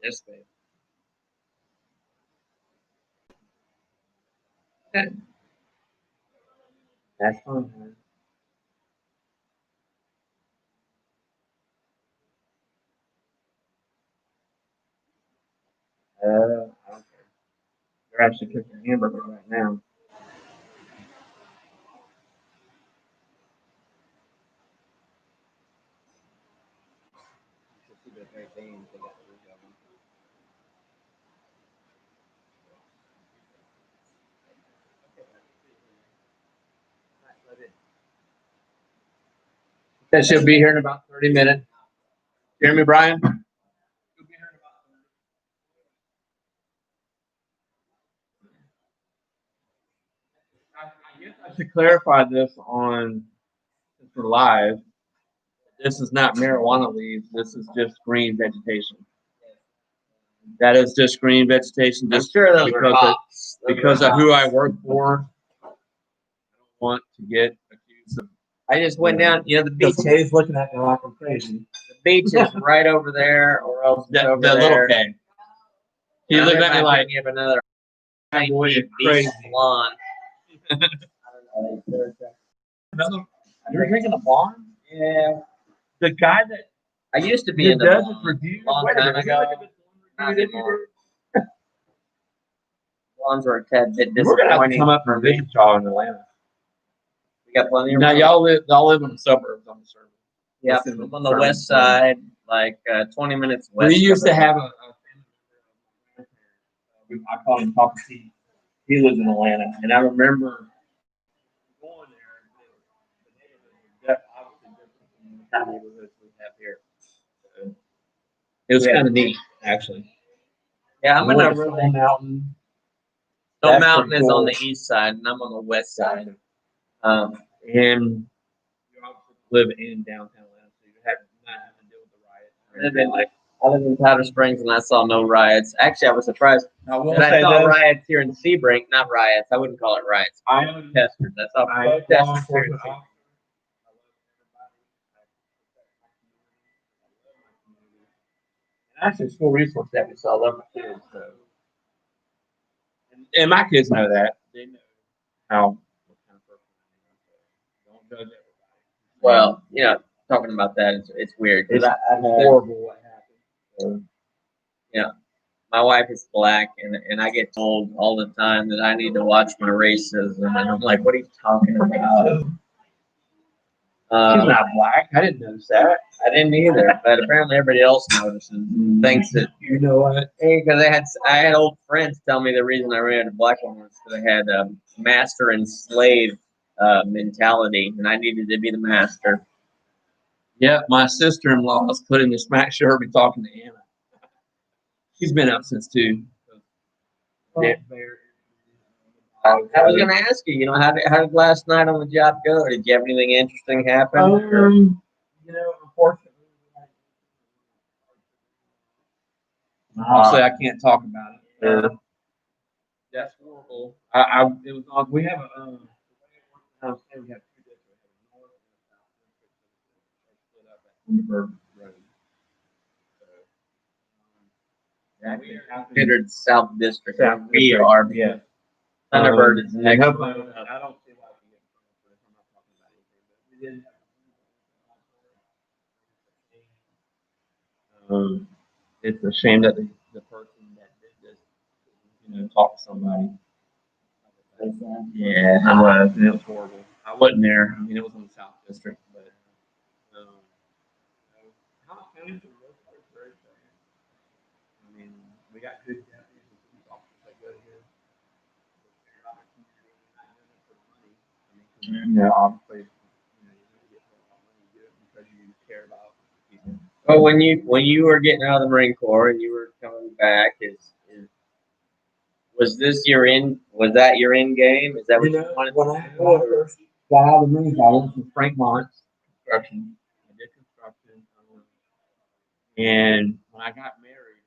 Yes, babe. That's fun, man. I don't care. They're actually cooking hamburgers right now. That should be here in about 30 minutes. You hear me, Brian? I guess I should clarify this on since we're live. This is not marijuana leaves. This is just green vegetation. That is just green vegetation. I'm Just sure those are because hops. because of who I work for. I don't want to get accused of. I just went down. You know, the beach. Kay's looking at me like I'm crazy. The beach is right over there, or else it's The over little there. K. He looked at me like, "You have another boy, you're beach crazy." blonde." Another, you're drinking a blonde? Yeah, The guy that I used to be does into his blonde reviews long wait a time minute, ago. look at this one Not review that you anymore. did. Blondes are a tad bit We're gonna have to disappointing. come up and visit y'all in Atlanta. We got plenty of Now room. y'all live in the suburbs, I'm sure. Yeah, Listen, I'm on the west side, like 20 minutes west. We used of to it. have a family member. I call him Papa T. He lives in Atlanta, and I remember going there. The neighborhood was obviously different from the kind of neighborhoods we have here. So, it was kind of neat, actually. Yeah, I'm in a Stone really. Mountain. Stone That's Mountain pretty is cool. on the east side, and I'm on the west side. And you obviously live in downtown Atlanta, so you have not having to deal with the riots. or anything like. I live in Powder Springs, and I saw no riots. Actually, I was surprised I will that I say saw this. riots here in Sebring. Not riots. I wouldn't call it riots. I am Protesters. I saw I love law protesters here in enforcement Sebring. officers. I love everybody. I protect my community. I love my community. And actually, school resource deputy, so I love my kids. So, and my kids know that. They know what kind of person I am. So don't judge everybody. Well, you know, talking about that, it's weird because It's I had, horrible what happened. So, you know, my wife is black, and I get told all the time that I need to watch my racism, and I'm like, what are you talking about? she's not black. I didn't notice that. I didn't either, but apparently everybody else notices and thinks that. You know what? Because I had old friends tell me the reason I married a black woman was because I had a master and slave mentality, and I needed to be the master. Yeah, my sister-in-law was putting this smack sure be talking to Anna. She's been up since 2. I was going to ask you, you know, how did last night on the job go? Did you have anything interesting happen? You know, unfortunately, honestly, I can't talk about it. That's horrible. It was on. We have a. We have 2 districts. We have a north and a south district. Split up at Thunderbird Road. We are considered South District. South We District, are. yeah. Thunderbird is I next. don't see why we get. I'm not talking about anything, but we did have It's a shame that the person that did this, talk to somebody. Yeah, it was. And it was horrible. I wasn't there. I mean, it was in the South District, but Holland County for the most part is very fair. I mean, we got good deputies and police officers that go here. Obviously, you're gonna get paid a lot of money to do it because you care about people. Well, when you were getting out of the Marine Corps and you were coming back, was this your end? Was that your end game? Is that what you wanted when to I do? first got out of the Marines, I went to Frankmont's construction. I did construction. And when I got married,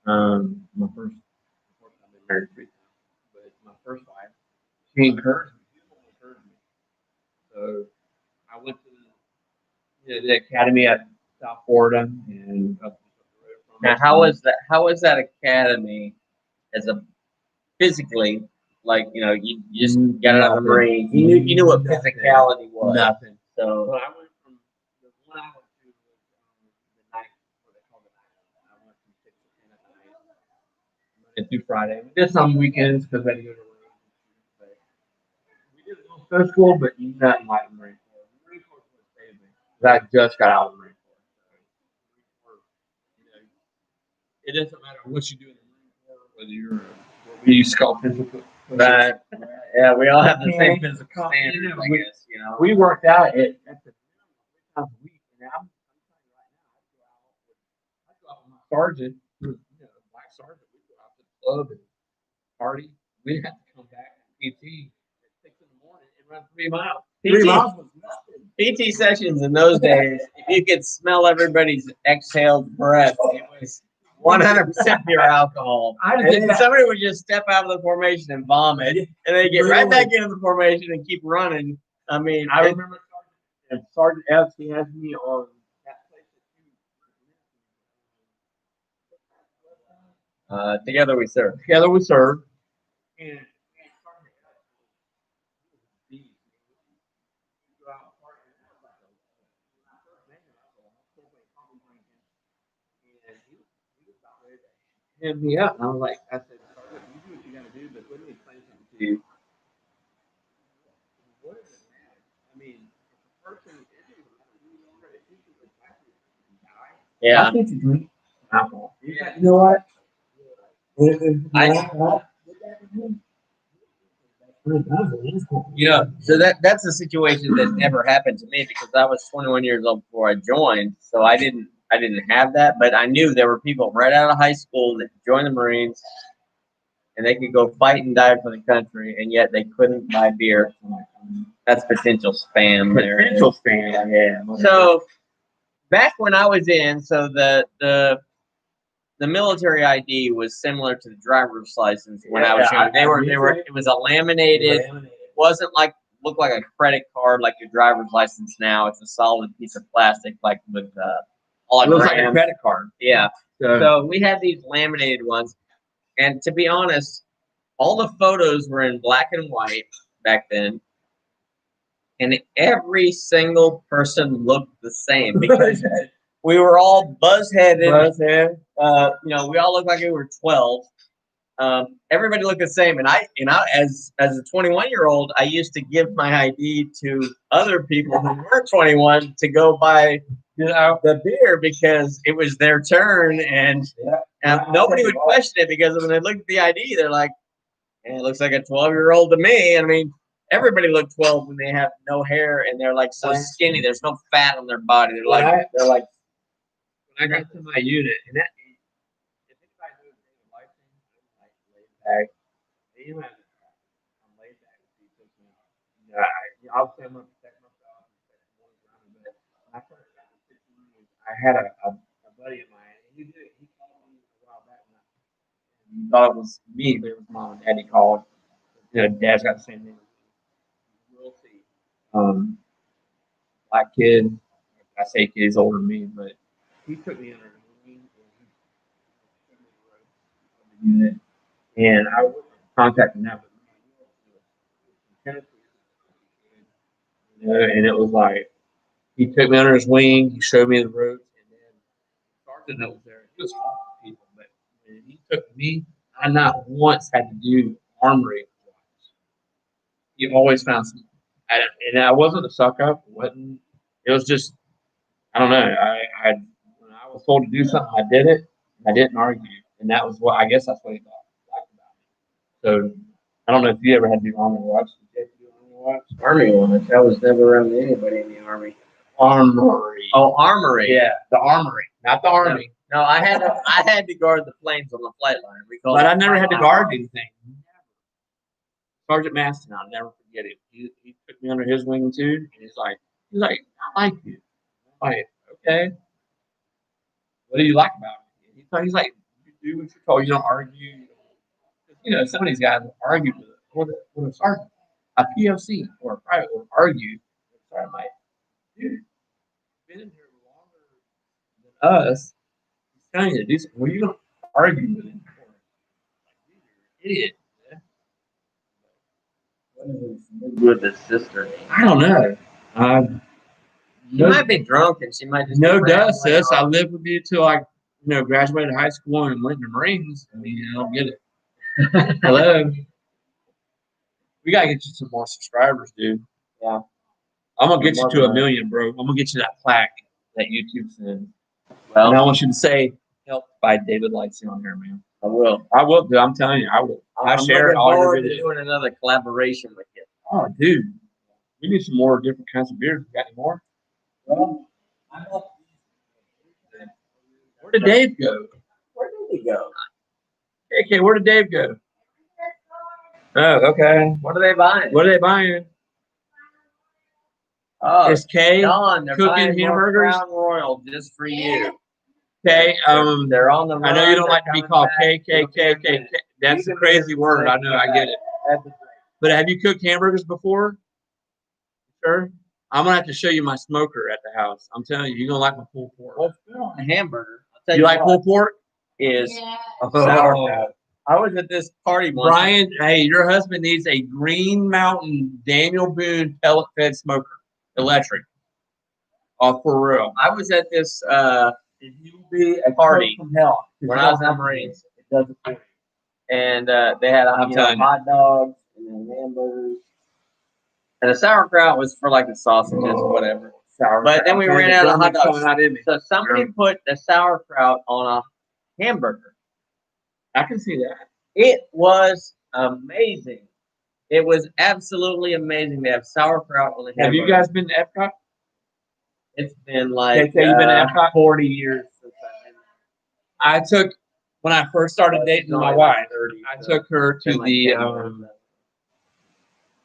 my first, of course, I've been married 3 times, but my first wife, she encouraged me. So I went to the academy at South Florida, and Now, how was that? How was that academy as a physically? Like you just got out of the Marines. You knew what physicality was. Nothing. So But I went from the one I went to was the night, what they call the night. I went from 6 to 10 at night, Monday through Friday. We did some weekends because I had to go to work. But we did a little fish school, but nothing like the Marine Corps. The Marine Corps was what saved me. 'Cause I just got out of the Marine Corps. So, it doesn't matter what you do in the Marine Corps, whether you're we use skull physical. right, yeah, we all have the same physical standards, I guess. We worked out at the minimum 3 times a week, and I'm telling you right now, I go out with my sergeant, black sergeant. We go out to the club and party. We have to come back to PT at 6 in the morning and run 3 miles. 3 miles was nothing. PT sessions in those days, if you could smell everybody's exhaled breath, it was 100% pure alcohol. And somebody would just step out of the formation and vomit, and they get right back into the formation and keep running. I mean, I remember Sergeant F. He has me on that place that you. Together we serve. Together we serve. And Sergeant F. He go out and party. And that was like when I first met him, I was a full day coffee drinking. And he was about ready to hand me up. And I was like, I said, Sergeant, you do what you got to do, but let me explain something to you. What does it matter? I mean, if a person, it doesn't matter who you are, if you can exactly die. Yeah. I think you drink alcohol. Yeah. You know what? So that's a situation that never happened to me because I was 21 years old before I joined, so I didn't have that, but I knew there were people right out of high school that joined the Marines, and they could go fight and die for the country, and yet they couldn't buy beer. That's potential spam there. Potential spam, yeah. So back when I was in, so the military ID was similar to the driver's license when I was young. They were. It was a laminated. It wasn't looked like a credit card like your driver's license now. It's a solid piece of plastic, like with it looks like a credit card. Yeah. So we had these laminated ones, and to be honest, all the photos were in black and white back then. And every single person looked the same because we were all buzz-headed. We all looked like we were 12. Everybody looked the same, and I, as a 21-year-old, I used to give my ID to other people who weren't 21 to go buy, the beer because it was their turn, and nobody would question it because when they looked at the ID, they're like, "It looks like a 12-year-old to me." I mean, everybody looked 12 when they have no hair and they're like so skinny. There's no fat on their body. They're like when I got to my unit, and that if anybody knows David Lyson, I'm like laid back. I'm laid back. I'll say I'm gonna protect myself. But when I first got to 15 years, I had a buddy of mine, and he did it. He called me a while back, and he thought it was me, but it was mom and dad. He called. Dad's got the same name. We'll see. Black kid. I say kid, he's older than me, but he took me under his wing and he unit. And I was contacting that with and it was like he took me under his wing, he showed me the ropes, and then didn't know it was there. He was fun with people, but when he took me, I not once had to do armory. You always found something. And I wasn't a suck up. Wasn't. It was just I don't know. I when I was told to do something, I did it. I didn't argue, and that was what I guess that's what he liked about me. So I don't know if you ever had to do armory watch. Did you have to do armory watch? Army ones. I was never around anybody in the army. Armory. Oh, armory. Yeah, the armory, not the army. No, I had to guard the planes on the flight line. We called But it I never had to flight guard line. anything. Sergeant Maston, I'll never forget it. He took me under his wing too, and he's like, I like you. I'm like, okay. What do you like about me? He's like, you do what you're told. You don't argue. You know, some of these guys will argue with a sergeant, a POC or a private will argue. Sorry, Mike. Dude, been in here longer than us. He's telling you to do something. Well, you don't argue with him. You're an idiot. With his sister. I don't know. She might be drunk and she might just No be duh, sis. I rambling lived with you till I, graduated high school and went in the Marines. I mean, I don't get it. Hello. We gotta get you some more subscribers, dude. Yeah. I'm gonna get you to 1 million, bro. I'm gonna get you that plaque that YouTube sends. Well, And I want you to say, "Helped by David Lightsey" on here, man. I will. I will, dude. I'm telling you, I will. I I'm share looking all your forward to videos. doing another collaboration with you. Oh, dude. We need some more different kinds of beers. Got any more? Well, I'm not. Where did Dave go? Where did he go? Okay, where did Dave go? Oh, okay. What are they buying? What are they buying? Oh, Is Kay Don, they're cooking buying more hamburgers? Crown Royal just for you. K? They're on the I know you run, don't like to be they're called coming K, back. K, K, K, K. That's a crazy word. I know. I get it. But have you cooked hamburgers before? Sure. I'm gonna have to show you my smoker at the house. I'm telling you, you're gonna like my pulled pork. What's good on a hamburger? I'll tell You like what, pulled pork? is Oh. sauerkraut. I was at this party once. Brian, hey, your husband needs a Green Mountain Daniel Boone pellet fed smoker, electric. Oh, for real. I was at this If you be a Party. cook from hell, when I was in the Marines, it does it for you. and they had I'm telling you. Hot dogs and then hamburgers. and the sauerkraut was for like the sausages or whatever. Sauerkraut. But then we ran out of hot dogs. Coming out in me. So somebody put the sauerkraut on a hamburger. I can see that. It was amazing. It was absolutely amazing to have sauerkraut on a hamburger. Have you guys been to Epcot? It's been like KK, you been to Epcot? 40 years since I've been. I took when I first started dating my wife. I took her to Been like the 10 years.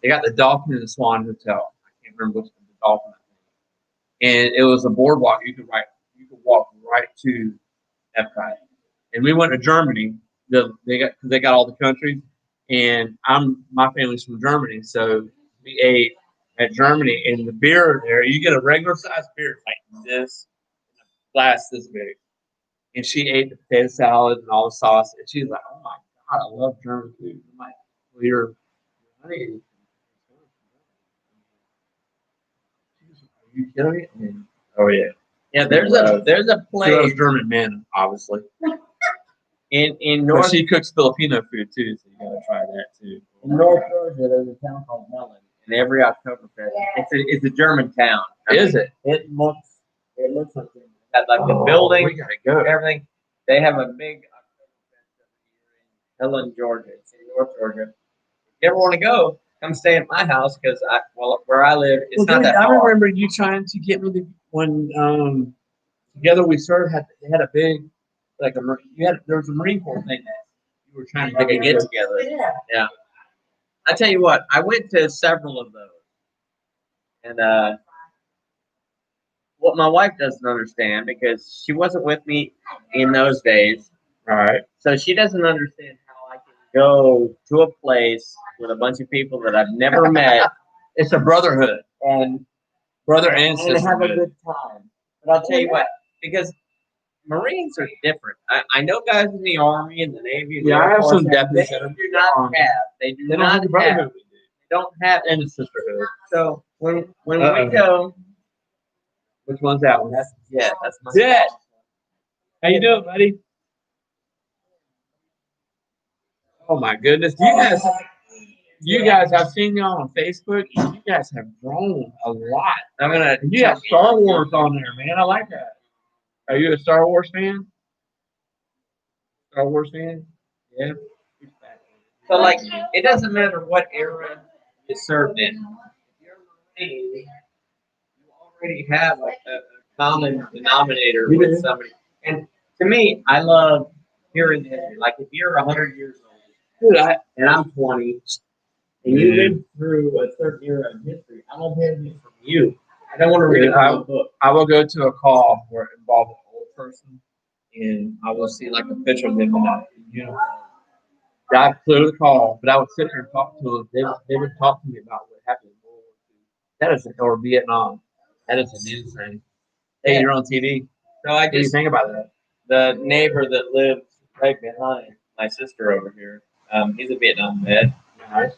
they got the Dolphin and the Swan Hotel. I can't remember which one, the Dolphin. And it was a boardwalk. You could walk right to Epcot. And we went to Germany. They got all the countries, and my family's from Germany, so we ate at Germany. And the beer there, you get a regular sized beer like this, glass this big. And she ate the potato salad and all the sauce, and she's like, "Oh my god, I love German food." I'm like, "Well, you're honey." Are you kidding me? I mean, oh yeah. Yeah, there's a She loves place German men, obviously. in But North she cooks Filipino food too, so you gotta try that too. In North Georgia, there's a town called Mellon. and every Oktoberfest. It's a German town. Is it? It looks like it. Got like the building, We gotta go. everything. They have a big Oktoberfest every year in Helen, Georgia. It's in North Georgia. If you ever want to go, come stay at my house because where I live, it's not that I far. remember you trying to get me to when together we started they had a big there was a Marine Corps thing that you were trying to Like a get get to. together. Yeah. I tell you what, I went to several of those, and what my wife doesn't understand because she wasn't with me in those days, All right. so she doesn't understand how I can go to a place with a bunch of people that I've never met It's a brotherhood. and Brother and have a sisterhood. good time. But I'll tell you what, because Marines are different. I know guys in the Army and the Navy. And the Yeah, I Air have Force, some they deputies that are do not Army. have. They do They don't not have the brotherhood we do. They don't have. And the sisterhood. So when Uh-oh. we go, Which one's that one? that's my Dead. How you doing, buddy? Oh my goodness, you guys, I've seen y'all on Facebook. You guys have grown a lot. You got Star Wars on there, man. I like that. Are you a Star Wars fan? Star Wars fan? Yeah. So like, it doesn't matter what era you served in. If you're Marine, you already have a common denominator with somebody. And to me, I love hearing history. Like if you're 100 years old, and I'm 20, and you lived through a certain era of history, I love hearing it from you. I don't want to read it from a book. I will go to a call where it involves an old person, and I will see like a picture of them in a uniform. I flew the call, but I would sit there and talk to them. They would talk to me about what happened in World War II. That is, or Vietnam. That is a news thing. Hey, you're on TV. So I What do you just, think about that? the neighbor that lives right behind my sister over here, he's a Vietnam vet, Nice.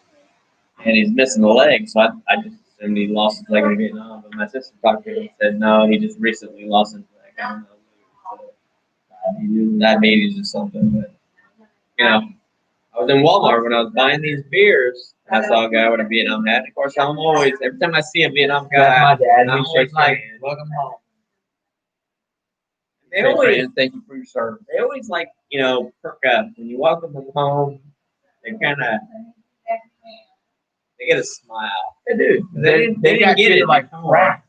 and he's missing a leg. So I just assumed he lost his leg in Vietnam. But my sister talked to him and said, no, he just recently lost his leg. I don't know. So, he knew diabetes or something. But, you know, I was in Walmart when I was buying these beers. I saw a guy with a Vietnam hat. Of course, I'm always, every time I see a Vietnam guy, That's my dad. I'm He always shakes my like, hand. welcome home. They Shake my always, hand. Thank you for your service. they always like, perk up. When you welcome them home, they kind of, they get a smile. They do. They didn't got get treated it like before. crap.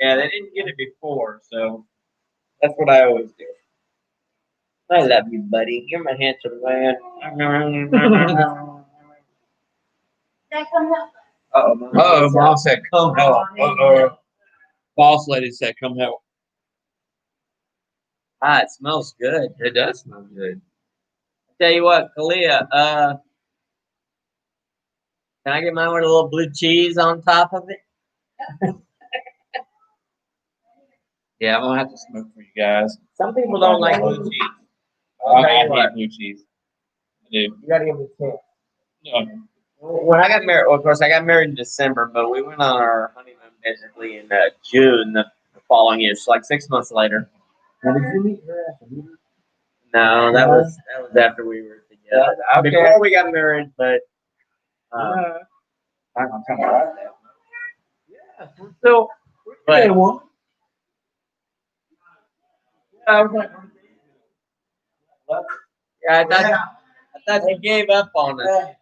Yeah, they didn't get it before, so that's what I always do. I love you, buddy. You're my handsome man. Oh, mom said, come help. Boss lady said, come help. Ah, it smells good. It does smell good. Tell you what, Kalia, can I get mine with a little blue cheese on top of it? Yeah, I'm gonna have to smoke for you guys. Some people don't like blue cheese. I hate blue cheese. I do. You gotta give it a chance. No. When I got married, well, of course, I got married in December, but we went on our honeymoon basically in June the following year, so like 6 months later. Now, did you meet her at the meeting? No, that was after we were together. Okay. Before we got married, but I'm kind of like that. Yeah, we're still. But- Yeah, well, I was like, yeah, I thought you gave up on us.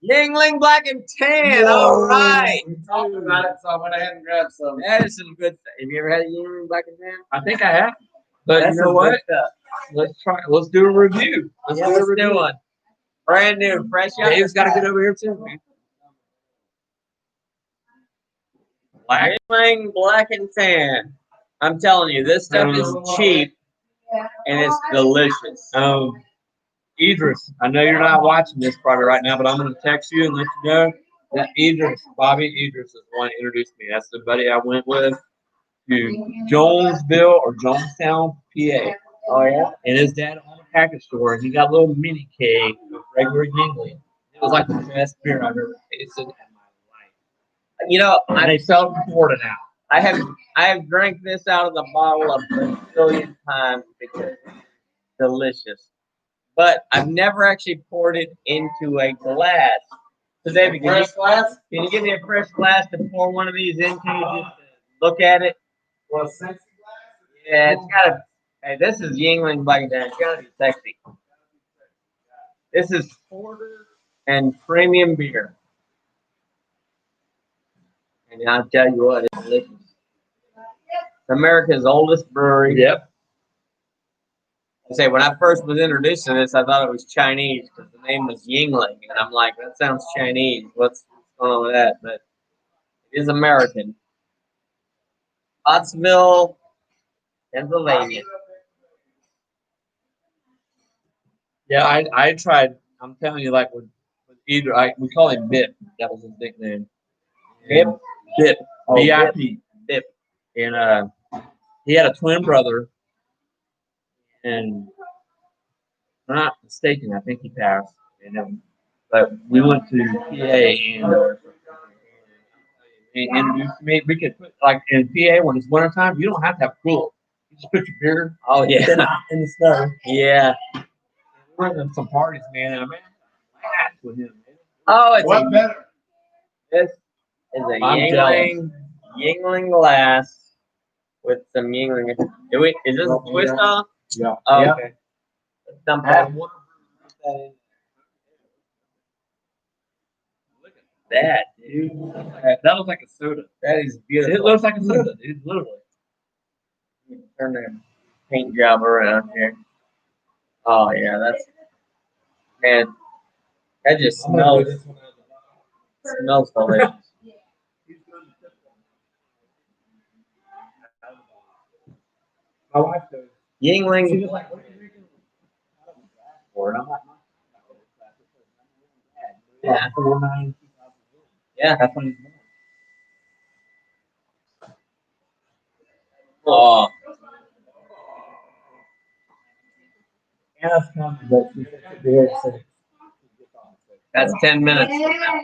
Yingling Black and Tan. All right. We talked about it, so I went ahead and grabbed some. That is some good stuff. Have you ever had a Yingling Black and Tan? I think I have. But That's you know some what? good stuff. Let's try. Let's do a review. Let's do one. Brand new, fresh out. Dave's got to get over here too, man. Yingling Black and Tan. I'm telling you, this stuff is cheap and it's delicious. Idris, I know you're not watching this probably right now, but I'm going to text you and let you know that Bobby Idris is the one that introduced me. That's the buddy I went with to Jonesville or Jonestown, PA. Oh yeah. And his dad owned a package store, and he got a little mini keg of regular Yingling. It was like the best beer I've ever tasted in my life. You know, And they sell it in Florida now. I have drank this out of the bottle a billion times because it's delicious. But I've never actually poured it into a glass. So David, can you give me a fresh glass to pour one of these into? Just to look at it. Well, sexy glass? Yeah, it's gotta. Hey, this is Yingling Black and Tan. It's gotta be sexy. This is porter and premium beer. And I'll tell you what, it's delicious. It's America's oldest brewery. Yep. I say when I first was introduced to this, I thought it was Chinese because the name was Yingling, and I'm like, that sounds Chinese. What's going on with that? But it is American. Pottsville, Pennsylvania. Yeah, I tried. I'm telling you, like with Idris, we call him Bip. That was his nickname. Bip? Bip. Oh, BIP. Bip. And he had a twin brother, and if I'm not mistaken, I think he passed. And but we went to PA, and introduced to me. We could put like in PA when it's wintertime, you don't have to have a cooler. You just put your beer. Oh in yeah, in the snow. yeah. We went to some parties, man, and I man, I with him, man. Oh, it's What better? this is a I'm jealous. Yingling glass with some Yingling. Is this a twist off? Yeah. Oh, Yeah. okay. Let's dump Add that. one. Look at that, Dude, that looks like a soda. that is It beautiful. looks like a soda, dude. Literally. Turn the paint job around here. Oh yeah, that's man. That just I'm gonna do smells this one out the smells delicious. My wife goes. She Yingling. was like, "What are you drinking?" For it. I'm like, Yeah. 49. Yeah. That's when he's born. Oh, Anna's coming, but she said she'll be here at 6. that's 10 minutes from now.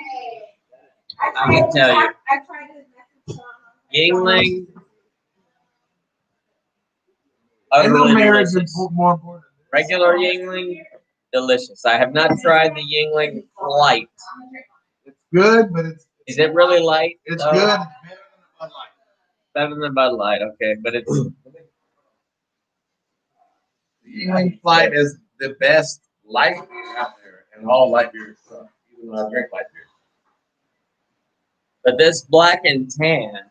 I can tell you. I tried to message her. Yingling. Ain't no Utterly marriage delicious. more important. Regular Yingling, delicious. I have not tried the Yingling light. It's good, but Is it really light? it's though? good. It's better than a Bud Light. Better than Bud Light, okay, but it's The Yuengling Flight is the best light beer out there, and all light beers suck. Even though I drink light beer. but this black and tan.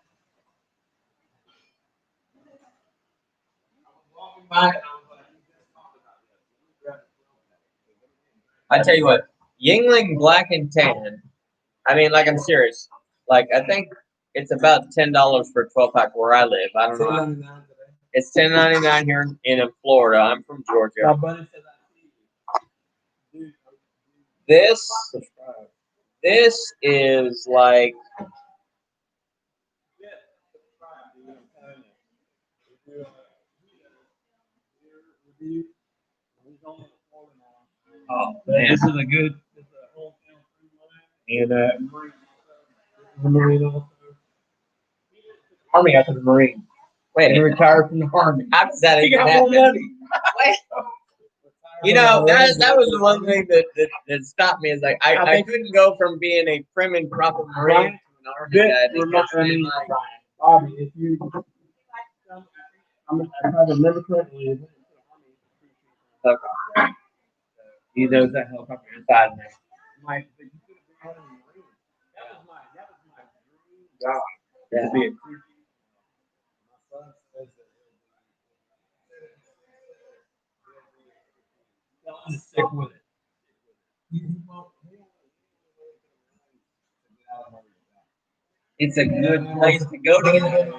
I tell you what, Yingling black and tan. I mean, like I'm serious. Like I think it's about $10 for a 12-pack where I live. I don't know. It's $10.99 here in Florida. I'm from Georgia. My buddy said that. This is like oh man. This is a good. This is a hometown food line. And the Marine also. Army after the Marine. wait. He retired from the Army. How does that He even got happen? more money. You know, that was the one thing that stopped me is like I couldn't go from being a prim and proper Marine to an Army guy because man, like, Bobby, if you, if I remember correctly, okay. he knows that helicopter inside and out. My, but you could have been on the Marine. That was my dream job. Yeah. To be a crew chief. My son says that he'll just stick with it. It's a good place to go to.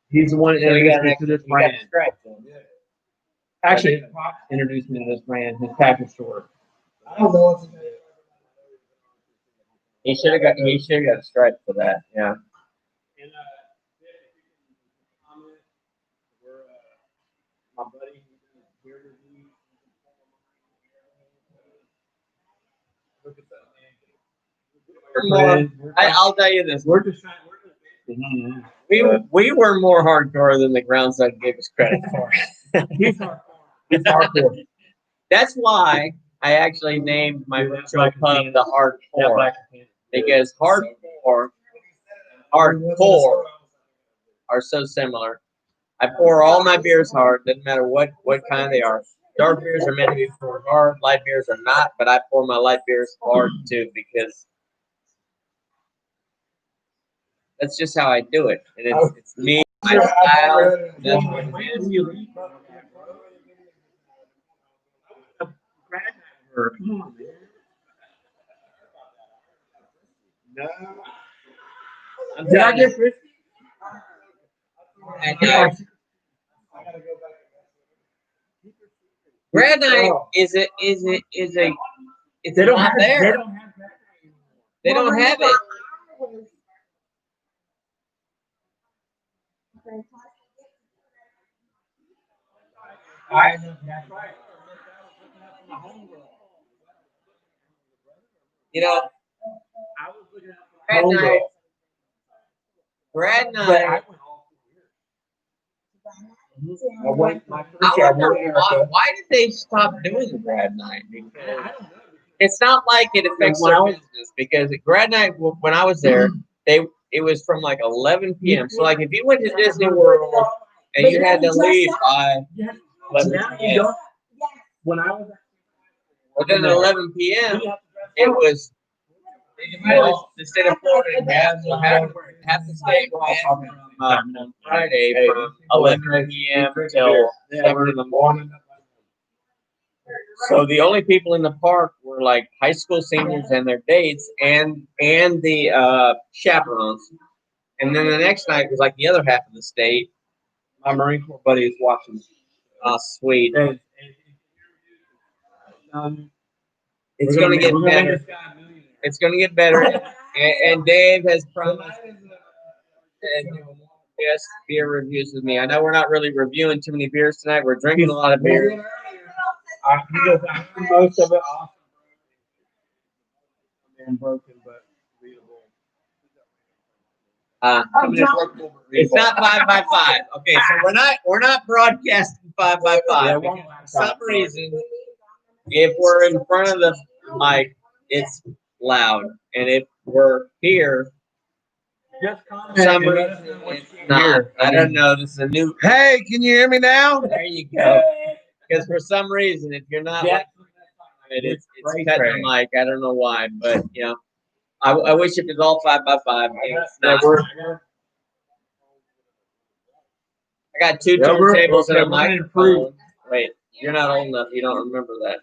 He's the one that So you got introduced an me to this you got brand. a stripe then. Actually, Pop introduced me to this brand, his package store. I don't know what's He should have got a stripe for that. Yeah. And my buddy, he does beer reviews. Look at that, man. I'll tell you this. We're just trying. We're We were more hardcore than the Groundside gave us credit for. He's hardcore. He's hardcore. That's why I actually named my virtual pub the Hardcore, because hardcore are so similar. I pour all my beers hard, doesn't matter what kind they are. Dark beers are meant to be poured hard, light beers are not, but I pour my light beers hard too because that's just how I do it. And it's me, my style. That's what it is. Come on, man. No. I'm telling you. Grad night is a it's They don't not have there. They don't have that. They don't have it. That's right. You know, I was looking at Grad home night. girl, Grad but I night. went all 4 years. I went my first I year. wonder why did they stop doing the grad night? Because I don't know. it's not like it affects When their I was- business. Because at grad night, when I was there, it was from like 11 p.m. So like if you went to Disney World and you had to leave by Yes. 11 Now you p.m. don't. When I was But then at 11 p.m. it was instead of Florida gas, so half the state went on Friday from 11 p.m. till 7 in the morning. So the only people in the park were like high school seniors and their dates, and the chaperones. And then the next night was like the other half of the state. my Marine Corps buddy is watching. Oh, sweet! It's We're gonna make- get we're gonna make better. this guy a millionaire. It's gonna get better. And Dave has promised to do yes beer reviews with me. I know we're not really reviewing too many beers tonight. We're drinking a lot of beer. He goes, I heard most of it awesome. And broken, but readable. It's not 5x5. Okay, so we're not broadcasting 5x5. Yeah, Because one for some reason, if we're in front of the mic, it's loud, and if we're here, Just for comment. some and let reason, us know what it's you not. hear. I don't know. This is a new. Hey, can you hear me now? There you go. Because for some reason, if you're not like it's Ray cutting Tray. the mic. I don't know why, but you know, I wish it was all 5x5. It's Yeah, not. we're I got two Yeah, we're- turntables and okay, a we're gonna microphone. improve. Wait, you're not old enough. You don't remember that.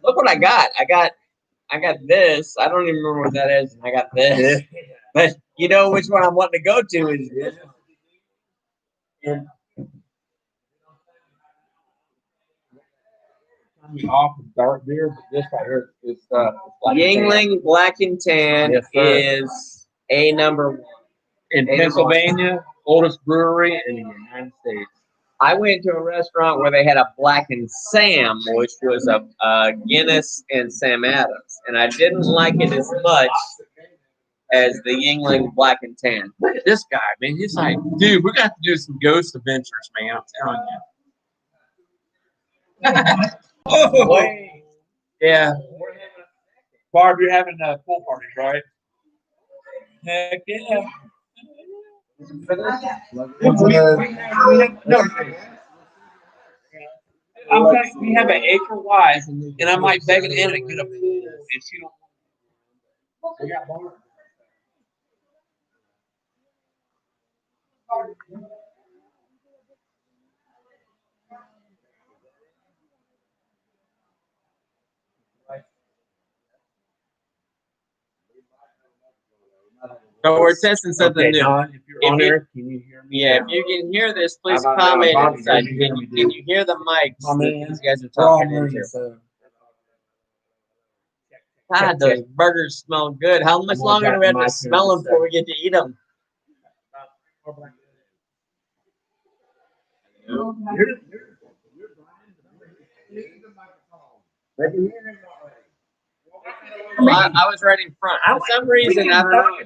Look what I got. I got this. I don't even remember what that is. I got this. But you know which one I'm wanting to go to is this. And off of dark beer, but this right here is like Yingling Black and Tan Yes, sir. is a number one. in Pennsylvania, oldest brewery in the United States. I went to a restaurant where they had a Black and Sam, which was a Guinness and Sam Adams, and I didn't like it as much as the Yingling Black and Tan. Look at this guy, man. He's like, dude, we got to do some ghost adventures, man. I'm telling you. Oh, Yeah. Barb, you're having pool parties, right? Heck yeah. We have an acre wide, and I'm like begging Anna to get a pool, and she don't. We got Barb. so we're testing something new. Don, if you're If on you- there, can you hear me? Yeah, if you can hear this, please How about now, comment Bobby? inside. Can you Can hear me, you, can you hear the mics My that man. these guys are We're all talking learning, into? so. God, those burgers smell good. How much I'm gonna longer do we have drop to the smell mic them before we get to eat them? I was right in front. For some reason, I don't know.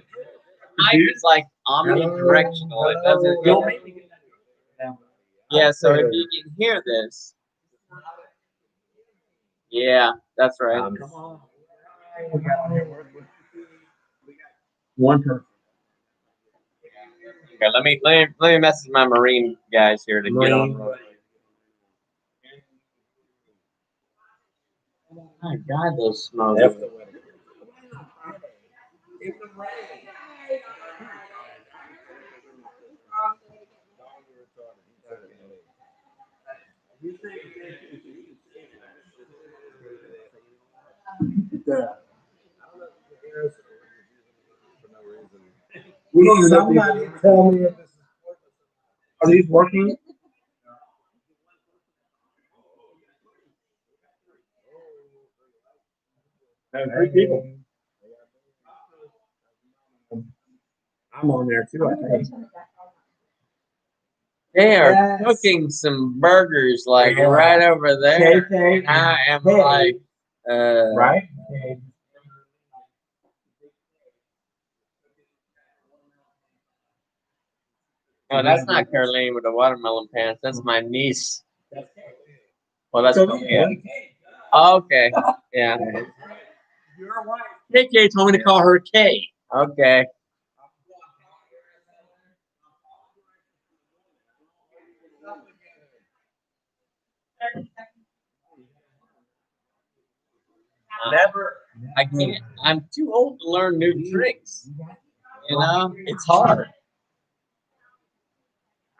Mic is like omnidirectional. It doesn't. Yeah, so if you can hear this. Yeah, that's right. Come on. One person. Okay, let me message my Marine guys here to get on. My God, those smell That's good. the way. Somebody tell me if this is Are these working? Three people. I'm on there too, I think. They are Yes. cooking some burgers like Yeah. right over there. KK. I am Hey. like, Right? No, that's not Caroline with the watermelon pants. That's my niece. Well, that's yeah. Okay. Yeah. Your wife. KK told me to call her K. Okay. Never. I can't. I'm too old to learn new tricks. You know, it's hard.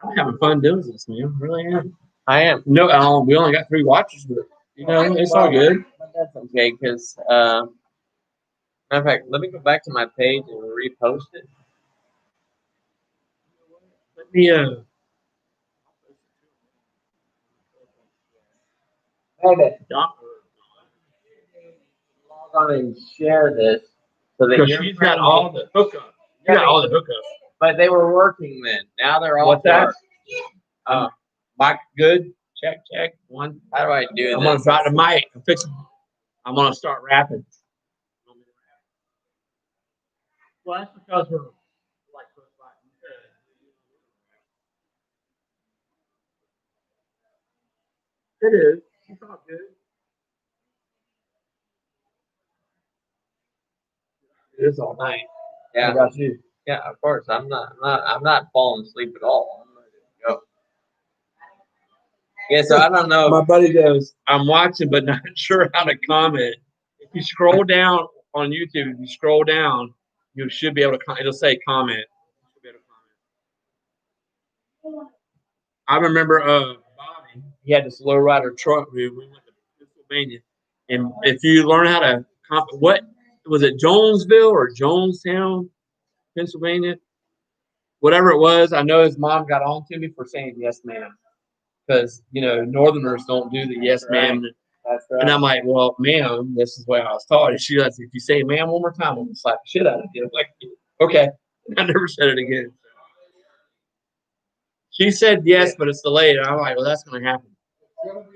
I'm having fun doing this, man. Really am. I am. No, we only got 3 watches, but you know, it's all good. But that's okay, because matter of fact, let me go back to my page and repost it. Let me Log on and share this so that because your she's got friends- all the hookups. You got all the hookups. But they were working then. Now they're all What's that? dark. Mic good. Check, check. One. How do I do I'm this? gonna drop the mic. I'm gonna start rapping. Well, that's because we're like close by. It is. It's all good. It is all night. Yeah. How about you? Yeah, of course. I'm not falling asleep at all. I'm ready to go. Yeah, so I don't know. My buddy goes, I'm watching, but not sure how to comment. If you scroll down on YouTube, if you scroll down, you should be able to. It'll say comment. You should be able to comment. I remember Bobby. He had this lowrider truck. We went to Pennsylvania, and if you learn how to what was it, Jonesville or Jonestown, Pennsylvania, whatever it was. I know his mom got on to me for saying yes, ma'am, because you know Northerners don't do the yes, ma'am. That's right. And I'm like, well, ma'am, this is what I was taught. And she goes, if you say ma'am one more time, I'm gonna slap the shit out of you. I'm like, okay. I never said it again. She said yes, but it's delayed. And I'm like, well, that's gonna happen.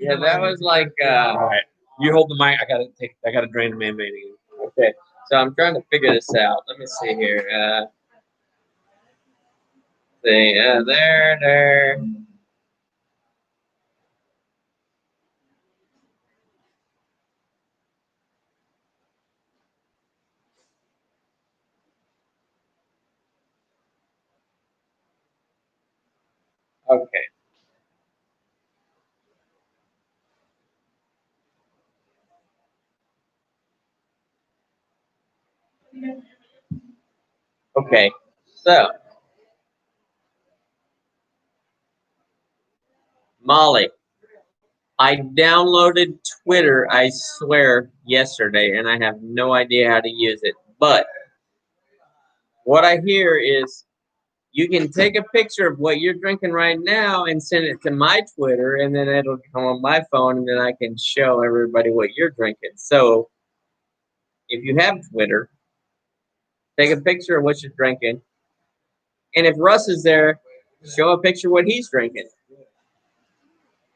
Yeah, that was like All right. You hold the mic. I gotta drain the man again. okay. So I'm trying to figure this out. Let me see here. There. Okay. Okay. So, Molly, I downloaded Twitter, I swear, yesterday, and I have no idea how to use it. But what I hear is you can take a picture of what you're drinking right now and send it to my Twitter, and then it'll come on my phone, and then I can show everybody what you're drinking. So, if you have Twitter, take a picture of what you're drinking. And if Russ is there, show a picture of what he's drinking.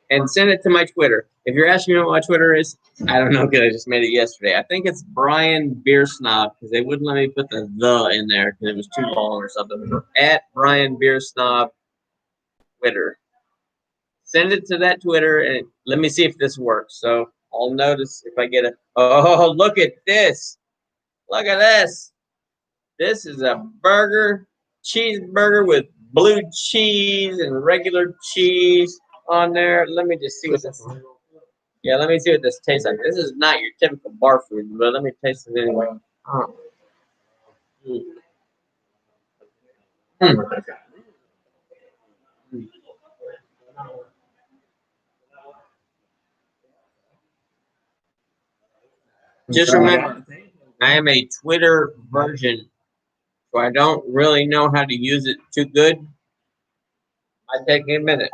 And send it to my Twitter. If you're asking me what my Twitter is, I don't know because I just made it yesterday. I think it's Brian Beer Snob because they wouldn't let me put the in there because it was too long or something. At Brian Beer Snob Twitter. Send it to that Twitter and let me see if this works. So I'll notice if I get a. Oh, look at this. Look at this. This is a cheeseburger with blue cheese and regular cheese on there. Let me just see what this. Yeah, let me see what this tastes like. This is not your typical bar food, but let me taste it anyway. Oh. Mm. Just remember, I am a Twitter version, so I don't really know how to use it too good. Might take me a minute.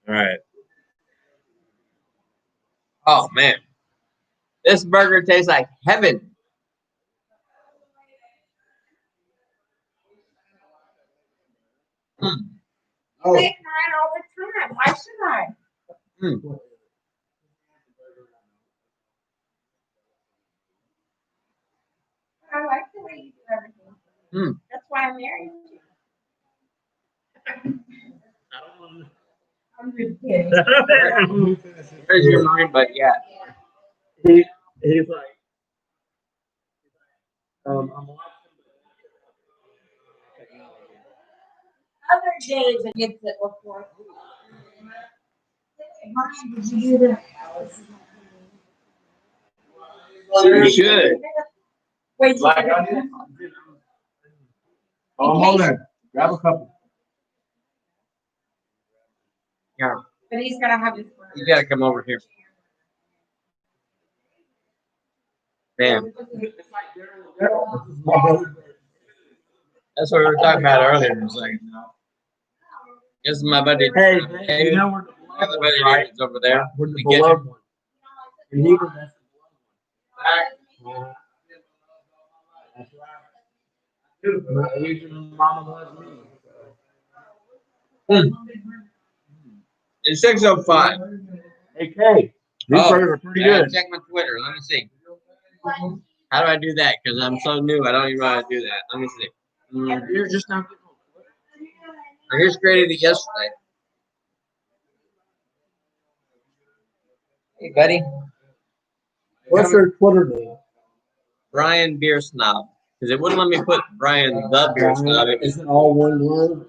All right. Oh man, this burger tastes like heaven. Mm. You make mine all the time. Why should I? Mm. I like the way you do everything. Mm. That's why I married you. I'm just kidding. Where's your mind buddy at? He's like, I'm watching. Other days it gets it before. Brian, did you do that? You should. Wait till Like I did. Oh, I'm on there. Grab a couple. Yeah, But he's gonna have his. you gotta come over here. Damn. That's what we were talking about earlier. It was like, this is my buddy. Hey, David. you know we're the The other beloved buddy one, right? David's over there. We're the We get beloved one. And he was that's the beloved one. That's right. My Asian mama loves me. It's 6:05. Hey, Kay, these Oh, burgers are pretty I gotta good. check my Twitter. Let me see. How do I do that? Because I'm so new. I don't even know how to do that. Let me see. You're just not getting I just created it yesterday. Hey, buddy. What's their Twitter name? Brian Beer Snob. Because it wouldn't let me put Brian the Beer Snob. It was, Is it all one word?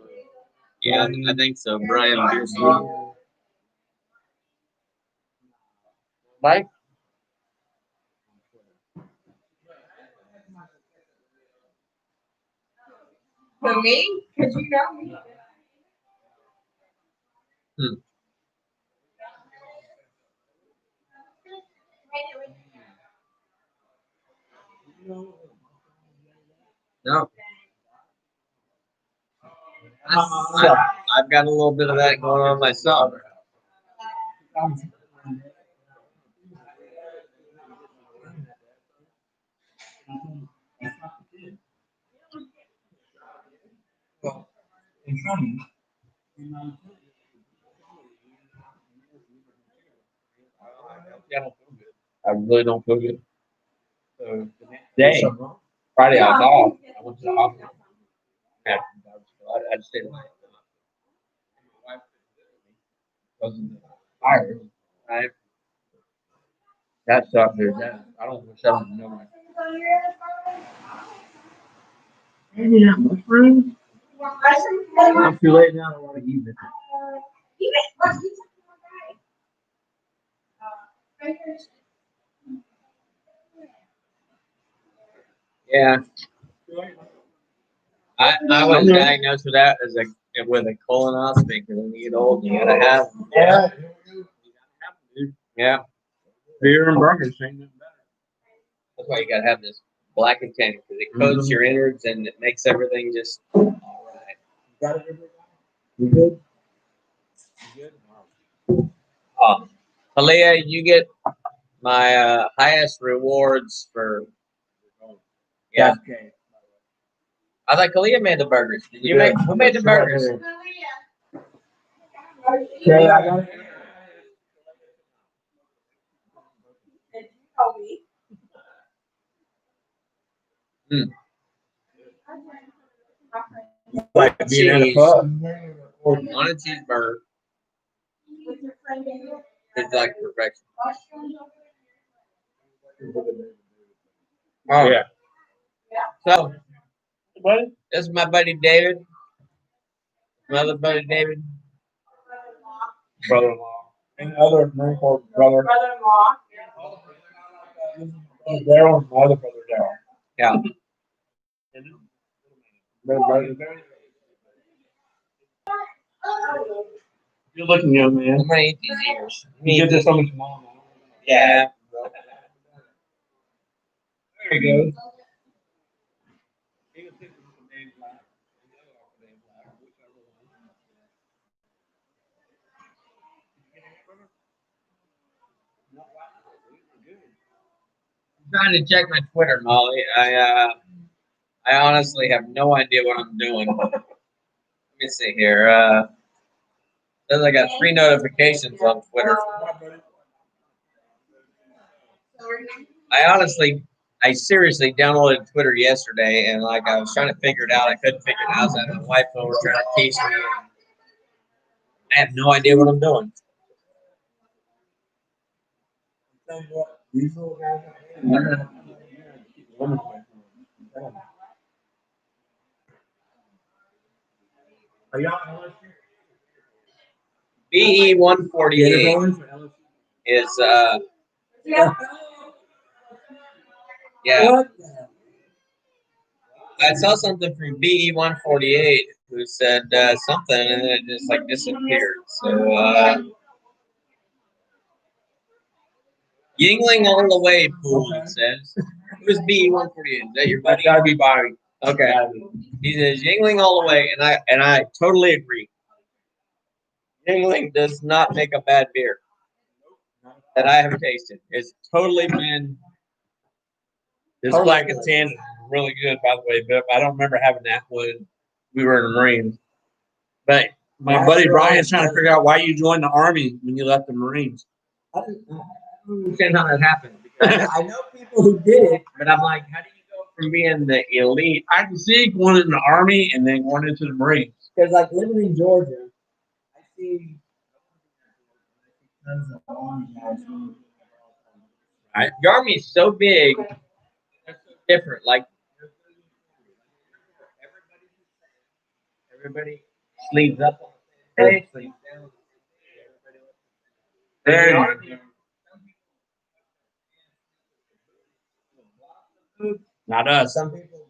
yeah, I think so. Brian Beer Snob. Mike? For me? Cause you know me. No. I've got a little bit of that going on myself. I really don't feel good. So the next day, Friday, I was off. I went to the hospital. I just stayed away. My wife wasn't tired. Right? That sucked, dude. I don't wish I don't know my. Maybe not mushrooms. I'm too late now. I want to eat it. Yeah. I was diagnosed with that as with a colonoscopy because when you get old, you gotta have. Yeah. Yeah. Beer and burgers ain't nothing better. That's why you gotta have this black and tan because it coats your innards and it makes everything just all right. Got it, everybody? You good? You good? Aaliyah, you get my highest rewards for. Yeah, Okay. I thought Kalia made the burgers. Did you make? Who made the burgers? Okay, I got it. Like being at a pub. On a cheeseburger. It's like perfection. Oh Yeah. So, this is my buddy David. My other buddy David. Brother-in-law. And other name called brother. Brother-in-law. Daryl's my other brother, Daryl. Yeah. You're looking young, man. I'm gonna eat these ears. You get this on his mom. Yeah. There he goes. I'm trying to check my Twitter, Molly. I honestly have no idea what I'm doing. Let me see here. Says I got 3 notifications on Twitter. I I seriously downloaded Twitter yesterday, and like I was trying to figure it out. I couldn't figure it out. So I had my wife over trying to teach me. I have no idea what I'm doing. These little guys out there, keep the women away from them. Are y'all LSU? BE 148 Going for LSU? is yeah. What? I saw something from BE 148 who said something, and then it just like disappeared. So Yingling all the way, fool. It says. Who's BE 148? Is that your buddy? Gotta be Bobby. Okay. He says Yingling all the way, and I totally agree. Yingling does not make a bad beer that I have tasted. It's totally been. This black and tan is really good, by the way, but I don't remember having that when we were in the Marines. But my buddy Brian's trying to figure out why you joined the Army when you left the Marines. I don't understand how that happened. Because I know people who did it, but I'm like, how do you go from being the elite? I can see going in the Army and then going into the Marines. Because like living in Georgia, I see tons of army guys who. Right. The Army is so big, it's so different. Like everybody sleeves up on the same page, sleeves down. There you go. Not us. Some people.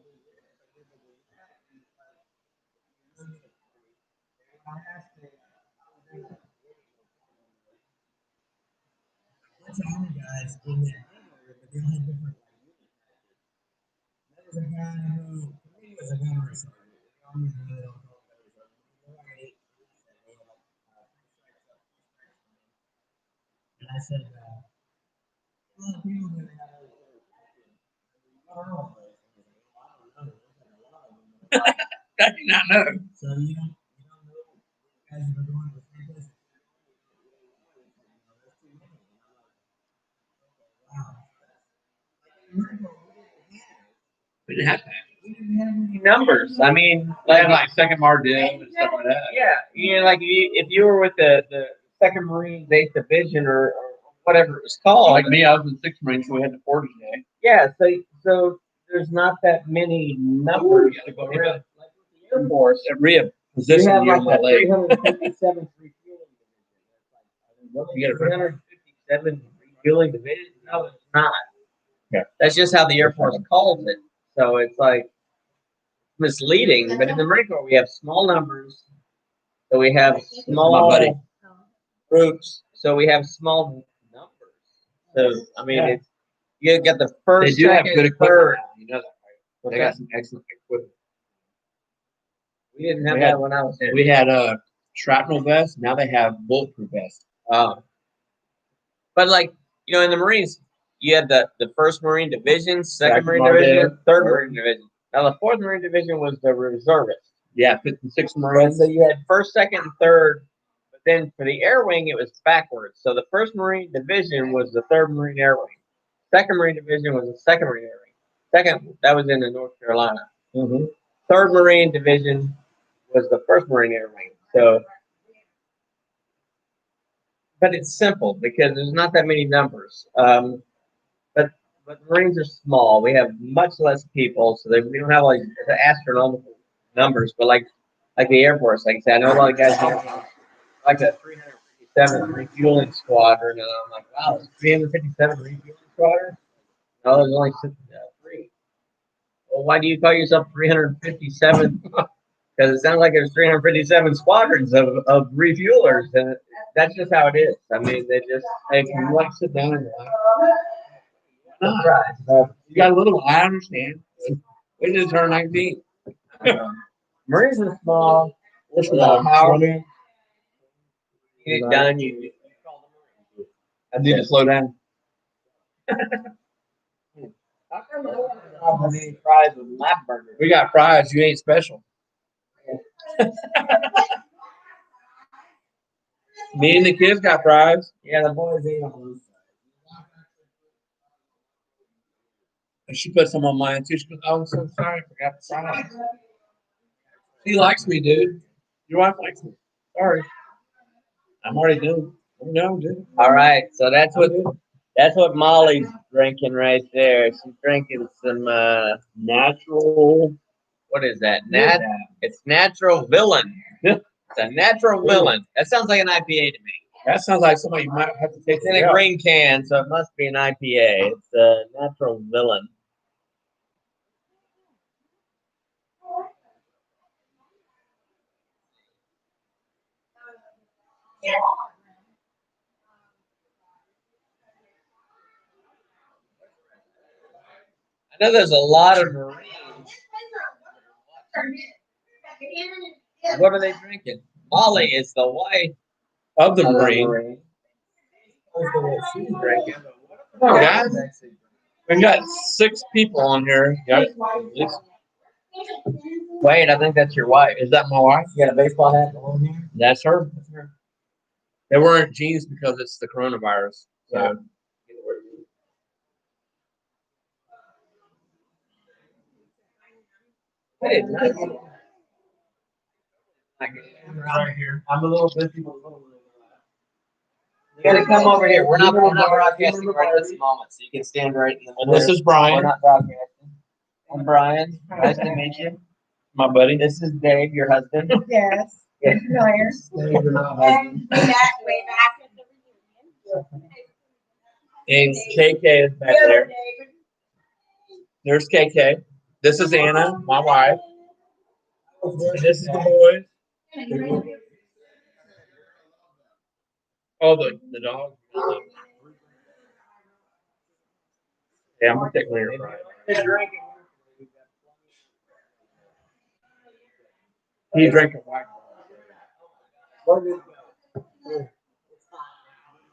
Bunch of army guys in there, but they all had different. There was a guy who, to me, was a gunnery sergeant. The Army really don't call it gunnery sergeant. And I said, a lot of people that have I do not know. so you don't know guys that are going to the same place. We didn't have that. We didn't have any numbers. I mean, They had like second Mardiv and stuff like that. yeah, you know, like if you were with the Second Marine 8th Division or whatever it was called. Like me, I was in 6th Marine, so we had the 40 day. Yeah, so there's not that many numbers to go around. Like with the Air Force, Every you position have you like on my a leg. 357th refueling division. You get it. 357 refueling division? No, it's not. Yeah. That's just how the Air Force calls it. So it's like misleading. But in the Marine Corps, we have small numbers. So we have small My buddy. groups. So we have small numbers. So I mean, Yeah. it's you get the first, They do have second, good equipment third. now. You know that, right? What's They got that? some excellent equipment. We didn't have We that had- when I was here. We had shrapnel vests. Now they have bulletproof vests. But like in the Marines, you had the first Marine Division, second Second Marine Marine Division, Division, third Marine Division. Now the fourth Marine Division was the reservists. Yeah, 5th and 6th And Marines. so you had first, second, and third. But then for the Air Wing, it was backwards. So the first Marine Division was the third Marine Air Wing. Second Marine Division was the second Marine Air Wing. Second, that was in North Carolina. Mm-hmm. Third Marine Division was the first Marine Air Wing. So, but it's simple because there's not that many numbers. But Marines are small. We have much less people, so we don't have like the astronomical numbers. But like the Air Force, like I said, I know a lot of guys have like a 357 refueling squadron, and I'm like, wow, there's 357 refueling squadron. No, there's only 3. Well, why do you call yourself 357? Because it sounds like there's 357 squadrons of refuelers, and that's just how it is. I mean, they can like sit down and right. You got a little one. I understand. We just turned 19. Marines are small. This is a power. You get it done. You call the Marines. I need to slow down. How come I don't have any fries with lap burgers? We got fries. You ain't special. Me and the kids got fries. Yeah, the boys ate on those. And she put some on mine too. She goes, "Oh, I'm so sorry, I forgot to sign." She likes me, dude. Your wife likes me. Sorry, I'm already done. No, dude. All right, so that's what Molly's drinking right there. She's drinking some natural. What is that? It's natural villain. It's a natural villain. That sounds like an IPA to me. That sounds like somebody you might have to take It's in a green can, so it must be an IPA. It's a natural villain. I know there's a lot of Marines. What are they drinking? Molly is the wife of the of the Marine. Marine. She's drinking. Come on, guys. We've got 6 people on here. Guys. Wait, I think that's your wife. Is that my wife? You got a baseball hat on here? That's her. They weren't jeans because it's the coronavirus. So. Hey, Right here. I'm a little busy. you gotta come over here. We're not broadcasting right at this moment, so you can stand right in the middle. This is Brian. We're not broadcasting. I'm Brian. Nice to meet you. My buddy. This is Dave, your husband. Yes. Yeah. Familiar. Dave, you're not And way back at the reunion. And KK is back there. There's KK. This is Anna, my wife. And this is the boys. Oh, the dog. Yeah, I'm gonna take one of your fries. He's drinking white.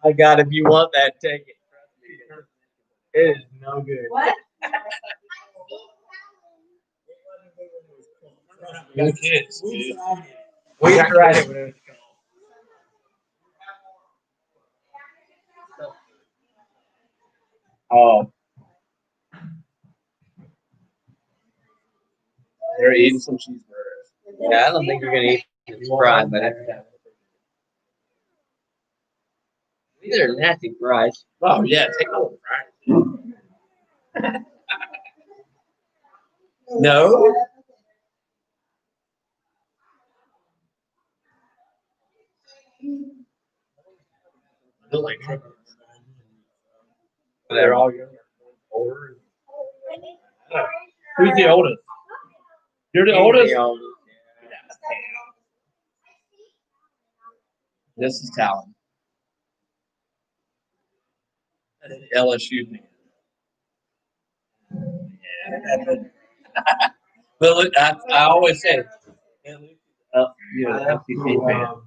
My God, if you want that, take it. It is no good. What? Good kids, dude. We tried it when it was Oh. They're eating some cheeseburgers. Yeah, I don't think you're gonna eat this fried, but these are nasty fries. Oh yeah, take a little fries. No. They're like tripping. They're all young, older. Who's the oldest? You're the oldest? This is Talon. LSU. Yeah. But look, I always say, you're an LCC fan.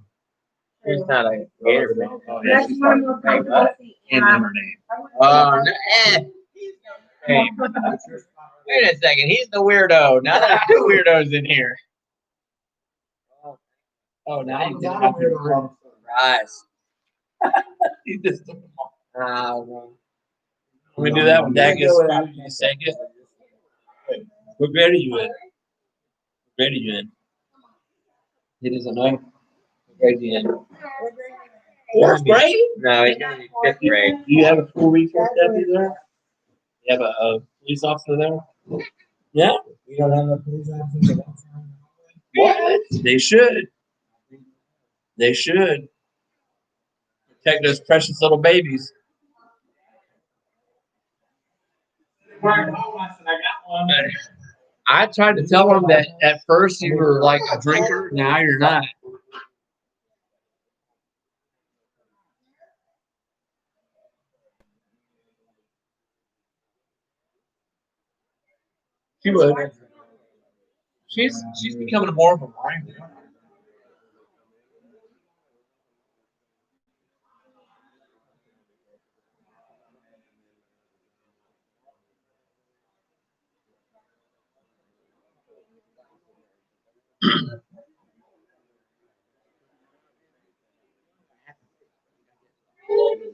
He's not a Gator fan. Oh, yeah, she's fine. And her name. Oh, no, Hey, wait a second. He's the weirdo. Now there's 2 weirdos in here. Oh, now you just have to Fries. You just took them off. Well, We do that when Dad gets food. You say it. What grade are you in? What grade are you in? He doesn't know. What grade are you in? 4th grade? no, he's gonna be 5th grade. Do you have a school resource deputy there? You have a police officer there? Yeah? We don't have a police officer. What? They should. They should. Protect those precious little babies. I tried to tell them that at first you were like a drinker, now you're not. She would. She's becoming more of a wine.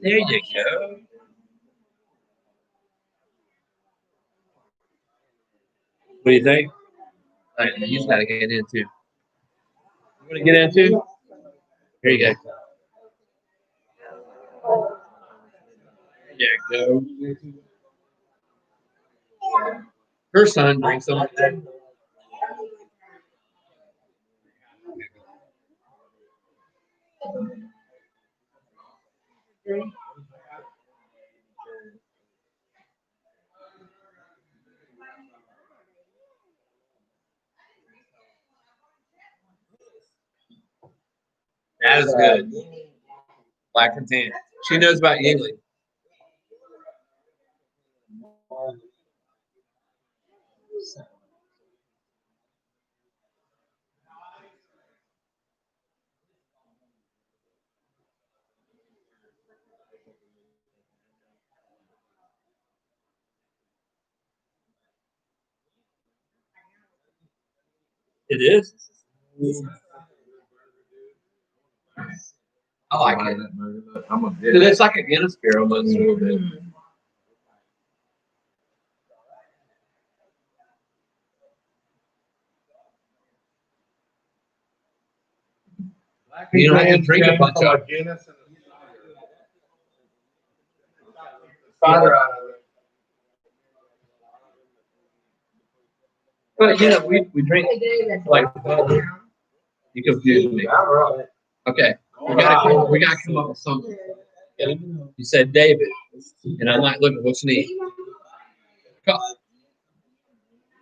There you go. What do you think? He's got to get in too. You want to get in too? Here you go. There you go. Her son drinks them. That is good. Black and tan. She knows about Yingling. It is. I like it. I'm a Dude, it's like a Guinness beer almost. A little bit. You don't have to drink a bunch of Guinness and cider out of it. But we drink like you confused me. Okay, we gotta come up with something. You said David, and I'm like, look, what's your name?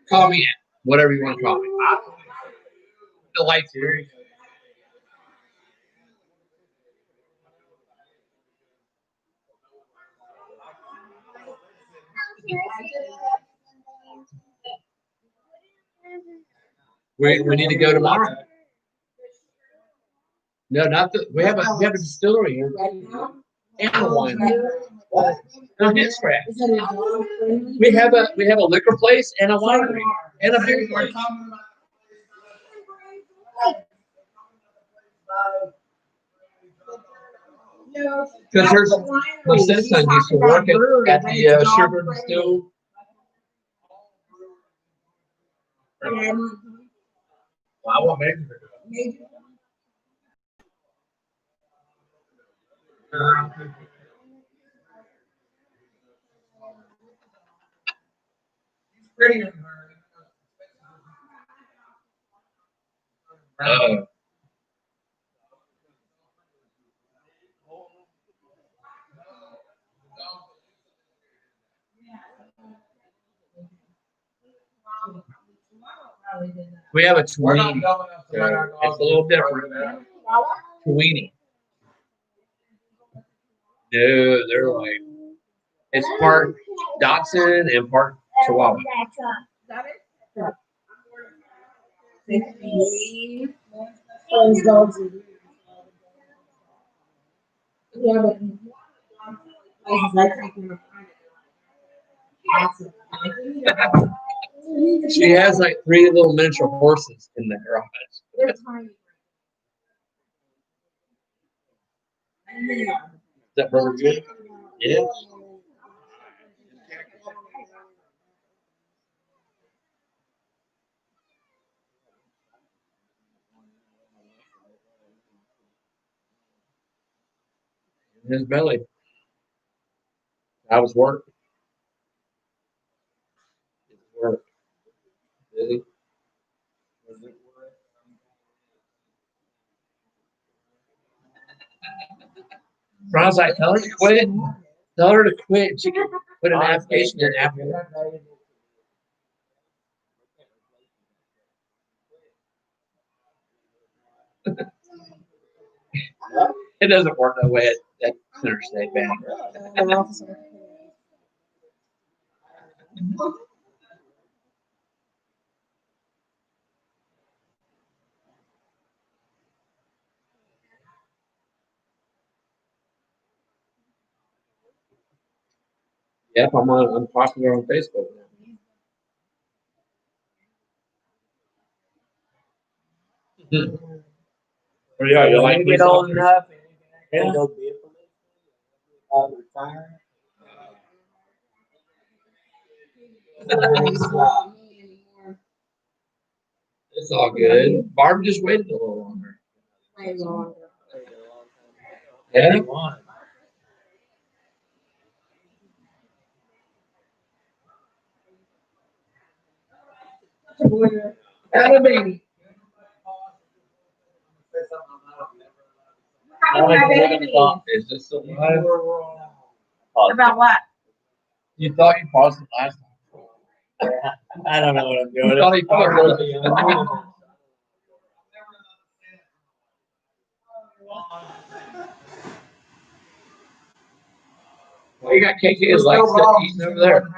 Call me whatever you want to call me. The lights here. We need to go tomorrow. No, not the. We have a distillery here. And a wine. No hit scratch. We have a liquor place and a winery and a beer place. Because there's my stepson used to work at the sugar distill. I want maybe. We have a Tweenie. It's a little different. Tweenie. No, they're like it's part Dachshund and part Chihuahua. Those dogs are yeah, but She has like 3 little miniature horses in the garage. they're tiny. Is that burger good? Yeah. In his belly. I was working. Work. Busy. Ron's like, tell her to quit. Tell her to quit. She can put an application in after that. It doesn't work that way at Center State Bank. Yep, I'm popular on Facebook now. Oh, yeah, you like get old enough and Yeah. go be a policeman, retire. It's all good. Barb just waited a little longer. Way longer. Yeah. Had a baby. Having my baby. Is this still live? About what? You thought you paused it last time. I don't know what I'm You doing. thought he paused it. Well, you got KK's like eating over there.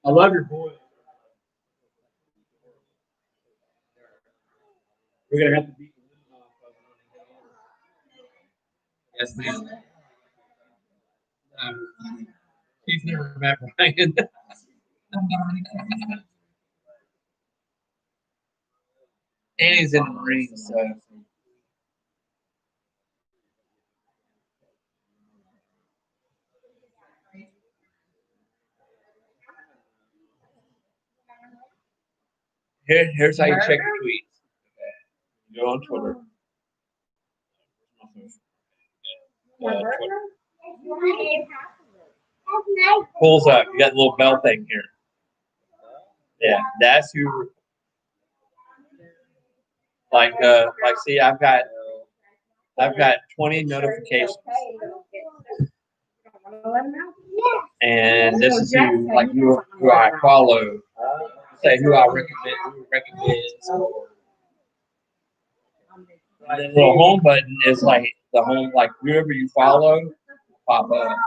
I love your boy. We're gonna have to beat the Yes, ma'am. He's never met Ryan. And he's in the Marines, so. Here's how you check your tweets. You go on Twitter. Twitter. Pulls up. You got a little bell thing here. Yeah, that's who. Like, see, I've got 20 notifications, and this is who I follow. Say who I recommend, who recommends. The little home button is like the home, like whoever you follow, pop up.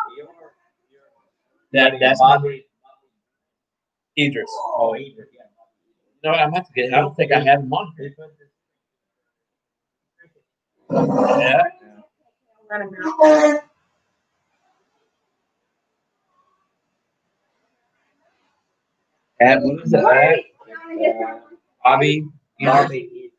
That's Idris. Oh, Idris. No, I'm have to get. I don't think I have him on here. Yeah. At what is it? Bobby. Bobby.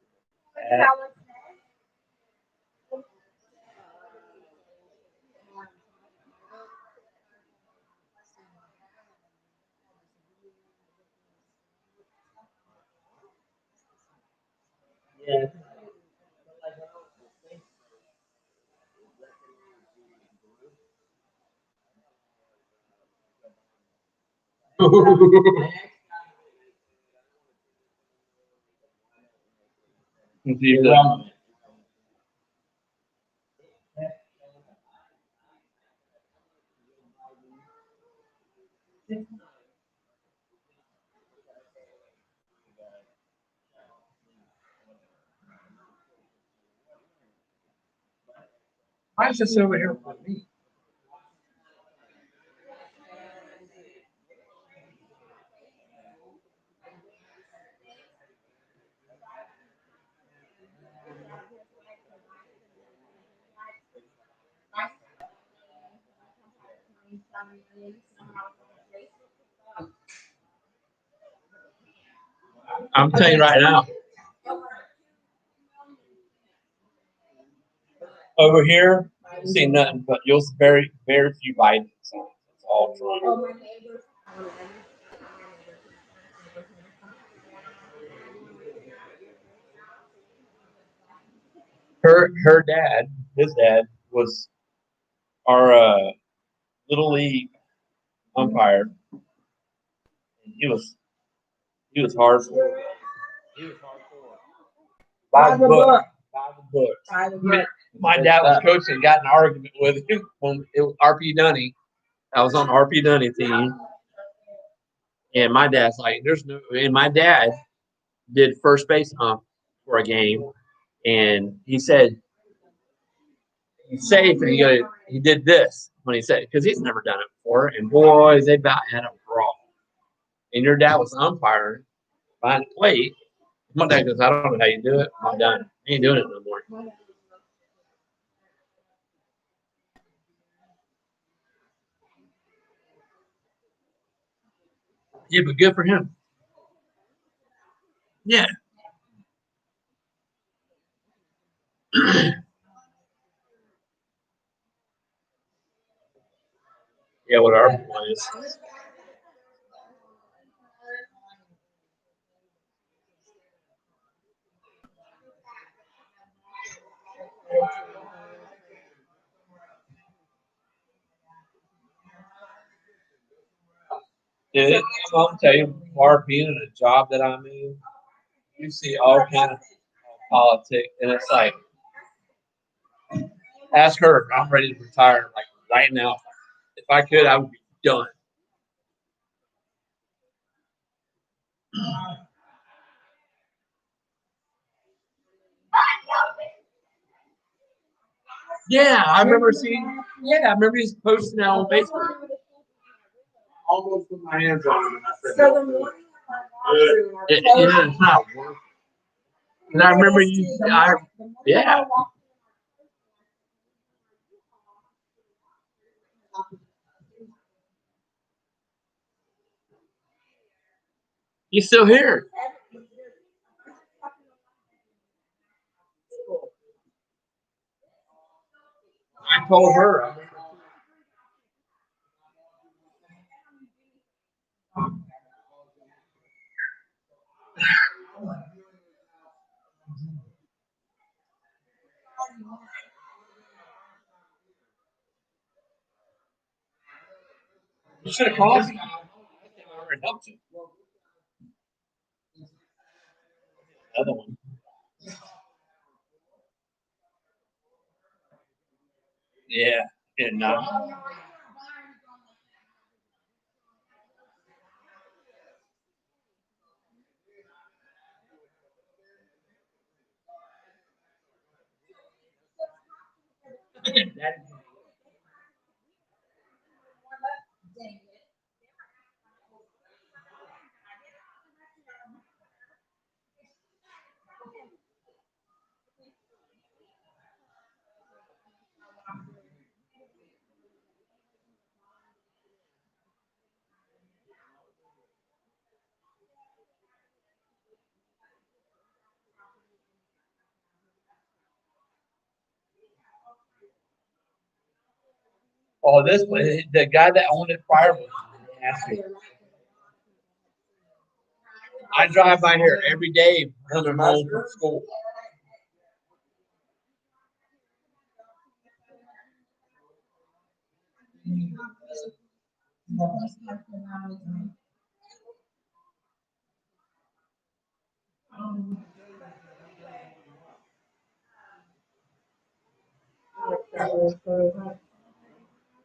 Yeah. Why is this over here with me? I'm telling you right now. Over here, you see nothing, but you'll see very few Biden signs. It's all Trump. Her dad, his dad was our little league umpire. He was hardcore. He was hardcore. By the book. By the book. My dad was coaching and got in an argument with him when it was RP Dunny. I was on RP Dunny team. And my dad's like, and my dad did first base ump for a game. And he said, he's safe. And he did this when he said, because he's never done it before. And boys, they about had a brawl. And your dad was umpiring behind the plate. My dad goes, I don't know how you do it. I'm done. I ain't doing it no more. Yeah, but good for him. Yeah. Yeah, what our place. Dude, I'm tell you, part being in a job that I'm in, you see all kind of politics, and it's like, ask her if I'm ready to retire, like right now. If I could, I would be done. Yeah, I remember seeing. Yeah, I remember he's posting that on Facebook. Almost put my hands on him. And I said, So the morning I walked through, yeah, it's not worth it. And I remember you. Yeah. You still here? I told her. I remember. You should have called me. I would have helped you. Another one. Yeah. And oh, this place, the guy that owned it prior was nasty. I drive by here every day coming home from school.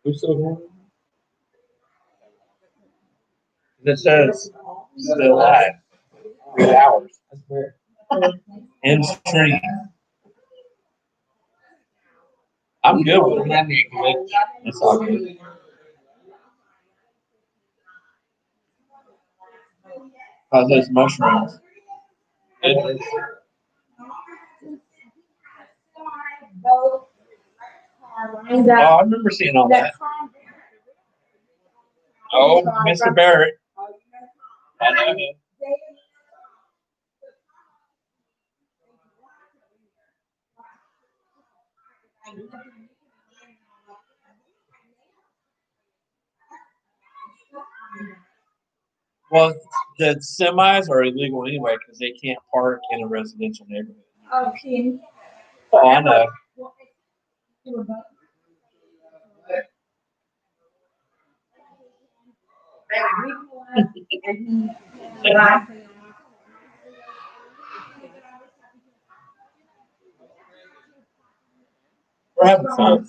Who's still here? It says still live. 3 hours. That's weird. In stream. I'm good with it. It's all good. How's those mushrooms? Good. Oh, I remember seeing all that. Oh, Mr. Barrett. I know him. Well, the semis are illegal anyway because they can't park in a residential neighborhood. Oh, I know. We're having fun.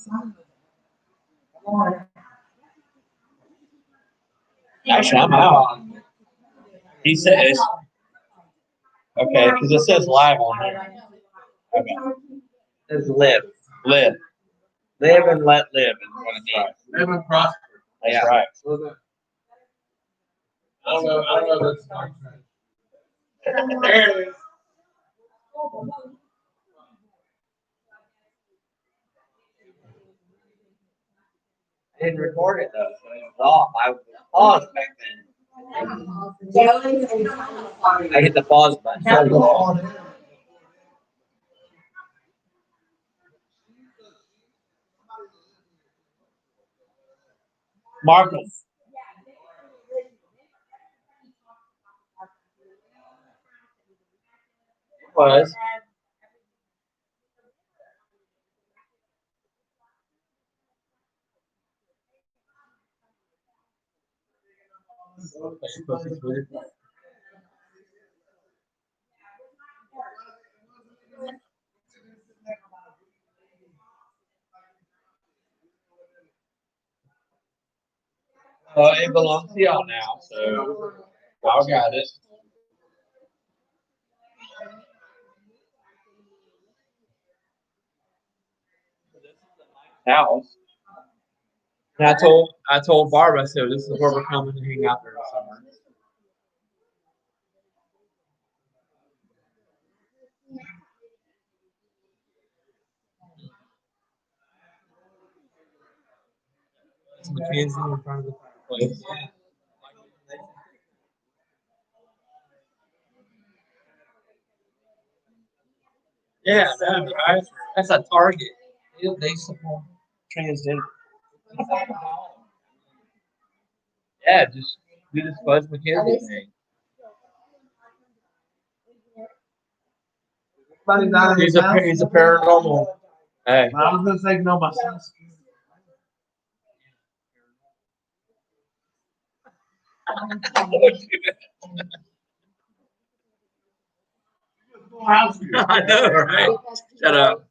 Actually, I'm out. He says, okay, because it says live on here. Okay. It's live. Live. Live and let live is what it means. Live and prosper. That's right. I don't know that's not true. There it is. I didn't record it though, so it was off. I was paused back then. I hit the pause button. Marcus. Was. It belongs to y'all now, so y'all got it. House. And I told Barbara, I said, this is where we're coming to hang out during the summer. It's Mackenzie in front of the fireplace. Yeah, that's a Target. They support transgender. Yeah, just do this Buzz McKenzie thing. He's a paranormal. Hey. I was gonna say no myself. I know, right? Shut up.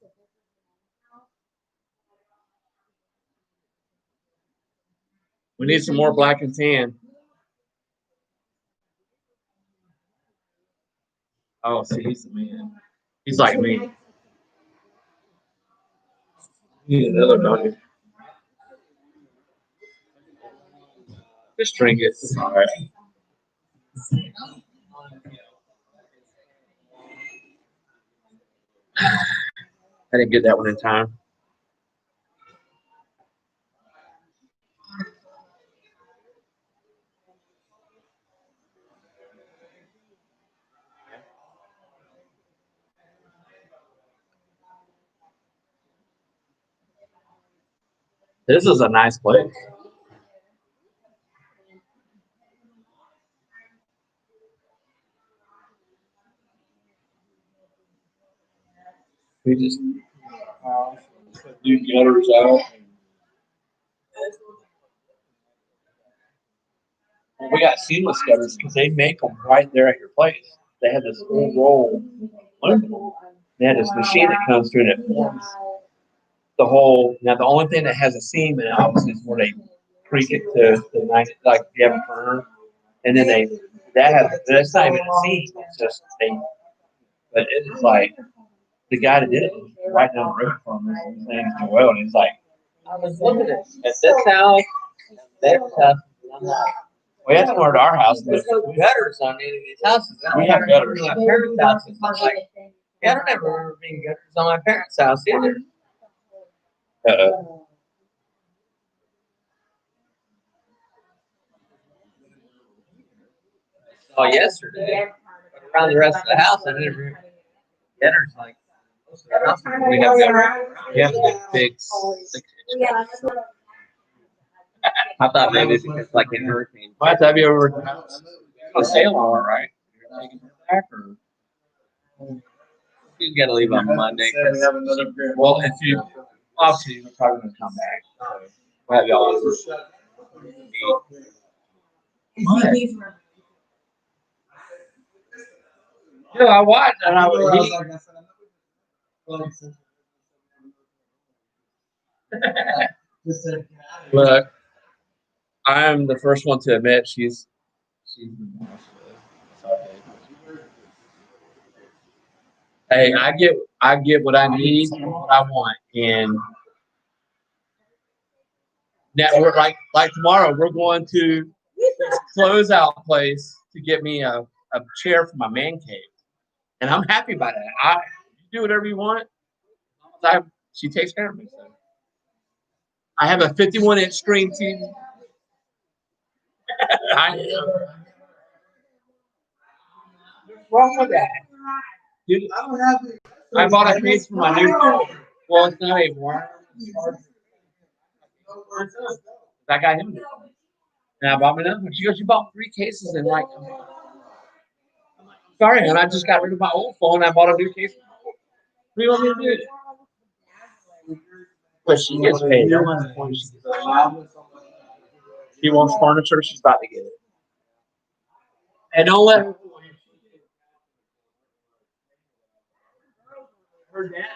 We need some more black and tan. Oh, see, he's the man. He's like me. He's another dog. Just drink it. It's all right. I didn't get that one in time. This is a nice place. We just do gutters out. Well, we got seamless gutters because they make them right there at your place. They have this whole roll. They have this machine that comes through and it forms the whole. Now, the only thing that has a seam in it, obviously, is where they creak it to the nice, like you have a firm. And then that's not even a seam. It's just but it is like, the guy that did it was right down the road from us. His name is Joel, and he's like, I was looking at this house, that house, and I'm like, we have to come over to our house. There's no gutters on any of these houses. We have gutters. My parents' house is like, yeah, I don't ever remember being gutters on my parents' house either. Oh, yesterday, around the rest of the house, I didn't remember gutters like. We have gutters. We have a big 6-inch. I thought maybe it's like in hurricane. Why have you ever heard the house? It's a sail all right. You're taking her back, or you gotta leave on Monday. Well, if you obviously you're probably gonna come back. So we'll have y'all over. Yeah, I watched and I was. Look, I am the first one to admit she's hey, I get what I need and what I want, and now we're like tomorrow we're going to this closeout place to get me a chair for my man cave, and I'm happy about it. You do whatever you want. She takes care of me. So. I have a 51-inch screen TV. What's wrong with that? Dude, I bought a case for my new phone. Well, it's not a warranty. I got him. And I bought me another one. She goes, you bought 3 cases in like a month. I'm like, sorry, and I just got rid of my old phone. I bought a new case. What do you want me to do? But she gets paid. That was the point. She wants furniture. She's about to get it. And don't let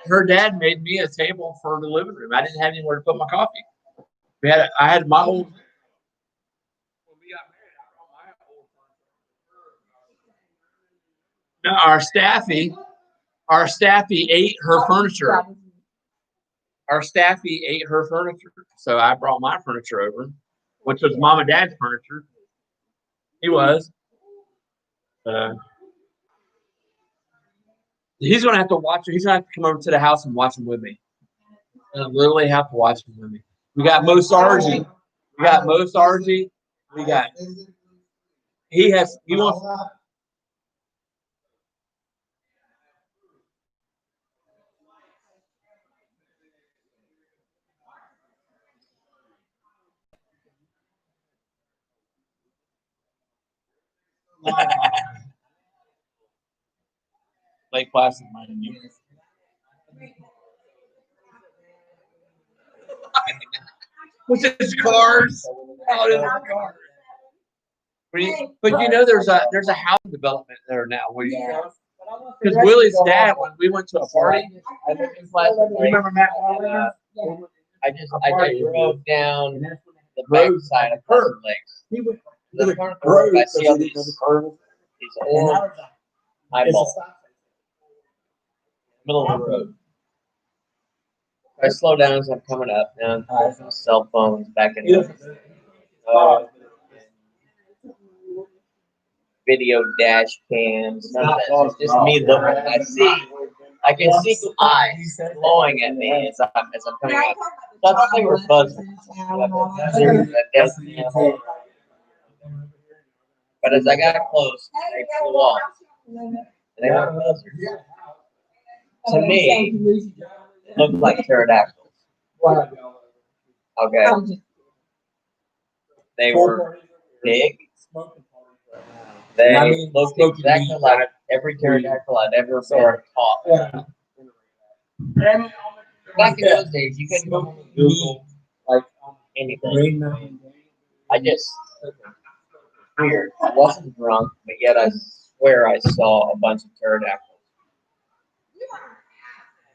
her dad made me a table for the living room. I didn't have anywhere to put my coffee. I had my old. When we got married, I brought my old furniture. No, our staffy ate her furniture. Our staffy ate her furniture. So I brought my furniture over, which was mom and dad's furniture. He was. He's gonna have to watch it. He's gonna have to come over to the house and watch him with me. I literally have to watch him with me. We got Mo Sargi. We got Mo Sargi. We got. He wants. Lake Placid, mind you. What's his cars? Oh, his cars. But you know, there's a housing development there now. Because Willie's dad, when we went to a party, remember Matt? I just drove down the backside of Pleasant Lakes. The curve, I see all these old eyeballs. Middle of the road. I slow down as I'm coming up. Now cell phones back in video dash cams. None of that. It's just me looking. I can see eyes glowing at me as I'm coming up. That's they were buzzing. But as I got close, they flew off. They were buzzers. To me, looked like pterodactyls. Okay. They were big. They looked exactly like every pterodactyl I'd ever been taught. Back in those days, you couldn't go on Google like anything. I just weird. I wasn't drunk, but yet I swear I saw a bunch of pterodactyls.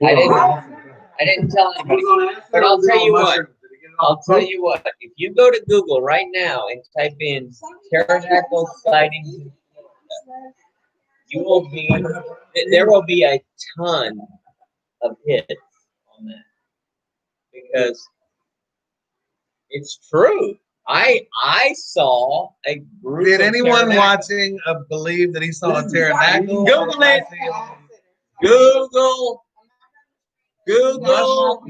I didn't tell anybody, but I'll tell you what. If you go to Google right now and type in pterodactyl sightings, there will be a ton of hits on that because it's true. I saw a group. Did anyone watching believe that he saw a pterodactyl? Google it. Google. A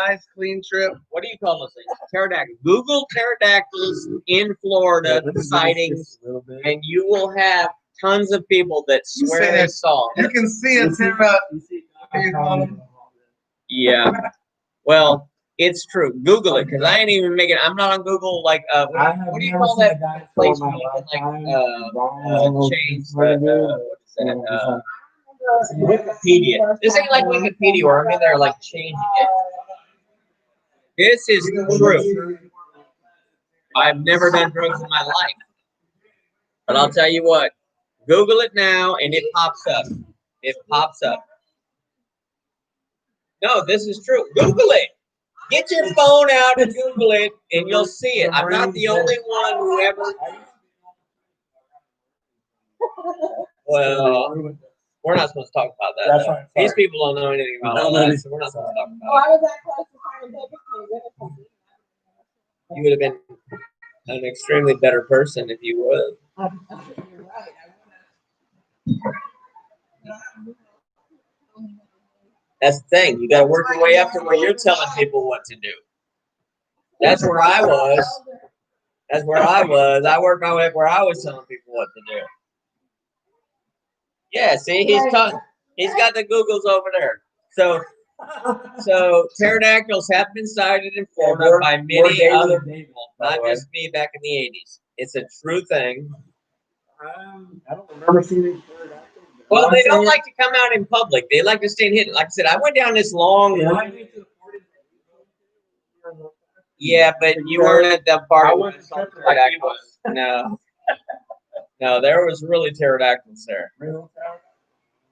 nice clean trip. What do you call those things? Pterodactyls. Google pterodactyls in Florida sightings, and you will have tons of people that swear they saw them. You can see a pterodactyl. Yeah. Well, it's true. Google it because I ain't even making. I'm not on Google. Like, what do you call that place where you can change? What is that? Wikipedia. This ain't like Wikipedia where I'm in there like changing it. This is true. I've never done drugs in my life. But I'll tell you what. Google it now and it pops up. It pops up. No, this is true. Google it. Get your phone out and Google it and you'll see it. I'm not the only one who ever. Well, we're not supposed to talk about that. That's right. These people don't know anything about all that, so we're not supposed to talk about it. You would have been an extremely better person if you would. That's the thing. You got to work your way up to where you're telling people what to do. That's where I was. I worked my way up where I was telling people what to do. Yeah, see, he's got the Googles over there. So So pterodactyls have been sighted in Florida by many other people, not just me back in the 80s. It's a true thing. I don't remember seeing these pterodactyls. Well, they don't like to come out in public. They like to stay hidden. Like I said, I went down this long. Yeah, but you weren't at the party. I wasn't tripping like he was. No. No, there was really pterodactyls there.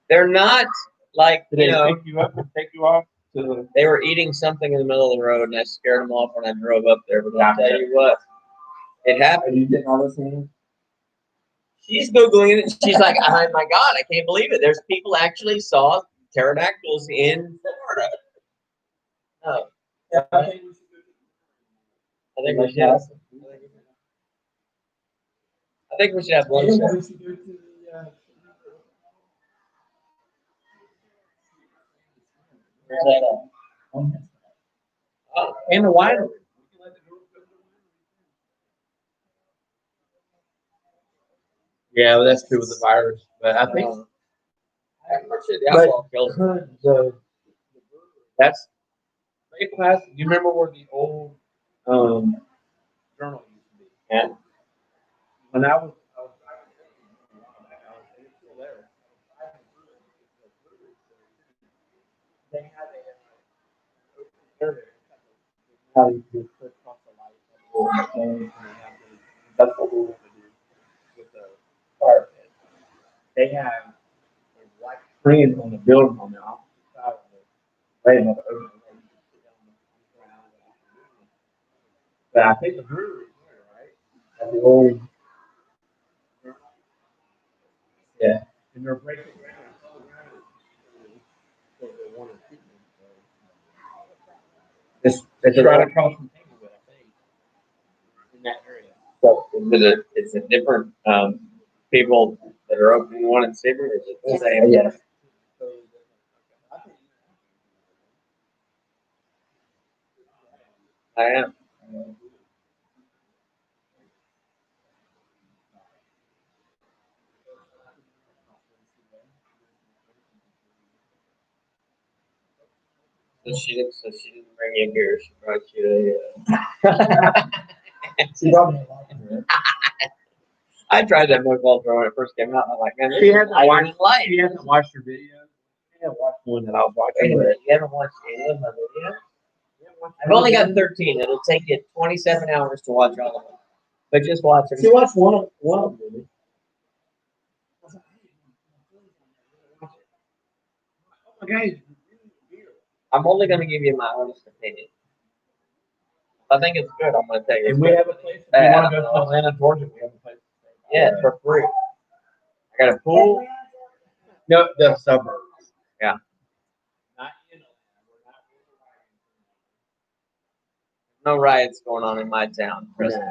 They're not like, Did they pick you up and take you off to the? they were eating something in the middle of the road, and I scared them off when I drove up there. But I'll tell you what, it happened. Are you getting all this in? She's Googling it. And she's like, oh my God, I can't believe it. There's people actually saw pterodactyls in Florida. Oh, I think we should. I think we should have lunch there. Where's that at? Oh, in the winery. Yeah, well, that's true with the virus, but I think The alcohol kills them. that's they class. Do you remember where the old journal used to be? Yeah. When I was it's still there. They had how you could put across the light and that's what we want to do with the fire pit. They have a white screen on the building on the opposite side of the way of the open. But I think the brewery is there, right? At the old. Yeah. And they're breaking ground. It's right across from Tanglewood, I think. In that area. So is it different people that are opening one in Sebring? Or is it the same? Yeah. I am. So she didn't bring you a beer. She brought you a. She brought me a lot of it. I tried that Multicultural when it first came out. I'm like, man, She hasn't I watched. didn't like. She hasn't watched your video. She hasn't watched one that I was Wait a watching. minute, you haven't watched any of my videos? I've only got 13. It'll take you 27 hours to watch all of them. But just watch them. She watched one of them. Okay. I'm only going to give you my honest opinion. If I think it's good, I'm going to tell you. And we have a place. If you want to go to Atlanta, Georgia, we have a place. Yeah, for free. I got a pool. No, the suburbs. Yeah. Not in Atlanta. No riots going on in my town. Trust me.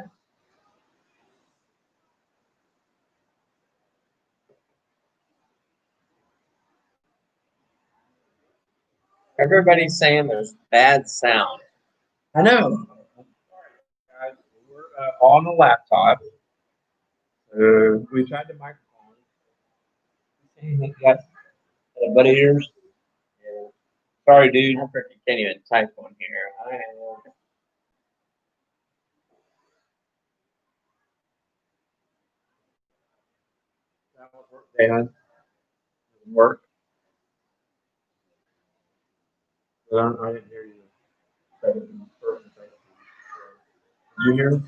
Everybody's saying there's bad sound. I know. Guys, we're on the laptop. We tried the microphone. You got a buddy of yours? Yeah. Sorry, dude. I freaking can't even type on here. I am. That was work, Dan. Work. I didn't hear you. You hear me?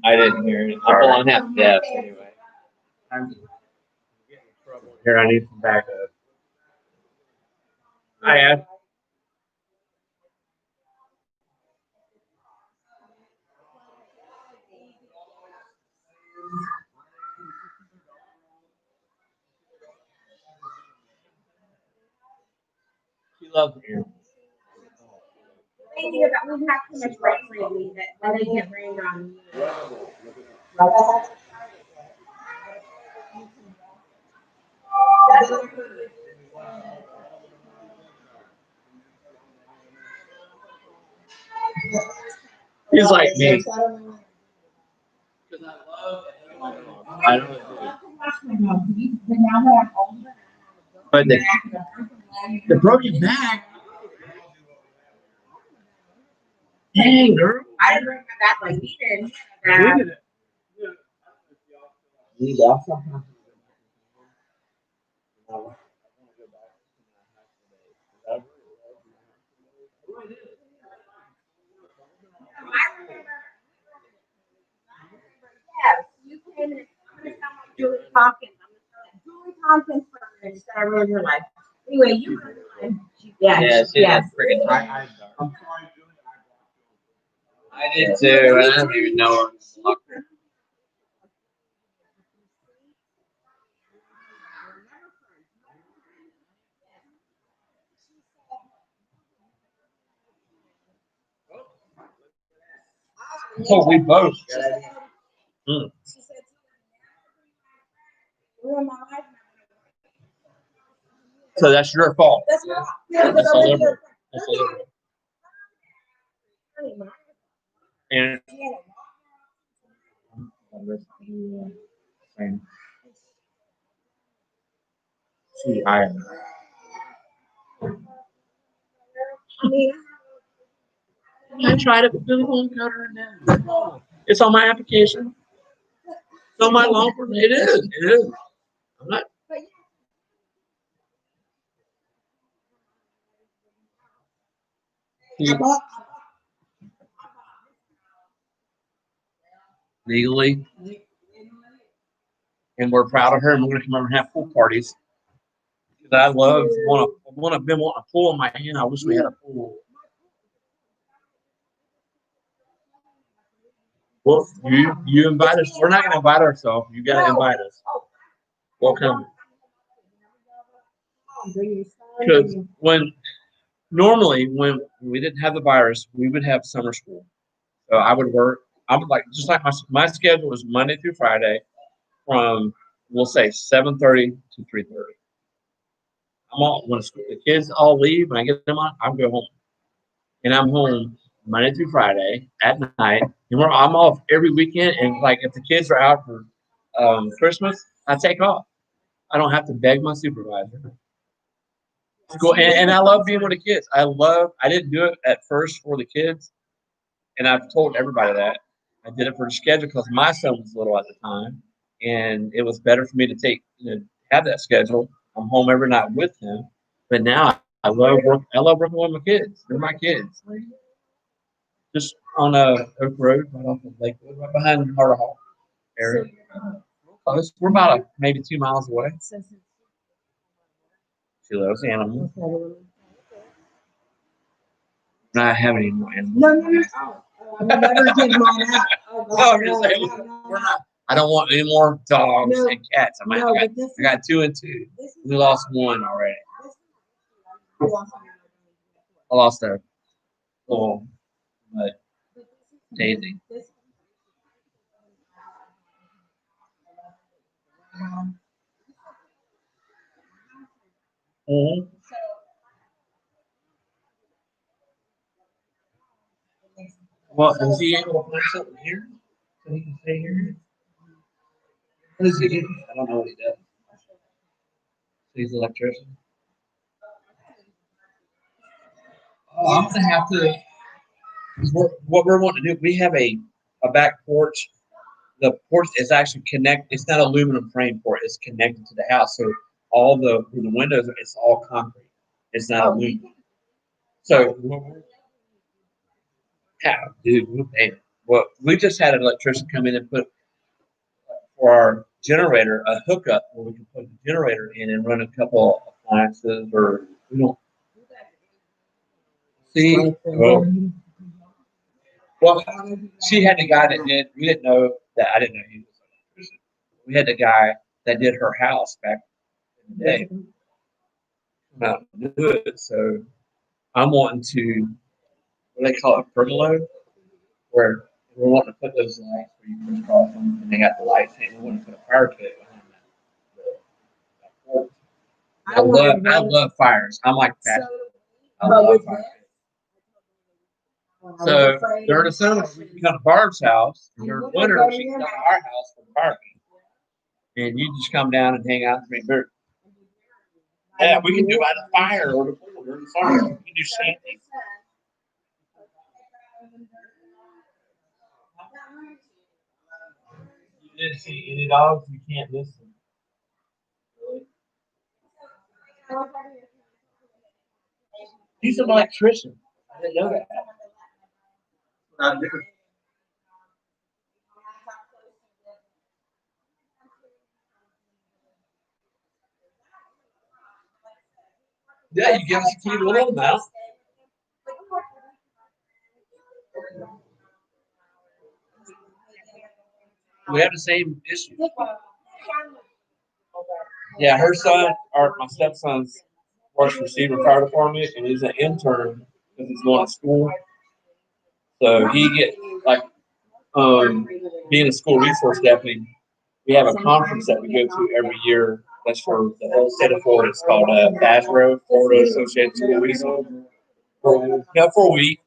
I didn't hear it. I'm on half deaf anyway. I'm getting in trouble here. I need some backup. I asked. She loves you. Thinking about, we've had too much rain lately that when they get rain on. He's like me. I know. But the broken back. Dang, girl. I didn't bring my back like he did. We Dad. did it. Yeah, sometimes. I remember. Yes, you came in. I'm gonna sound like Julie Tompkins. I'm gonna sound like Julie Tompkins for a minute. Just gotta ruin your life. Anyway, you were fine. Yeah, Yeah, she yes. had freaking I did too, and I don't even know her. Oh, we both. Mm. She said, ruin my life. So that's your fault. That's right. Yeah, That's a because liberal. That's a liberal. And see, I tried it, but then won't cut her down. It's on my application. It's on my law firm. It is. It is. I'm not. Legally, and we're proud of her, and we're going to come over and have pool parties. I love been wanting a pool in my hand. I wish we had a pool. Well, you invite us. We're not going to invite ourselves. You got to invite us. We'll come. Because normally when we didn't have the virus, we would have summer school. So I would work. I would just like my schedule was Monday through Friday from, we'll say 7:30 to 3:30. I'm all when the kids all leave and I get them on, I'll go home. And I'm home Monday through Friday at night. And I'm off every weekend. And like if the kids are out for Christmas, I take off. I don't have to beg my supervisor. Go and I love being with the kids. I didn't do it at first for the kids, and I've told everybody that. I did it for the schedule because my son was little at the time, and it was better for me to have that schedule. I'm home every night with him, but now I love work. I love working with my kids. They're my kids. Just on Oak Road, right off of Lakewood, right behind Harbor Hall area. We're about maybe 2 miles away. She loves animals. Not have any more animals. No. I would never give mine up. No, I'm just saying, we're not. I don't want any more dogs and cats. I got 2 and 2. We lost 1 already. I lost a little Daisy. Mm-hmm. Well, is he able to find something here so he can stay here? What does he do? I don't know what he does. He's an electrician. Oh, I'm gonna have to. What we're wanting to do, we have a back porch. The porch is actually connected. It's not aluminum frame porch. It's connected to the house, so all the windows, it's all concrete. It's not aluminum. So, well, we just had an electrician come in and put for our generator a hookup where we can put the generator in and run a couple appliances, or we don't see. Well, she had the guy that did. We didn't know that. I didn't know he was an electrician. We had the guy that did her house back in the day. Come out and do it. So I'm wanting to, what do they call it, pergola, where we're wanting to put those lights where you can cross them and they got the lights in. We want to put a fire pit behind that. I love fires. I'm like that. I love fires. So during the summer, we can come to Barb's house. And during the winter, she can come to our house for barbecue. And you just come down and hang out and drink beer. Yeah, we can do by the fire or the pool during the summer. We can do something. You didn't see any dogs, you can't miss them. Really? He's an electrician. I didn't know that. Yeah, you give us a key, we'll let them out. We have the same issue. Yeah, her son, or my stepson's, works for Seaver Fire Department, and he's an intern because he's going to school. So he get like being a school resource deputy. We have a conference that we go to every year. That's for the whole state of Florida. It's called FASRO, Florida Associated School Resource. For a week.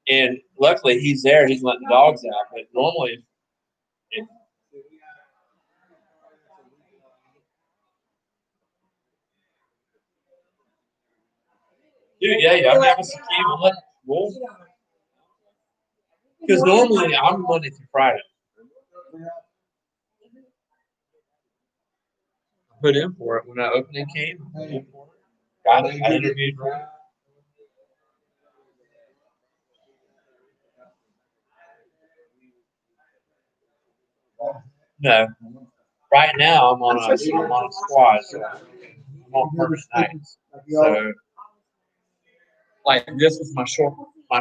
And luckily he's there. He's letting the dogs out. But normally, dude, yeah, give us a key. Because normally I'm Monday through Friday. Put in for it when that opening came. Put in for it. I interviewed for it. No, right now I'm on a squad. So I'm on first nights. So like this was my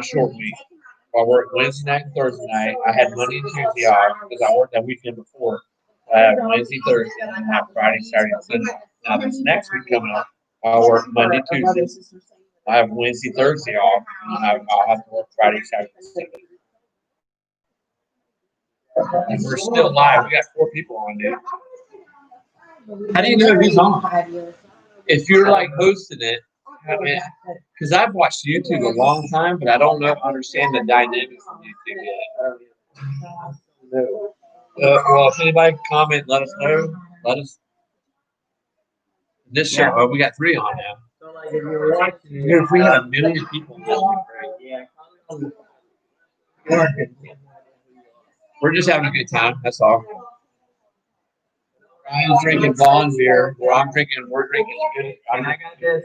short week. I worked Wednesday night and Thursday night. I had Monday and Tuesday off because I worked that weekend before. I have Wednesday, Thursday, and I have Friday, Saturday, and Sunday. Now this next week coming up, I'll work Monday, Tuesday. I have Wednesday, Thursday off, and I'll have to work Friday, Saturday, and Sunday. And we're still live. We got 4 people on, dude. How do you know who's on? If you're like hosting it, I mean, because I've watched YouTube a long time, but I don't understand the dynamics of YouTube yet. Well, if anybody can comment, let us know. Let us. This show, we got 3 on now. So, like, if you're watching, if we had 1 million people, we're just having a good time. That's all. I'm drinking Vaughn beer. We're drinking good. I got this.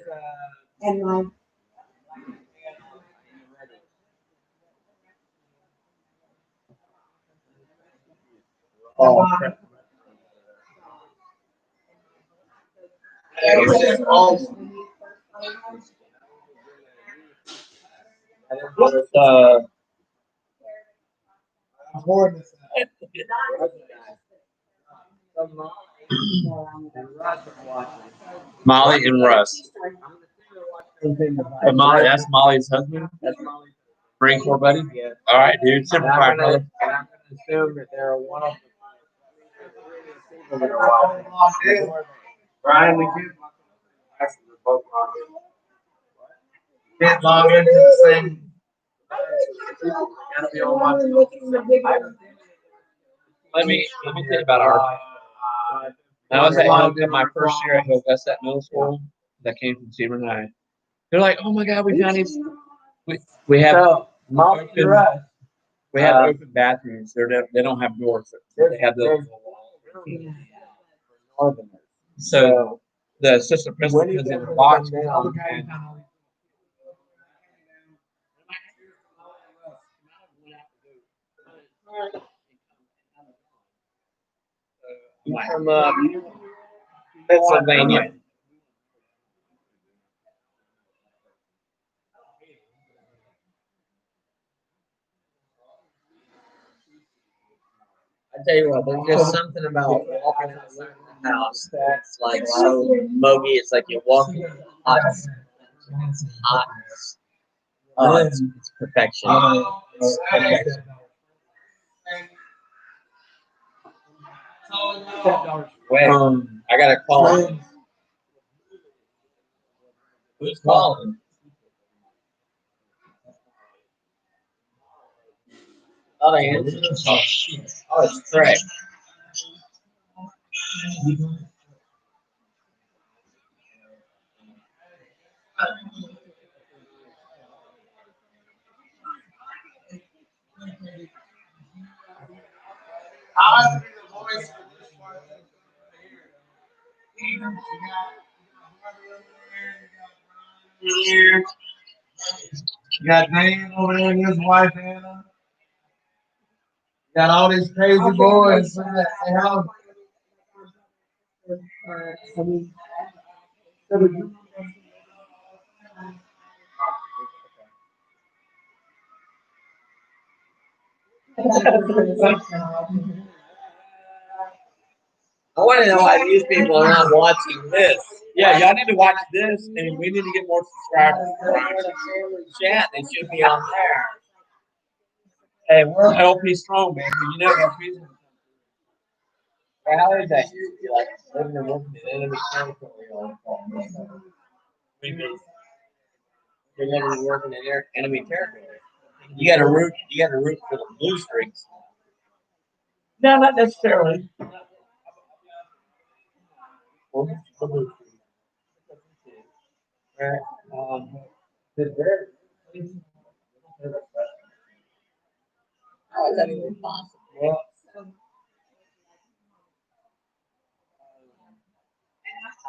And mine. Oh, crap. Molly and Russ. Molly, that's Molly's husband. That's Molly's Marine Corps buddy. Yeah. All right, dude. Simple fire, brother. And I'm going to assume that they're one of the. Brian, we do. Both can't log into the same. Gotta be on one. Let me tell you about our. I was at my first year at West Middle School. That came from Seaman High. They're like, "Oh my God, we found these. We have open bathrooms. They don't have doors. They have the. So the assistant principal is in a box. From Pennsylvania. I tell you what, there's just something about walking outside the house that's like so mogy. It's like you walk in hotness. Oh, it's perfection. It's perfection. Wait, I gotta call him. Who's calling? Oh, they answered. Oh, shit. Oh, it's Craig. I'll be the voice for this one. You got Dan over there and his wife Anna. You got all these crazy boys. Say hello. I want to know why these people are not watching this. Yeah, y'all need to watch this, and we need to get more subscribers. Chat, they should be on there. Hey, we're LP Strong, man. You know LP's. How is that? You like living and working in enemy territory all the time. You're living and working in enemy territory. You got to root. You got to root for the blue streaks. No, not necessarily. Right. How is that even possible? Well,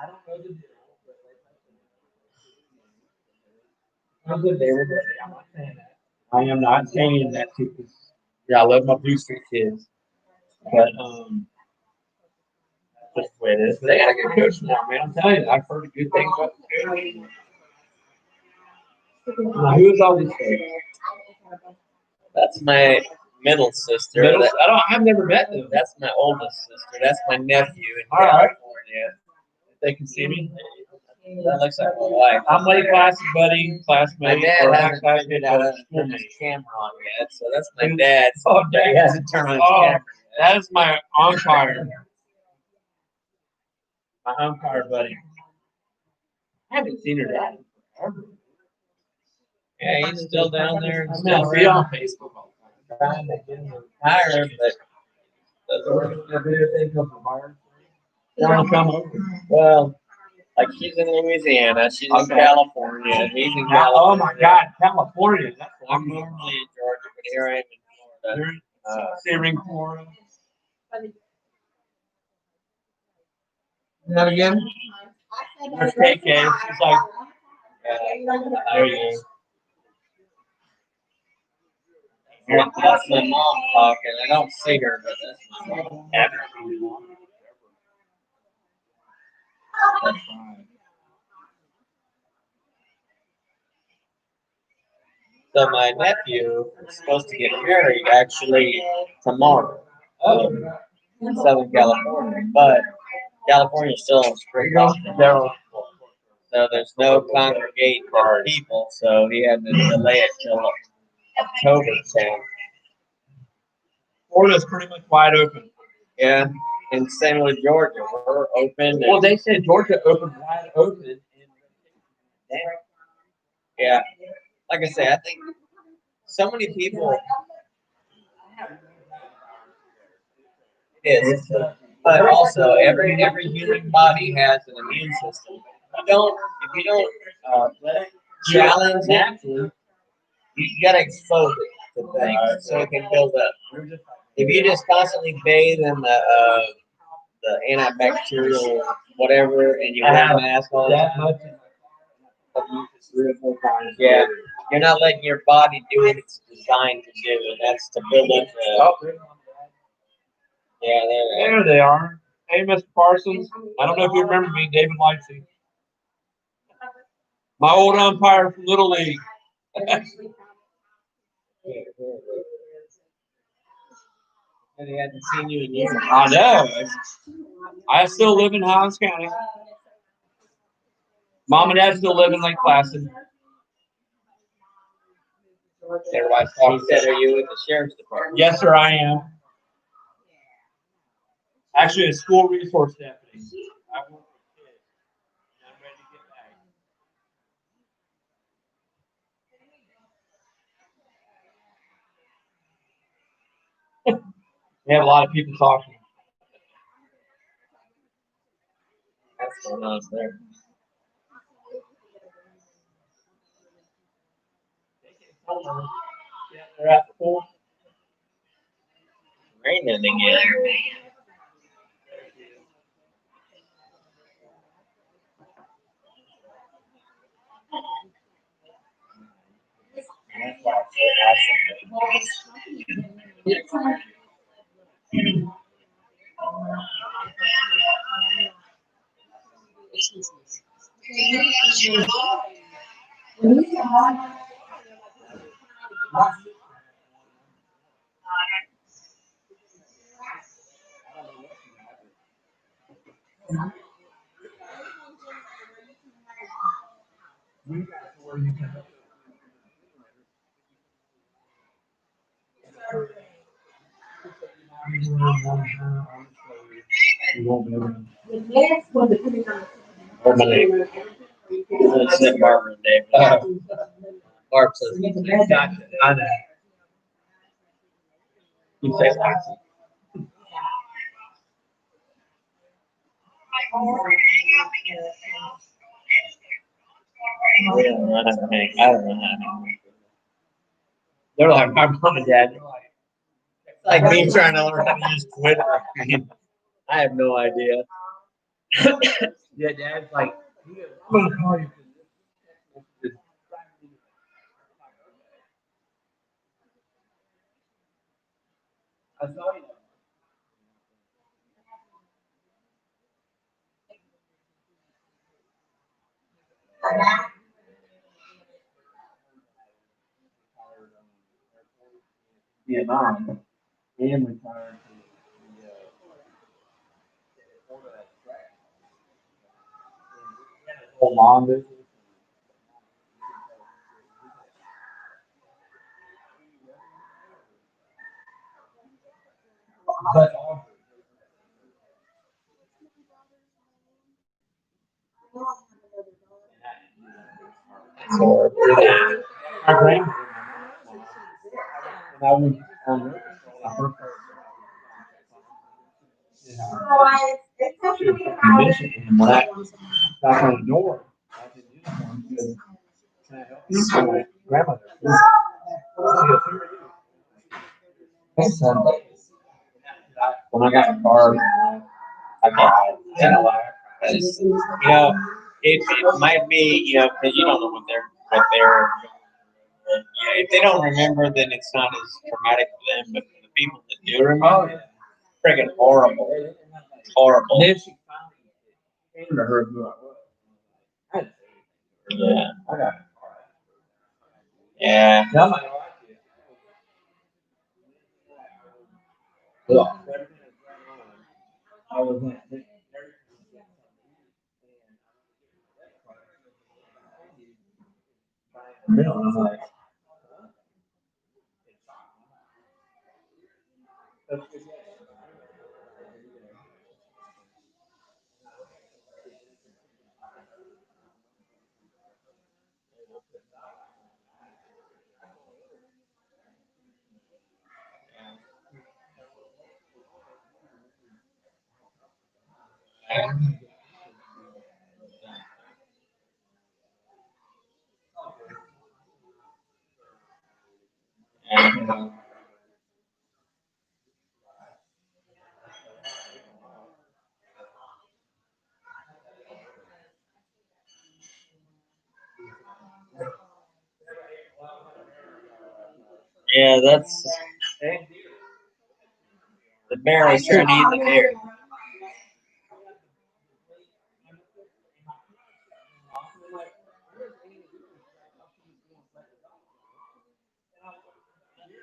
I don't know the deal, but I'm good there. I'm not saying that. I am not saying that too. Yeah, I love my Blue Street kids, but that's just the way it is. But they got a good coach now, man. I'm telling you, I've heard good things about the coach. Now, who's all these folks? That's my middle sister. Middle, That- I've never met them. that's my oldest sister. That's my nephew in All right. California. If they can see me. That looks like my wife. I'm late class buddy, My classmate, dad or not hasn't classmate, figured out how but to turn schoolmate. his camera on yet, so that's my dad. Oh, He dang. hasn't turned on his Oh, camera yet. that is my umpire. My umpire buddy. I haven't seen her dad in forever. Yeah, he's still down there and I still see on around. Facebook all the time. Trying to get him retired, but doesn't work. Trying to come over. Well, like she's in Louisiana, she's in Okay. California, he's in Oh California. my God, California. That's I'm normally in Georgia, but here I am in Florida. Searing, Florida. That again? There's KK. She's like, there you go. That's my mom talking. I don't see her, but that's my mom. That's fine. So my nephew is supposed to get married actually tomorrow. In Southern California, but California's still on strict lockdown. So there's no congregating people, so he had to delay it till October 10th. Florida's pretty much wide open. Yeah, and same with Georgia. We're open. Well, they said Georgia opened wide open. Yeah, like I say, I think so many people. It is, but also every human body has an immune system. If you don't challenge it, you gotta expose it to things so it can build up. If you just constantly bathe in the antibacterial whatever and you wear a mask all the time, yeah, you're not letting your body do what it's designed to do, and that's to build up the. Yeah, There they are. Hey, Mr. Parsons. I don't know if you remember me, David Lightsey. My old umpire from Little League. They hadn't seen you in years. I know. I still live in Highlands County. Mom and Dad still live in Lake Placid. Everybody's He talking. said, "Are you with the sheriff's department?" Yes, sir, I am. Actually, a school resource deputy. I work with kids. And I'm ready to get back. We have a lot of people talking. What's going on there? Yeah, they're at the pool. raining again. And that's why it's so awesome. You won't be able to. The next one, depending on What's my name? It's Nick Barber and David. Barb says, gotcha. I know. You say Lexi. I don't know how to hang. I don't know how to hang. They're like my mom and dad. They're like, it's like me trying to learn how to use Twitter. I mean, I have no idea. Yeah, Dad's like, I'm gonna call you. I saw you. Vietnam and retired to the whole lawn business. But So, my grandmother, and I was on her she was conditioned and when I knocked on the door, I was in uniform, she goes, can I help you? I'm like, grandmother, please. She goes, who are you? My son. When I got the car, I got in a lot. you know, it might be, you know, because you don't know what they're. Yeah, if they don't remember, then it's not as traumatic for them. But for the people that do remember, friggin' horrible, horrible. Then she finally came to her who I was. I didn't say anything. Yeah, I got in the car. yeah. Now I'm like, look, I was like, I'm like, Yeah, that's the bear was trying to eat the deer.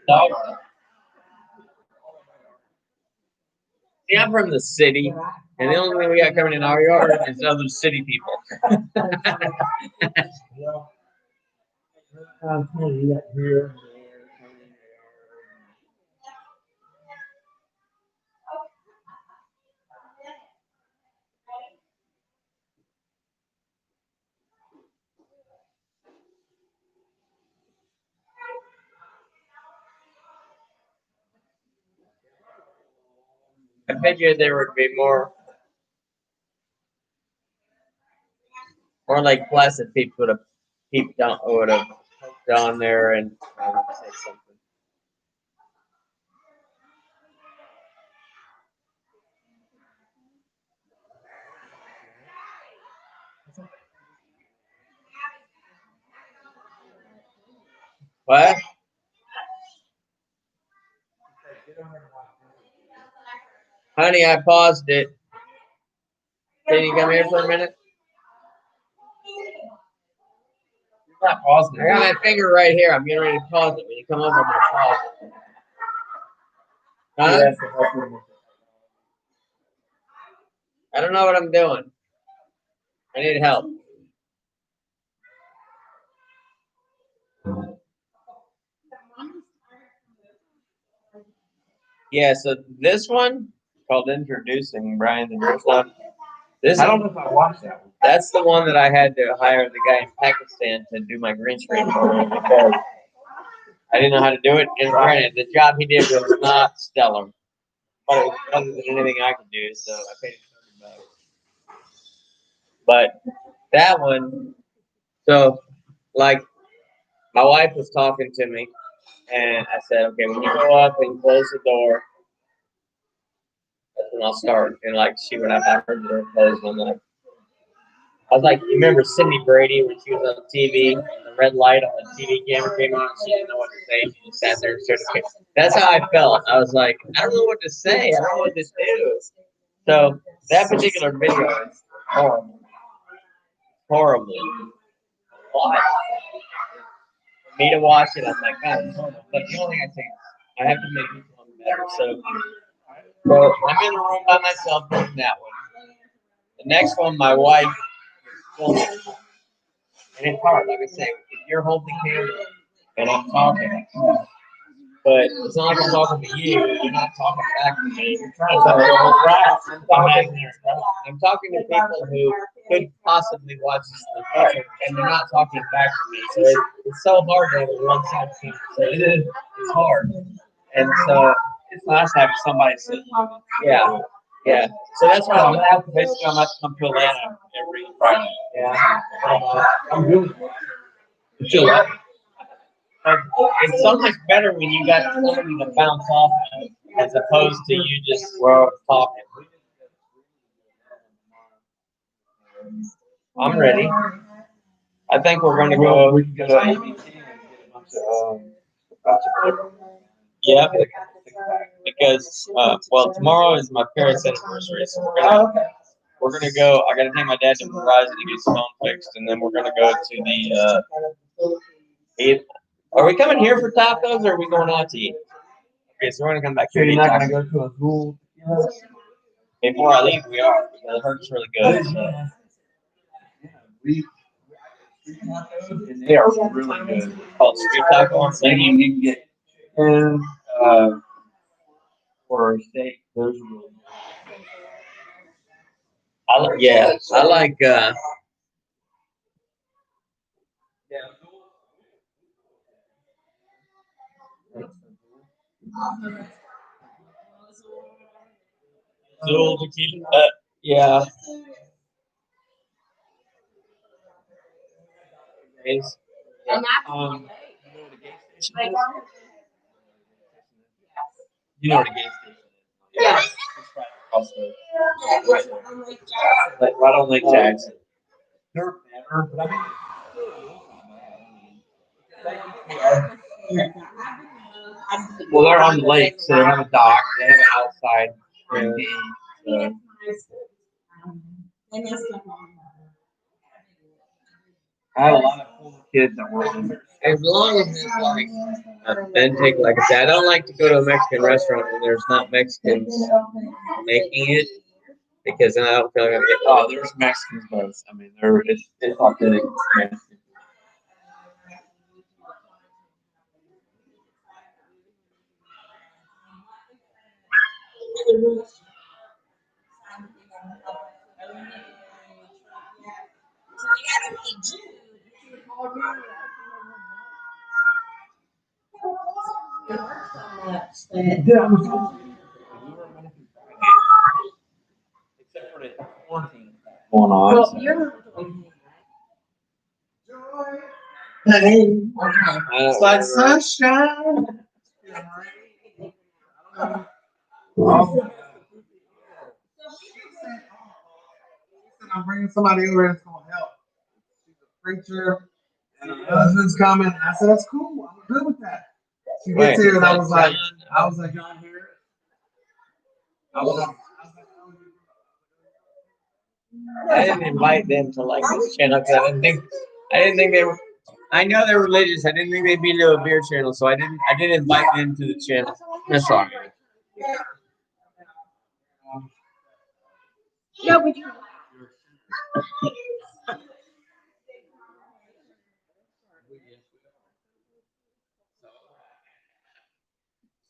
Dog. See, I'm from the city, and the only thing we got coming in our yard is other city people. you got here, I figured there would be more like placid people would have peeped down, would have poked down there and said something. What? Honey, I paused it. Can you come here for a minute? You're not pausing. I got my finger right here. I'm getting ready to pause it when you come over. I'm gonna pause it. Huh? Yes, to help you. I don't know what I'm doing. I need help. Yeah, so this one called Introducing Brian the Nurse Dog. This I don't know if I watched that one. That's the one that I had to hire the guy in Pakistan to do my green screen for me because I didn't know how to do it. And granted, the job he did was not stellar, but it was better than anything I could do, so I paid him $30. But that one, so like my wife was talking to me, and I said, okay, when you go up and close the door, that's when I'll start. And like she went up, I heard the door close, and I was like, you remember Sydney Brady when she was on TV and the red light on the TV camera came on and she didn't know what to say? She just sat there and started to. That's how I felt. I was like, I don't know what to say. I don't know what to do. So that particular video is horrible. Horrible. Why? For me to watch it, I'm like, God, it's horrible. But the only thing I say is I have to make this one better. So I'm in the room by myself doing that one. The next one, my wife filmed it. And it's hard, like I say, if you're holding the camera and I'm talking, but it's not like I'm talking to you, you're not talking back to me. You're trying to talk the whole class. I'm talking to people who could possibly watch this and they're not talking back to me. So it's so hard to have a one-sided conversation. It's hard. And so It's nice having somebody sit. yeah. Yeah. So that's why I'm gonna have to come to Atlanta every Friday. yeah. I'm doing it. Chill out. It's so much better when you got something to bounce off of as opposed to you just talking. I'm ready. I think we're gonna go. We can go to ABC and get a bunch of Yeah, because well, tomorrow is my parents' anniversary, so we're gonna go. I gotta take my dad to Verizon to get his phone fixed, and then we're gonna go to the. Are we coming here for tacos, or are we going out to eat? Okay, so we're gonna come back So here. you're To eat not gonna tacos. go to a pool? Before I leave, we are. Because it hurts really good. So. And they are really good. Called street taco on Like Sunday. you can get chicken, or steak. Those are really good. I like. Zul tequila. Yeah. Nice. You know what a gas station is? Yeah. It's right across right on Lake Jackson. They're better, but well, they're on the lake, so they have a dock. They have an outside game. I had a lot of cool kids that worked in there. As long as it's like authentic, like I said, I don't like to go to a Mexican restaurant and there's not Mexicans making it because then I don't feel like I'm getting. Oh, there's Mexicans both. I mean, it's authentic Mexican. Except for the quarantine going on. Well, so. you're. It's like sunshine. I'm bringing somebody over that's gonna help. She's a preacher and husband's coming. I said, that's cool. I'm good with that. She gets here and I was like, John Harris. I was like, I didn't invite them to like this channel because I didn't think they were. I know they're religious. I didn't think they'd be into a beer channel, so I didn't invite them to the channel. That's all. No, but you.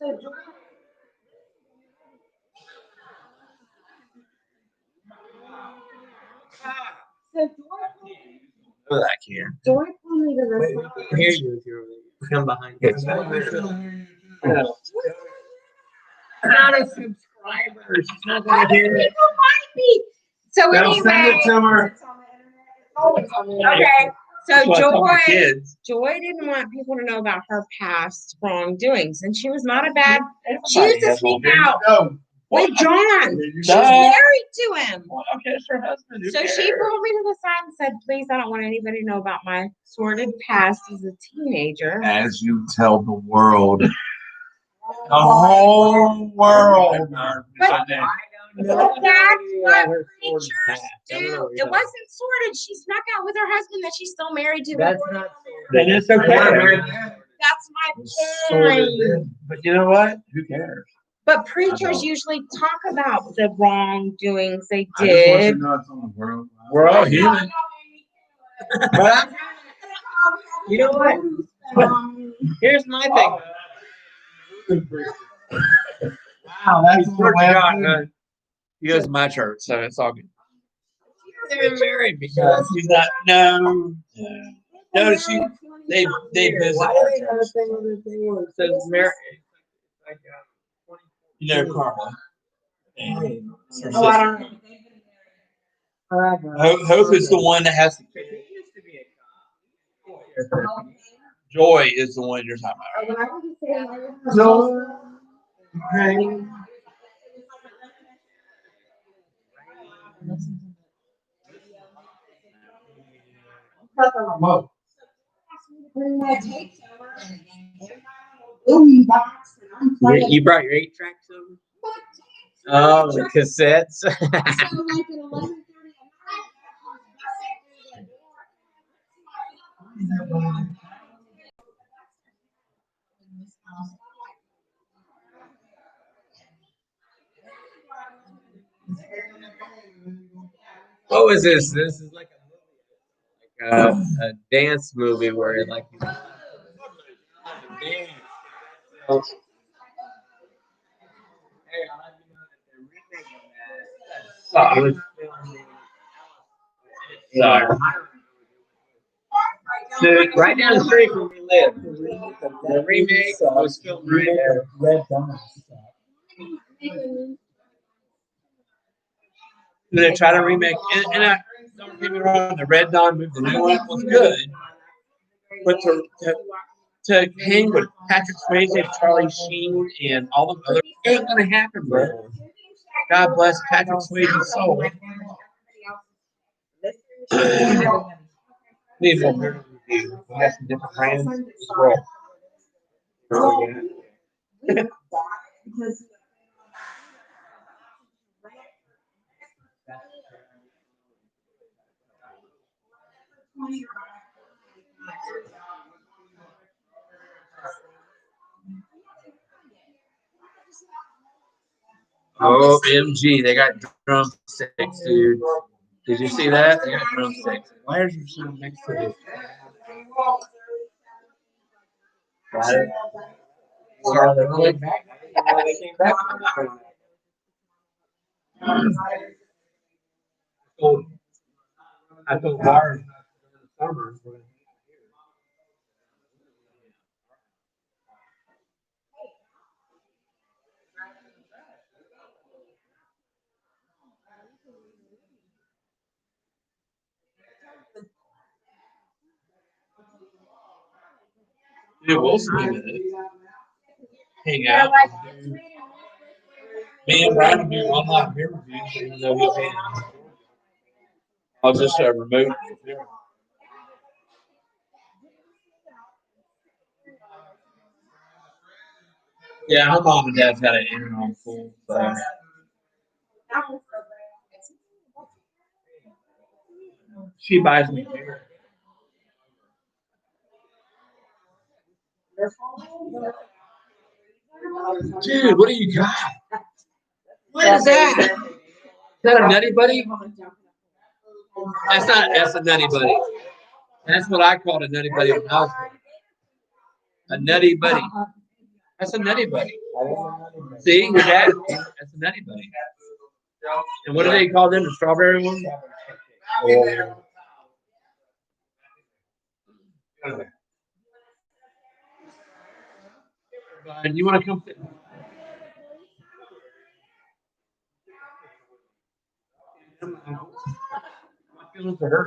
So Joy. So Oh, I can't. Joy told me to respond. I hear you if you're over there. Come behind you. It's not a subscriber. She's not gonna hear it. People might be. So send anyway. it to her. Okay. So That's what I tell my Joy, kids. Joy didn't want people to know about her past wrongdoings, and she was not a bad. She Everybody used to has sneak one. out Go. with John. She's Duh. married to him. Well, okay, it's her husband. Who So she cares? pulled me to the side and said, "Please, I don't want anybody to know about my sordid past as a teenager." As you tell the world. The whole world. But that's what preachers do. It wasn't sordid. She snuck out with her husband that she's still married to. That's not. And it's okay. That's my point. But you know what? Who cares? But preachers usually talk about the wrongdoings they I just want you did. to know it's on the world. We're all human. But you know what? Here's my thing. Wow, that's on the web. He goes to my church, so it's all good. She's not even married because she's not. No, no. They visit. Why do they have a thing on the thing where it says married? Like, you know, Carla. Oh, I don't know. Hope is the one that has to. Joy is the one you're talking about. Joy. Okay. Whoa. Bring my tapes over and boom box, and I'm playing. You brought your 8-tracks over? My Oh, the cassettes. So like at 11:30 at night. What was this? This is like a dance movie where like you dance. Hey, I'll let you know that the remake of that was filmed in right down the street where we live. The remake was filmed right there. Red Dawn. They try to remake, and I don't get me wrong, the Red Dawn movie, the new one was good, but to hang with Patrick Swayze, Charlie Sheen, and all the other ain't gonna happen, bro. God bless Patrick Swayze's soul. Need more beer review. We got some different brands as well. OMG, they got drumsticks, dude. Did you see that? They got drumsticks. Why are you sitting next to this? Got it. Sorry, they're really back. They came back. I told Lars in the summer. Yeah, we'll see it. Hang out. Me and Brian will do online beer reviews, even though he'll be. I'll just remote. Yeah, her mom and dad's got an in-home pool. So. She buys me beer. Dude, what do you got? What is that? Is that a nutty buddy? That's a nutty buddy. That's what I called a nutty buddy when I was a nutty buddy. That's a nutty buddy. See, your dad, that's a nutty buddy. And what do they call them? The strawberry one? And you want to come?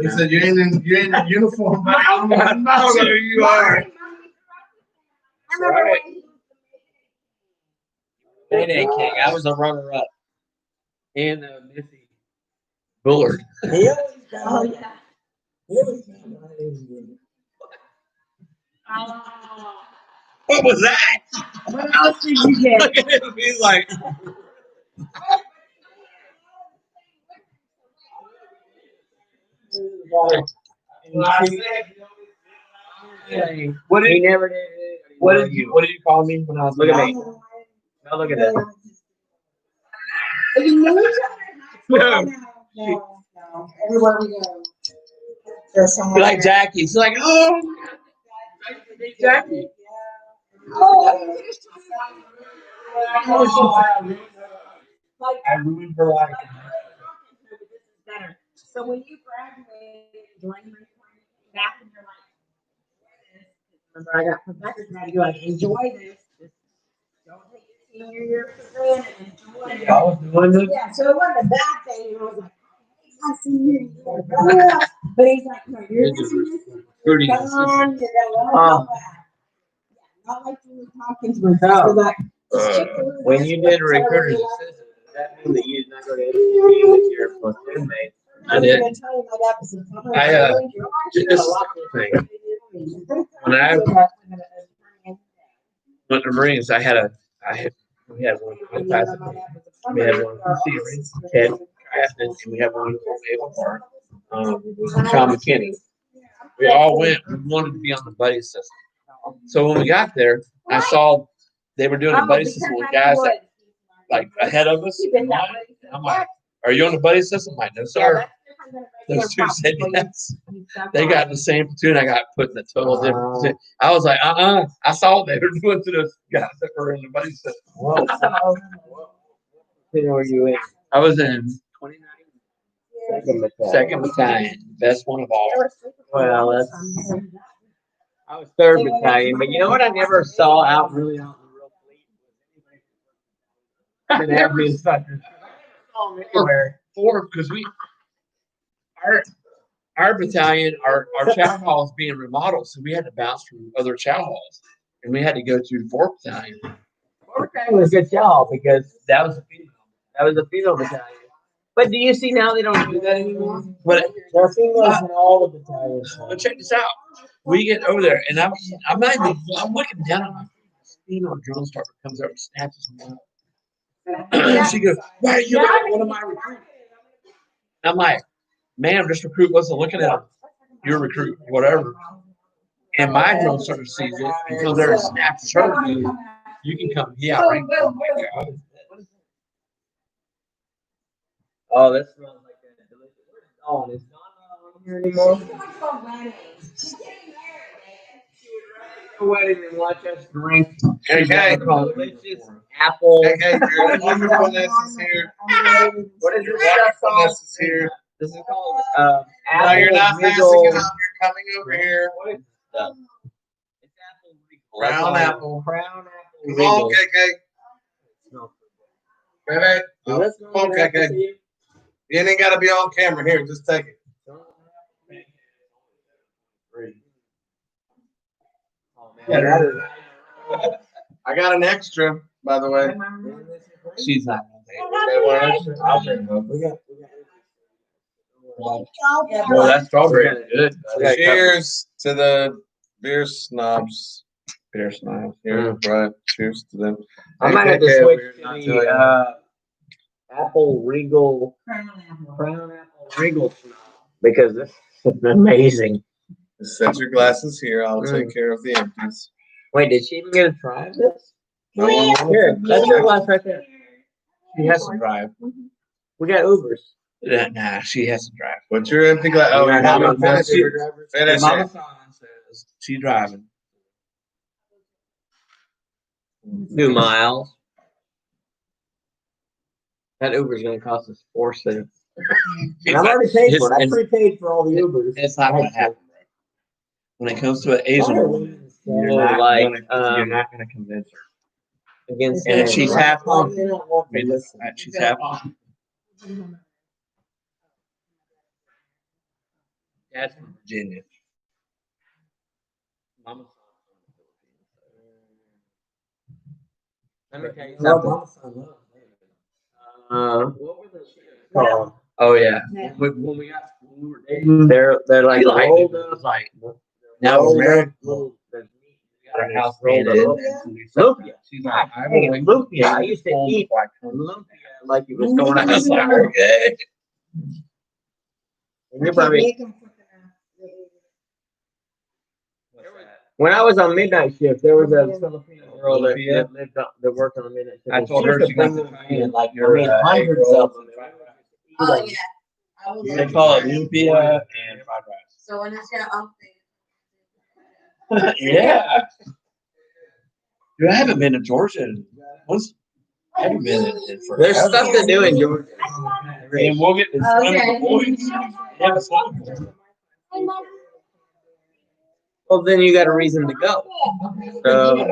He said, you ain't in uniform, buddy. I know who you are. Right. Day King. I was a runner-up. And Missy Bullard. Oh, yeah. What was that? What else did you get? Look at him. He's like, what did he never did? What did you call me when I was looking at me? Now look at this. You know each other? No. No. Everywhere we go. There's someone. Like Jackie. She's like, oh, Jackie. Oh. I ruined her life. Better. So when you graduated, back in your life, remember I got professors now to go like, enjoy this. Just don't take your senior year for granted. Enjoy it. I was doing this. Yeah, so it wasn't a bad thing. It was like, I see you. But he's like, no, you're Recruiting come on, assistant. you're gonna go back. Not like you were talking to him. No. Like, When you did recruiter's assistant, does that mean that you did not go to APC with your platoon mates? I did. When I went to Marines, we had one class. We had one from Searing, Ted Crafton, and we had one from Naval Park, Sean McKinney. We all went. We wanted to be on the buddy system. So when we got there, I saw they were doing a buddy system with guys that like ahead of us. I'm like, "Are you on the buddy system?" I'm like, "No, sir." Those two said yes. They got in the same platoon. I got put in a total different platoon. I was like, I saw they were doing to those guys that were in the buddy system. Whoa. Where you in? I was in 29. Second battalion, best one of all. Well, I was 3rd battalion, but you know what I never saw out really out in the real fleet? Didn't have me instructors. Or because our battalion, our chow hall is being remodeled, so we had to bounce from other chow halls, and we had to go to the 4th battalion. 4th battalion was a good chow hall because that was a female battalion. But do you see now they don't do that anymore? But there are females in all the battalions. But check this out. We get over there, and I'm looking down at my female drill instructor comes over and snatches me up. She goes, "Why are you looking at one of my recruits?" I'm like, "Ma'am, this recruit wasn't looking at your recruit, whatever." And my drill instructor sees it and comes there and snaps her. You can come. Yeah, right. Oh my God. Oh, that smells like that delicious. Where's Dawn? Is Dawn not here anymore? A wedding and watch us drink. Okay. Delicious apple. Okay, your wonderfulness is here. What is this stuff called? Wonderfulness is here. This is called No, apple. you're not passing it up. You're coming over here. What is this stuff? It's apple. Brown apple. Brown apple. Come on, KK. Baby. Come on, KK. You ain't got to be on camera here. Just take it. I got an extra, by the way. She's not. I'll bring one. Well, that strawberry is good. Cheers to the beer snobs. Beer smiles. Yeah, right. Cheers to them. I might have to switch to the Apple Regal Crown Apple Regal because this is amazing. Set your glasses here. I'll take care of the empties. Wait, did she even get a try of this? No one wants Here, it. that's your glass right there. She has to drive. We got Ubers. Nah, she has to drive. What's your empty glass? Oh, Yeah, you haven't Mama finished it. Finish Mama it. Says she driving. 2 miles. That Uber's gonna cost us 4 cents. And I've already paid for it. I prepaid for all the Ubers. It's not gonna happen, bro. When it comes to an Asian woman, you're not gonna convince her. Against And if she's half on, listen. she's half on. Dad's from Virginia. Mama's Let me tell you something. What were those called? Oh yeah. When we were dating, they're like rolled up, like now we're married. little Got a house rolled painted. up. Lumpia. She's like, I Hey, will lumpia. I used to eat lumpia like it was going out of style. Okay. And you're probably, when I was on midnight shift, there was a Filipino girl that worked on the midnight shift. I told her she got to try it. Like hundreds of them. Oh, yeah. I will They look call it for lumpia and fried rice. So when it's got up Yeah. Dude, I haven't been to Georgia. I haven't been in forever. There's stuff to do in Georgia. And we'll get to swim with the boys. Yeah, the swimming pool. Well, then you got a reason to go. So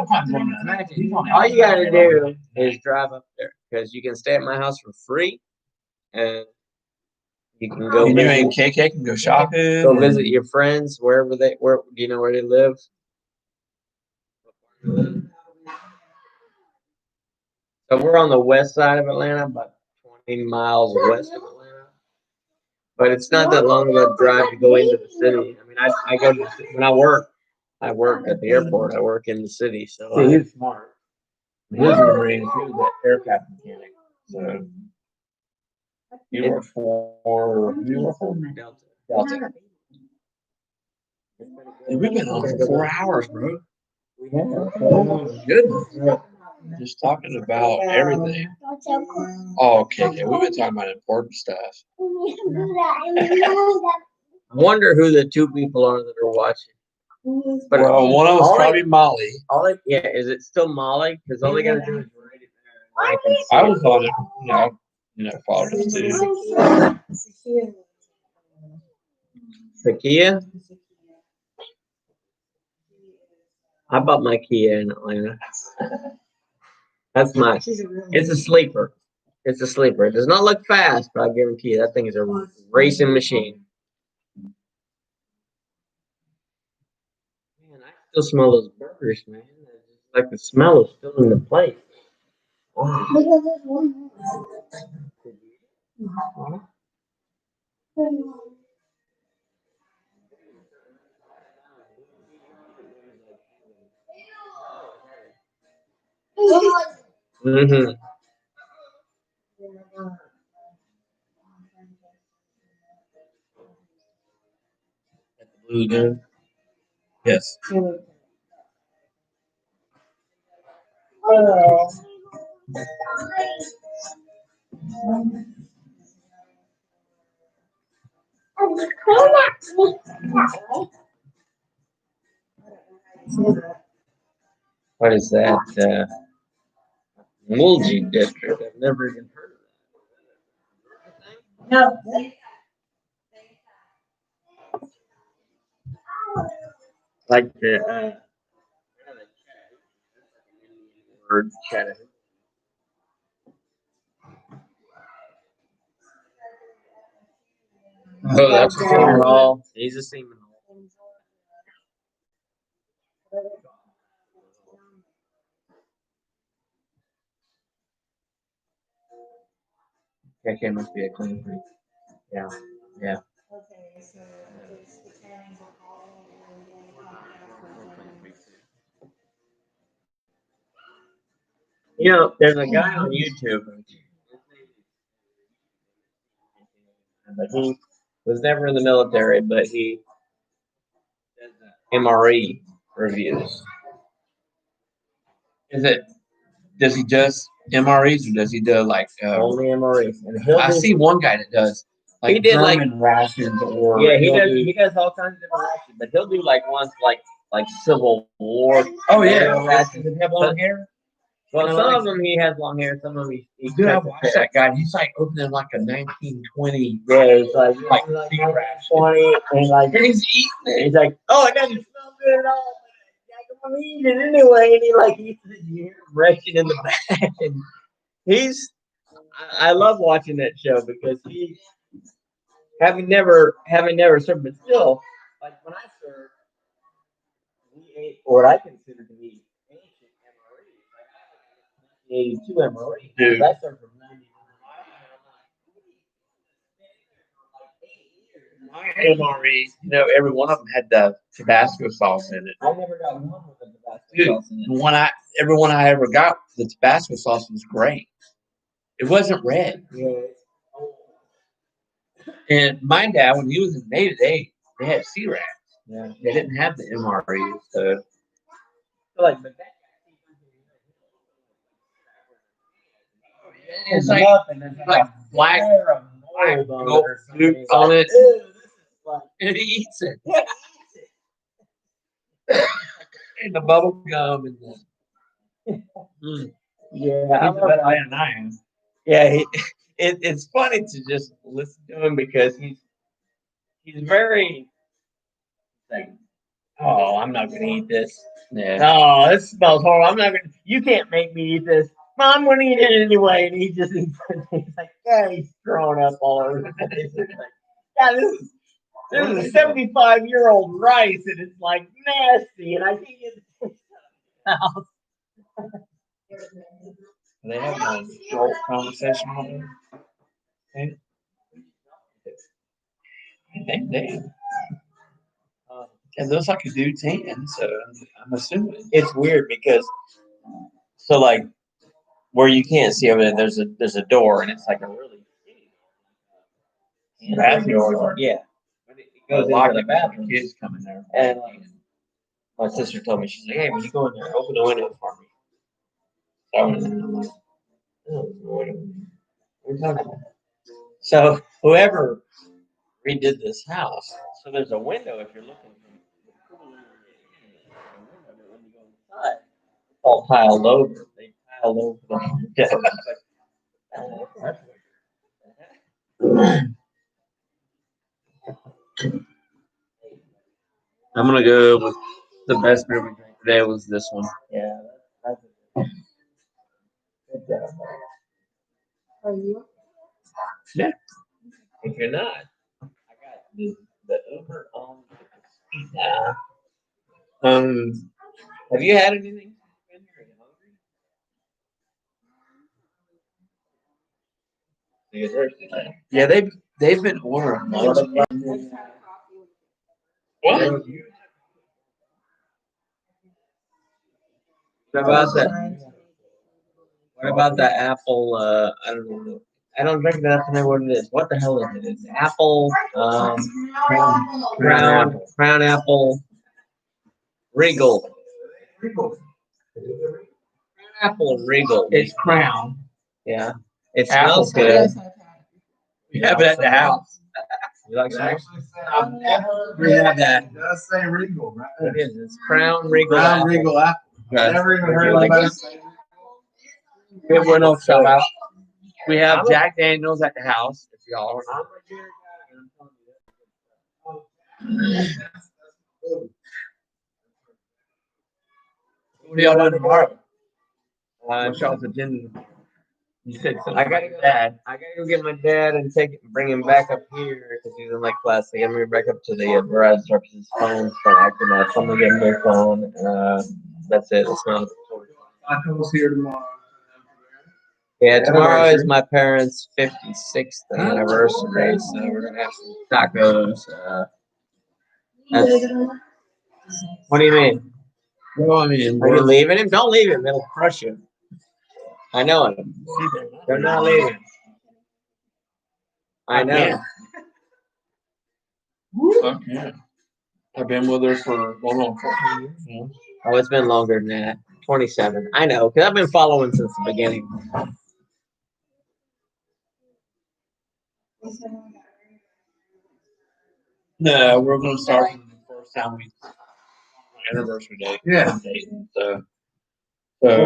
all you got to do is drive up there because you can stay at my house for free, and you can go. And you and KK can go shopping. Go visit your friends wherever do you know where they live? So we're on the west side of Atlanta, about 20 miles west of Atlanta. But it's not that long of a drive to go into the city. I mean, I go to the city when I work at the airport. I work in the city. So He's smart. He was in the Marines. He was an aircraft mechanic. So you work for Delta. And we've been on for 4 hours, bro. we have. Oh, goodness. Just talking about everything. Oh, okay. We've been talking about important stuff. I wonder who the 2 people are that are watching. But one of them is probably Molly. Is it still Molly? Because all they gotta do is write it there. I was on it, followed us too. The Kia? I bought my Kia in Atlanta. That's it's a sleeper. It's a sleeper. It does not look fast, but I guarantee you that thing is a racing machine. Man, I still smell those burgers, man. It's like the smell is still in the plate. Wow. Mm-hmm. At the Blue Lagoon. Yes. What is that? Mulji district. I've never even heard of that. No. Like the word chatting. Oh, that's a Seminole. He's a Seminole. KK must be a clean freak. Yeah. Yeah. Okay, so it's the trainings of all. You know, there's a guy on YouTube. But he was never in the military, but he does MRE reviews. Does he just MREs or does he do like? Only MREs, and he'll I do, see one guy that does like He did, like- German rations or yeah, he'll do- he does all kinds of different rations, but he'll do like ones like Civil War. Oh yeah, rations. does he have long hair? Well, Kinda some like- of them he has long hair, some of them he Dude, I cuts his watched hair. that guy. He's like opening like a 1920. Yeah, he's like Big ration. 20, and like And he's eating it. he's like, oh, it doesn't smell good at all. I'm gonna eat it anyway, and he like eats it, and you hear him retching in the back, and I love watching that show because he, having never served, but still, like when I served, we ate what I consider to be ancient MREs. Like I had 82 MREs. Dude. I served from 90. My MREs, you know, every one of them had the Tabasco sauce in it. I never got one with a Tabasco Dude, sauce in it. every one I ever got, the Tabasco sauce was great. It wasn't red. Yeah. And my dad, when he was in the Navy, they had sea rats. Yeah. They didn't have the MREs. So So like, but that it's like black mold on it gold or something. goop It's on like, it. "Ew, this is like, and he eats it. yeah, And the bubble gum and the yeah, I he's a love better that. man than I am. Yeah, it's funny to just listen to him because he's very like, oh, I'm not gonna eat this. Yeah. Oh, this smells horrible. I'm not gonna. You can't make me eat this. Mom, I'm gonna eat it anyway. And he just eats it. He's like, yeah, he's throwing up all over the place. It's like, yeah, this is a 75-year-old rice, and it's like nasty, and I can't get it out. They have an adult conversation on there. Okay. I think they. It looks like a dude's hand, so I'm assuming. It's weird because so like where you can't see over there, there's a door, and it's like a really Bathroom door. Yeah, but it Goes goes lock into it the bathroom. bathroom. Kids come in there. And my sister told me, she's like, hey, when you go in there, open the window for me. So I went in and I'm like, oh, there's no window. What are you talking about? So whoever redid this house, so there's a window if you're looking from the pool area, when you go inside, it's all tiled over. They tiled over the yeah. Oh, that's weird. I'm gonna go with the best beer we drank today was this one. Yeah, that's good job. Are you? Yeah. If you're not, I got the Uber on speed dial. Have you had anything? Are you hungry? Are you thirsty? Yeah, they've been ordering lunch. What? What about that? What about the apple? I don't know. I don't drink enough to know what it is. What the hell is it? It's apple, crown apple, Regal. Crown apple Regal. It's Crown. Yeah. It Apple smells good. We have it at the house. You like s'mores? We have that. It does say Regal, right? It is. It's Crown Regal. Brown apple. Regal apple. Okay. Never even heard Like anybody it? say We have no shout out. We have I'm a- Jack Daniels at the house. If y'all are I'm not. a beer guy, and I'm telling you that. What are y'all doing tomorrow? Uh, Y'all's agenda? You said something. I gotta go. I gotta go get my dad and bring him back up here because he's in like class. So I'm gonna back up to the garage store because his phone's not acting up. So I'm gonna get him their phone. That's it. It's not. Tacos here tomorrow. Yeah, tomorrow is my parents' 56th anniversary, so we're gonna have some tacos. What do you mean? Well, I mean, Are you leaving him? Don't leave him. It'll crush you. I know it. They're not leaving. I know. Fuck yeah. I've been with her for going on 14 years now. Oh, it's been longer than that. 27. I know, because I've been following since the beginning. No, we're going to start from the first time we anniversary day. Yeah. So,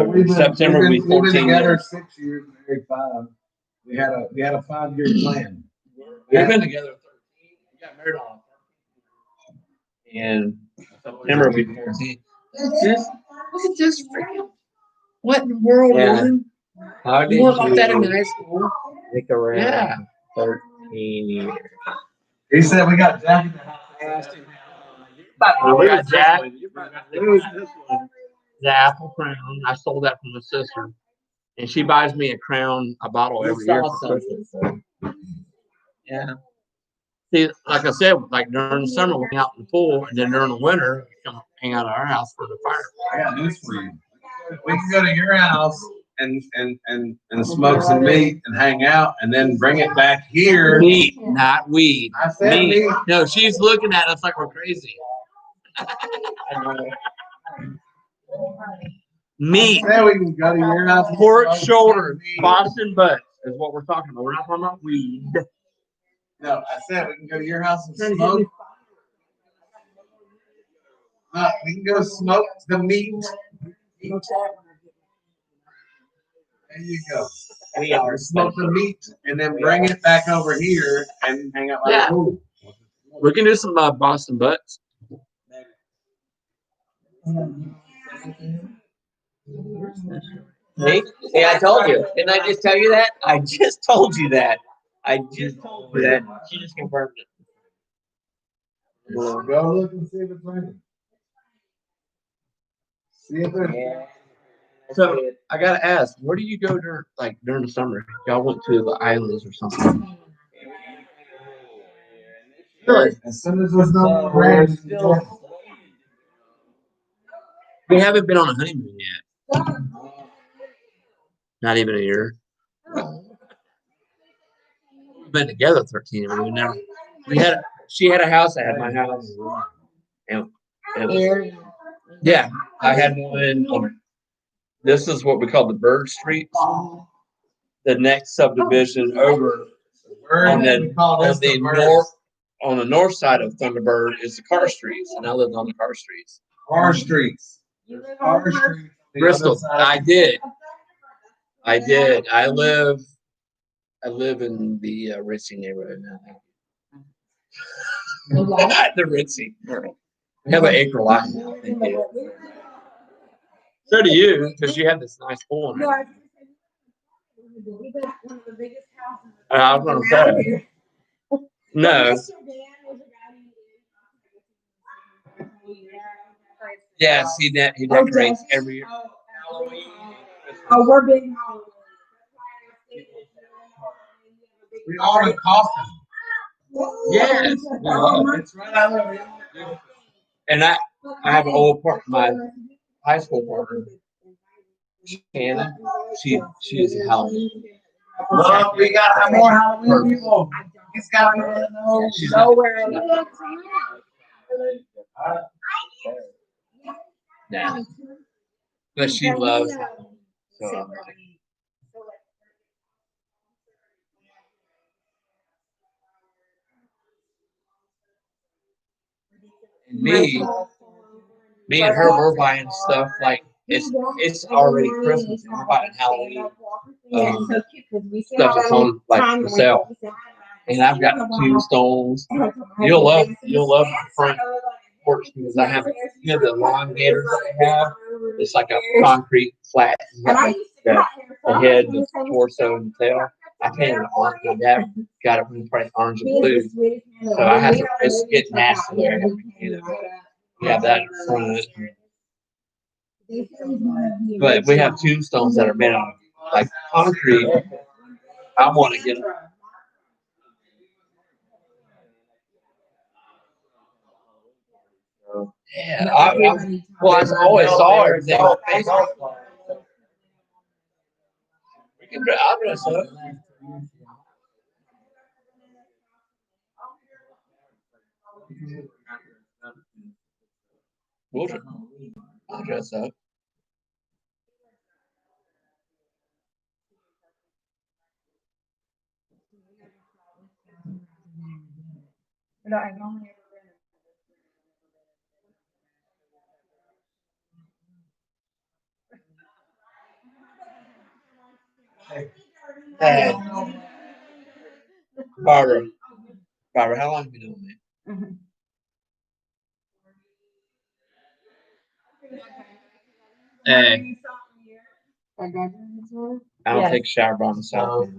we've September will be been 14 together years. 6 years, married 5. We had a 5-year plan. We've been together 13. We got married on 13. And September will be 14. Look at this freaking. What in the world, Yeah. woman? How did You weren't like that in you high school. stick around Yeah. 13 years? He said we got Jack in the house. We got Jack. Lose this one. The apple crown. I stole that from my sister. And she buys me a crown, a bottle every year for Christmas. So. Yeah. See, like I said, like during the summer, we hang out in the pool, and then during the winter, we come hang out at our house for the fire. I got news for you. We can go to your house and smoke some meat and hang out, and then bring it back here. Meat, not weed. I said meat. No, she's looking at us like we're crazy. Meat, I said we can go to your house. and pork smoke some shoulders, meat. Boston butts is what we're talking about. We're not talking about weed. No, I said we can go to your house and smoke. We can go smoke the meat. There you go. We are Smoke the meat and then bring it back over here and hang out by Yeah. the pool. We can do some Boston butts. See? See, I told you. Didn't I just tell you that? I just told you that. I just told you that. She just confirmed it. Well, go look and see if it's raining. See if it's. Yeah. So I gotta ask, where do you go during the summer? Y'all went to the islands or something? Really? As soon as there's no more rain, we can go. We haven't been on a honeymoon yet. Not even a year. We've been together 13 years. We never. She had a house. I had my house. And yeah, I had one. This is what we call the Bird Street. The next subdivision over on the north side of Thunderbird is the car streets, and I lived on the car streets. Car streets. Car streets. Bristol. I did. I live in the Ritzy neighborhood now. The Ritzy. We have an acre lot now. Thank you. So do you, because you have this nice pool in it. I was going to say. No. Yeah, see that he decorates every year. Oh, we're big Halloween. We are in Kaufman. Yes. It's right out of here. And I have an old part, my high school partner, Shannon. She is a Halloween. Well, we got more Halloween people. He's got She's Nowhere. Yeah. But she loves it. So, me and her, we're buying stuff like it's already Christmas and we're buying Halloween stuff that's on like for sale. And I've got tombstones. You'll love the front porch because I have the lawn gators that I have. It's like a concrete flat. The head, the torso, and the tail. I painted it orange. My dad got it from probably orange and blue. So I have to. It's getting nasty there. I have to paint it. We have that in front of it. But we have tombstones that are made out of like concrete. I want to get them. Yeah, I always saw everything on Facebook. I'll dress up. I'll dress up. No, I've only ever Hey, Barbara, how long have you been doing been. Hey, I graduated school. I don't Yes. take a shower by myself.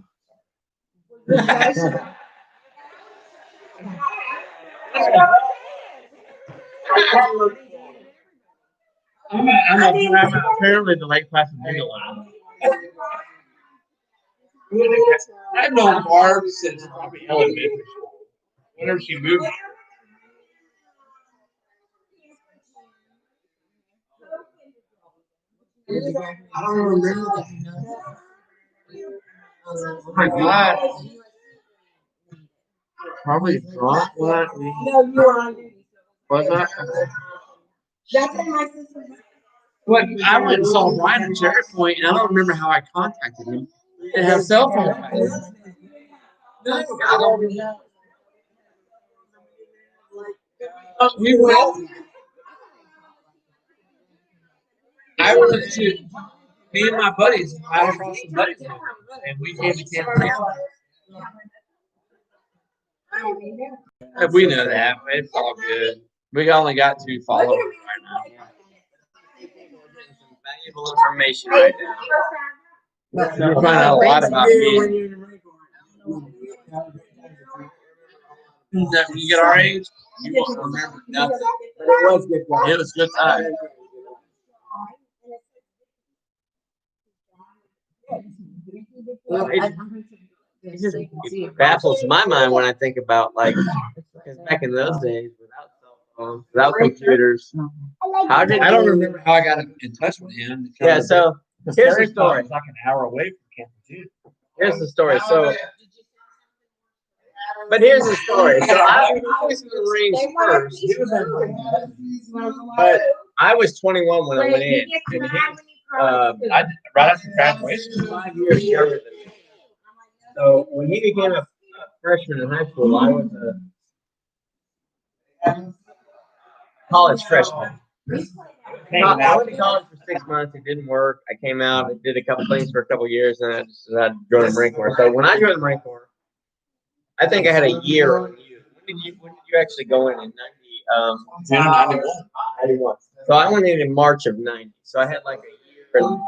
I'm apparently the late class of Bigelow. I've known Barb since probably elementary school. Whenever she moved. I don't remember that. Oh my God. Probably drunk. What? No, you were on duty. Was that? That's when my sister was. What? I went and saw Brian at Cherry Point, and I don't remember how I contacted him. He didn't have cell phone. We went. I went to me and my buddies. I brought some buddies, and we came to Camp. We know that. It's all good. We only got 2 followers right now. Some valuable information right now. You'll find out a lot about me. When you get our age, you won't remember nothing. It was good time. It just baffles my mind when I think about like, because back in those days, without cell phones, without computers, how did I don't remember how I got in touch with him. Yeah, so here's the story. It's like an hour away from Camp Two. Here's the story. So, but here's the story. So I was in the Marines first, but I was 21 when I went in. And I right after graduation. 5 years younger than me. So when he became a freshman in high school, I was a college freshman. I went to college for 6 months. It didn't work. I came out. I did a couple things for a couple years, and I just decided to join the Marine Corps. So when I joined the Marine Corps, I think I had a year on you. When did you actually go in 90? 91. So I went in March of 90. So I had like a year and a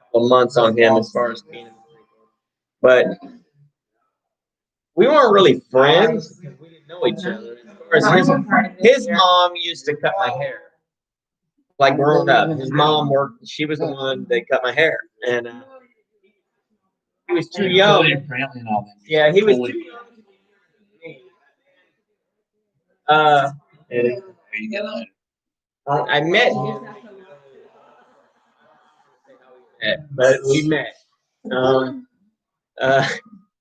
couple months on him as far as being in the Marine Corps. But we weren't really friends because we didn't know each other. As far as his mom used to cut my hair. Like growing up, his mom worked. She was the one that cut my hair, and he was too young. Yeah, he was too young. I met him, but we met.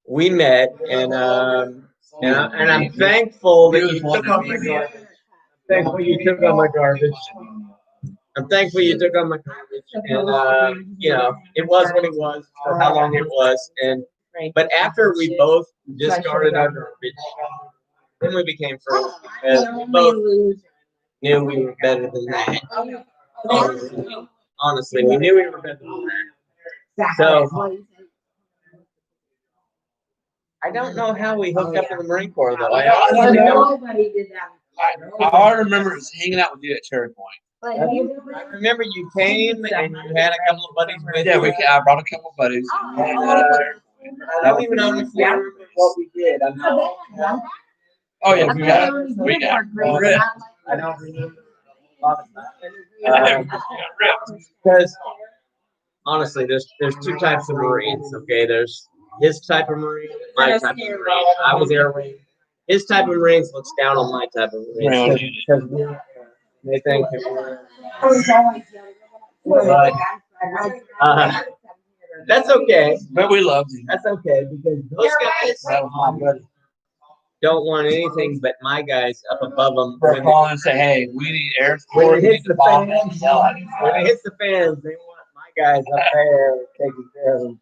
We met, and I'm thankful that you took on my garbage. Thankful you took on my garbage. I'm thankful you took on my garbage, and you know, it was what it was for how long it was, and but after we both discarded our garbage, then we became friends because we both knew we were better than that. Honestly, we knew we were better than that. So I don't know how we hooked up in the Marine Corps, though. I honestly don't. Nobody did that. All I remember is hanging out with you at Cherry Point. I remember you came and you had a couple of buddies with Yeah, you. I brought a couple of buddies. I don't even honestly remember what we did. I know. Oh yeah, we got ripped. I don't remember a lot about it. Because honestly, there's 2 types of Marines. Okay, there's his type of Marine, and my type of Marine. I was Air Wing. His type of Marines looks down on my type of Marines because they think that we're. That's okay. But we loved him. That's okay because those guys That was my buddy. don't want anything but my guys up above them. They're calling and say, hey, we need air When support. it We hits need to the bomb fans, the hell out of when it you. hits the fans, they want my guys up there taking care of them.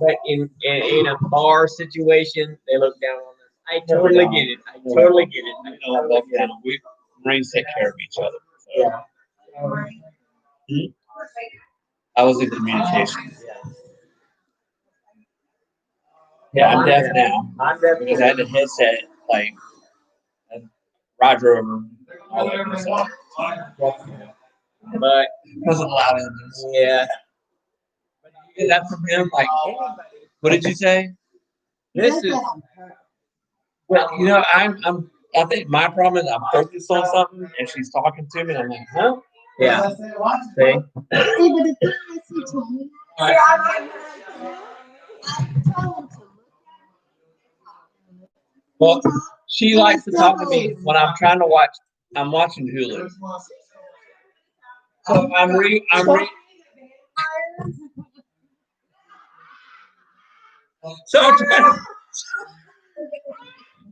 But in a bar situation, they look down on us. I totally get it. I totally get it. We don't look down. We Marines take care of each other. So. Yeah. I was in communications. Yeah, I'm deaf now. I'm deaf Because I had the headset, like, Roger over all that good stuff. But Because of the loud engines. yeah, Is that from him? Like, what did you say? this is Well, you know, I think my problem is I'm focused on something and she's talking to me and I'm like, huh? yeah. See? See, but the thing is, he told me that. I told him to look Well, she likes to talk to me when I'm trying to watch. I'm watching Hulu. So So I'm trying.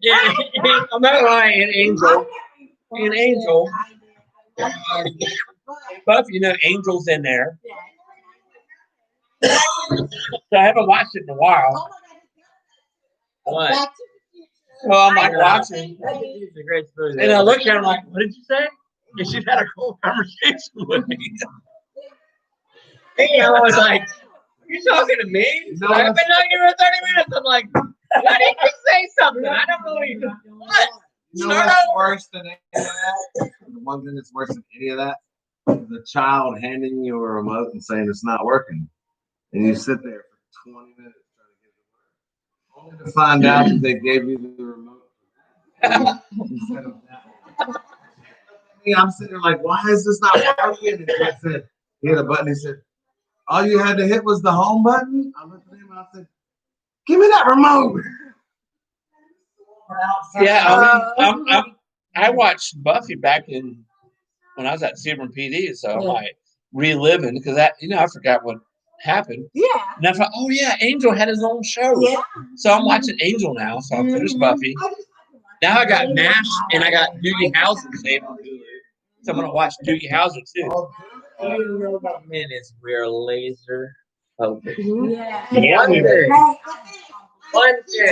Yeah, I'm not lying. An angel. Buff, you know, Angel's in there. So I haven't watched it in a while. What? So I'm like watching, It's a great story. and I look at her I'm like, what did you say? And she's had a cool conversation with me. Hey, I was like, you talking to me? I've been talking to her 30 minutes. I'm like, why didn't you say something? I don't really. What? You know what's worse than any of that? The one thing that's worse than any of that is the child handing you a remote and saying it's not working. And you sit there for 20 minutes trying to get it to work. Only to find out that they gave you the remote instead of that one. I'm sitting there like, why is this not working? And he said, he had a button. He said, all you had to hit was the home button. I looked at him and I said, give me that remote. Yeah, I watched Buffy back in when I was at Sebring PD, so I'm like reliving because that I forgot what happened. Yeah. And I thought, oh yeah, Angel had his own show. Yeah. So I'm watching Angel now. So I finished Buffy. Now I got MASH and I got Doogie Howser saved on Hulu. So I'm gonna watch Doogie Howser too. All you know about men is we're laser focused. Yeah. One day,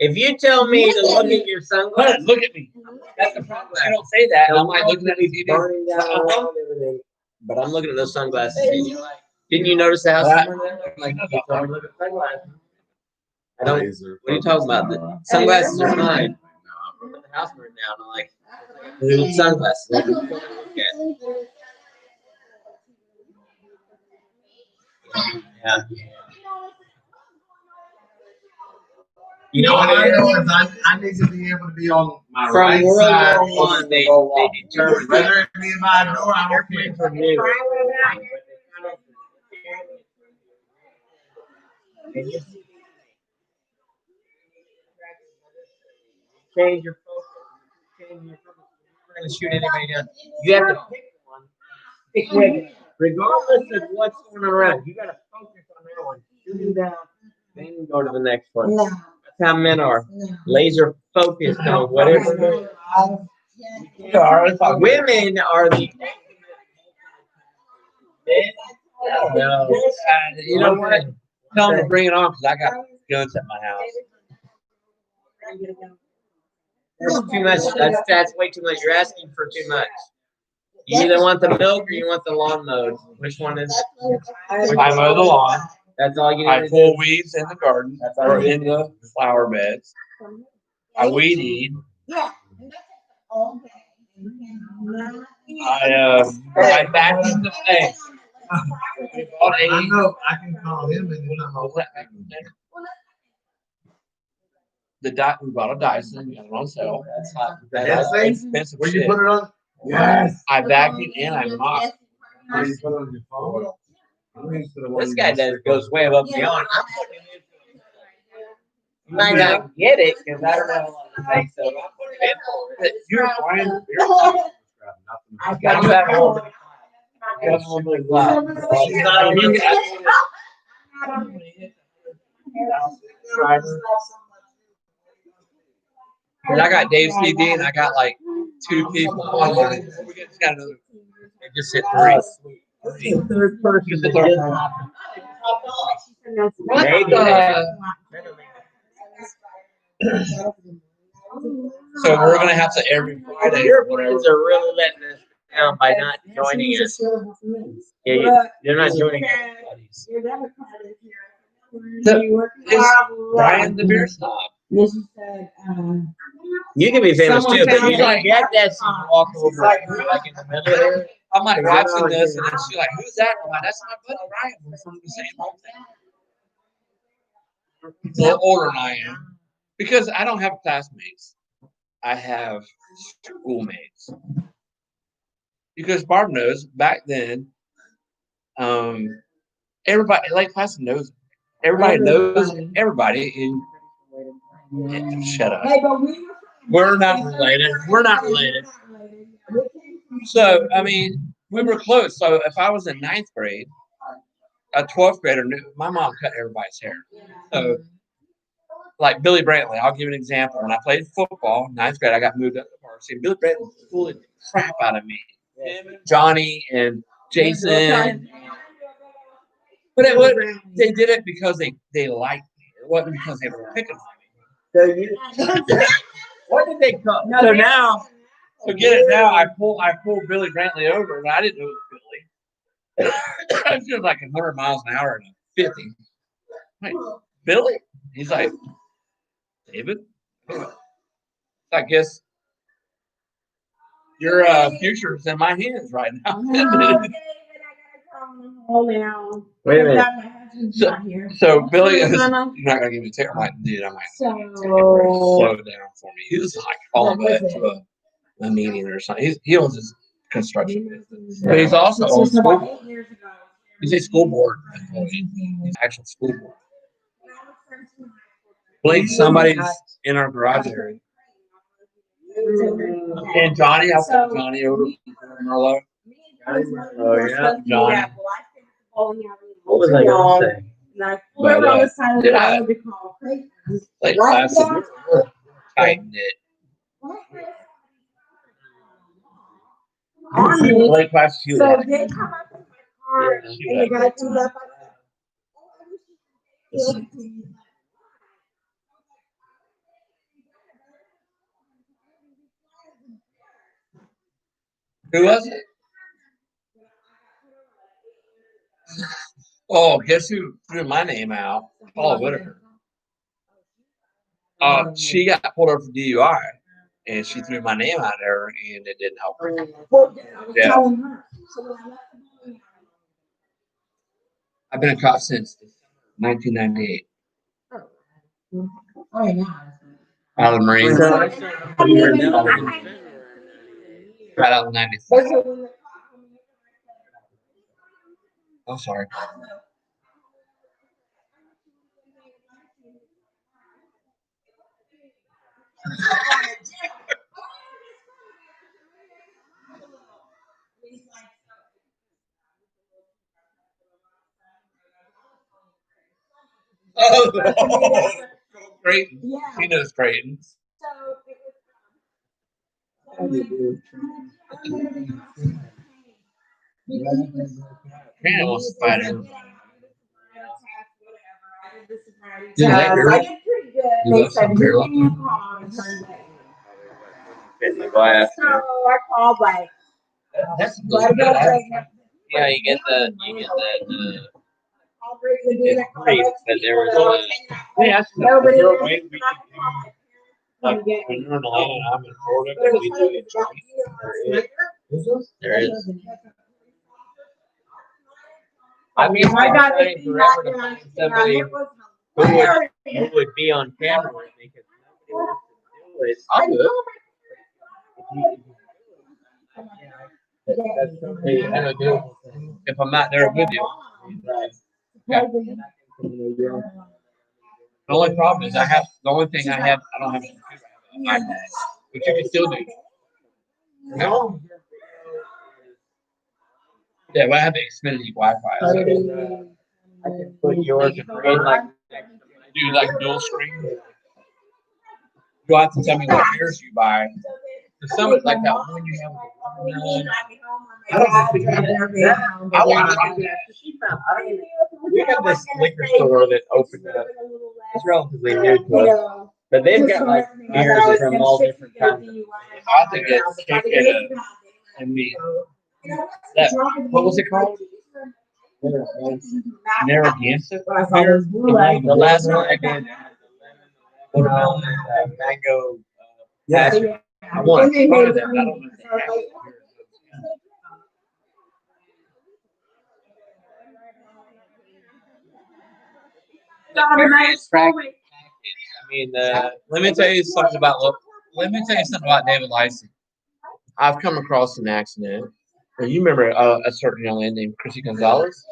if you tell me to look at your sunglasses, Look at me. That's the problem. I don't say that. And I'm like looking at these burning down and everything, but I'm looking at those sunglasses. And you're like, didn't you notice the house? Like, you told me to look at sunglasses. I don't. What are you talking about? The sunglasses are fine. But the house burned down. I'm like, the sunglasses. Yeah. You know what I know is I need to be able to be on my From right World side. War One, they determined Whether it be my door, I don't care. airplanes were new. Change your focus. Change your focus. You're going to shoot anybody down. You have to pick one. Pick one. Regardless of what's going around, you got to focus on that one. Shoot him down, then go to the next one. No. That's how men are. Laser focused on whatever. Women are the. Men? No. You know what? Tell them to bring it on because I got guns at my house. That's too much. That's way too much. You're asking for too much. You either want the milk or you want the lawn mowed. Which one is? I mow the lawn. That's all you need I to pull do. weeds in the garden That's all or you in the flower beds. I weed eat. Yeah. I vacuum the place. We bought I know I can call him and he'll know what. we bought a Dyson. We got it on sale. That's Expensive Where you shit. put it on? Yes. I vacuum and I mop. Where you put it on your phone? This guy goes way above and beyond. You might not get it because I don't know how to make so. I'm putting it in for it. You're fine. I got to have all the And I got Dave CD and I got like 2 people. We just got another. It just hit 3. The third person. Just the third So we're gonna have to every Friday. Your friends are really letting us down by not joining us. Yeah, they're not joining us. Your debit card is here. Brian the beer snob. Then she said, You can be famous Someone too, but found you like- got that walk over like in the middle there. I'm like watching this, and then she's like, "Who's that?" I'm like, "That's my buddy Brian. We're from the same home thing." He's a little older than I am because I don't have classmates. I have schoolmates. Because Barb knows back then, everybody like class knows. Everybody knows everybody. And shut up. hey, but We're not related. We're not related. So I mean, we were close. So if I was in 9th grade, a 12th grader knew my mom cut everybody's hair. So like Billy Brantley, I'll give you an example. When I played football, 9th grade, I got moved up to varsity. Billy Brantley was fooling the crap out of me. Johnny and Jason. But they did it because they liked me. It wasn't because they were picking on me. What did they call? So now, So get it now. I pull Billy Brantley over, and I didn't know it was Billy. I was just like 100 miles an hour and 50. I'm like, Billy? He's like, David? I guess your future is in my hands right now. wait a minute. So Billy is, you're not gonna give me a ticket. I'm like, dude, I'm like, slow down for me. He was like calling to a meeting or something. He owns his construction business, but he's also on school board. He's a school board employee. He's actual school board. Believe somebody's in our garage area. And Johnny, I put Johnny over from Merlot. Oh, yeah. Johnny. What was I gonna say? But, did I? Like class of tight knit. Late class, she So was they come up in my car and the guy comes up. Who was it? Oh, guess who threw my name out? Paula Whitaker. She got pulled over for DUI, and she threw my name out there, and it didn't help her. Yeah. I've been a cop since 1998. Oh, yeah. Out of the Marines. Right out of 96. I'm sorry. Oh, Creighton. Yeah. He knows Creighton. So Man wants to fight him. Yeah, that girl? I did pretty good. You They left said, some girl. "You can call and turn back." It's the glass. So I called like, That's right good. about Yeah, you get that. I'll bring the dude that called Great, back but to there me was when I a. Yeah, Nobody there was a way we not could do, calling. like when you're in Atlanta and I'm in Florida, But it we was do funny it because joint. There is. I mean, I got trying it. forever to find somebody who would be on camera with me because nobody wants to do it. I'll do it. Hey, I don't do it. If I'm not there with you. Okay. The only problem is the only thing I don't have a computer, I have an iPad, which you can still do. No. Yeah, but I have Xfinity Wi-Fi. So I can put yours in green like do like dual screen. You'll have to tell me what mirrors you buy. There's some like that one you have with the watermelon. I don't know if you have that. I want to try that. We have this liquor store that opened up. It's relatively new to us, but they've got like beers from all different kinds. I think it's chicken and meat. That, what was it called? Narragansett beer. The last one I did, watermelon and mango. Yeah, I want to try them. I don't know if they have it here. I mean, let me tell you something about. Let me tell you something about David Lysy. I've come across an accident. You remember a certain young lady named Chrissy Gonzalez?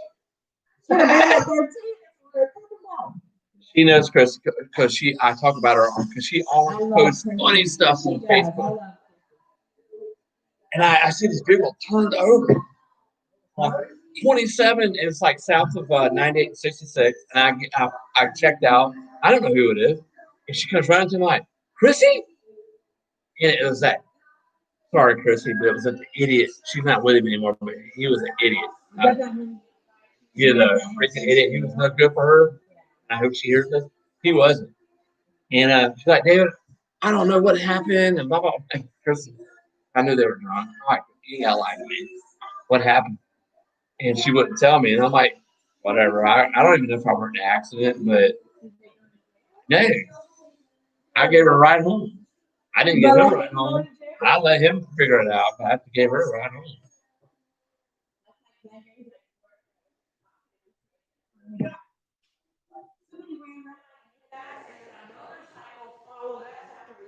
She knows Chris because I talk about her because she always posts funny stuff on Facebook. And I see this vehicle turned over. Like 27, and it's like south of 98 and 66. And I checked out. I don't know who it is. And she comes running to me like, Chrissy? And it was that. Sorry, Chrissy, but it was an idiot. She's not with him anymore, but he was an idiot. He was a freaking idiot. He was not good for her. I hope she hears this. He wasn't. And she's like, David, I don't know what happened. And blah, blah, blah. And Chrissy, I knew they were drunk. I'm like, you gotta lie to me. What happened? And she wouldn't tell me. And I'm like, whatever. I don't even know if I were in an accident, but hey, I gave her a ride home. I didn't give him a ride home. I let him figure it out. But I have to give her a ride home.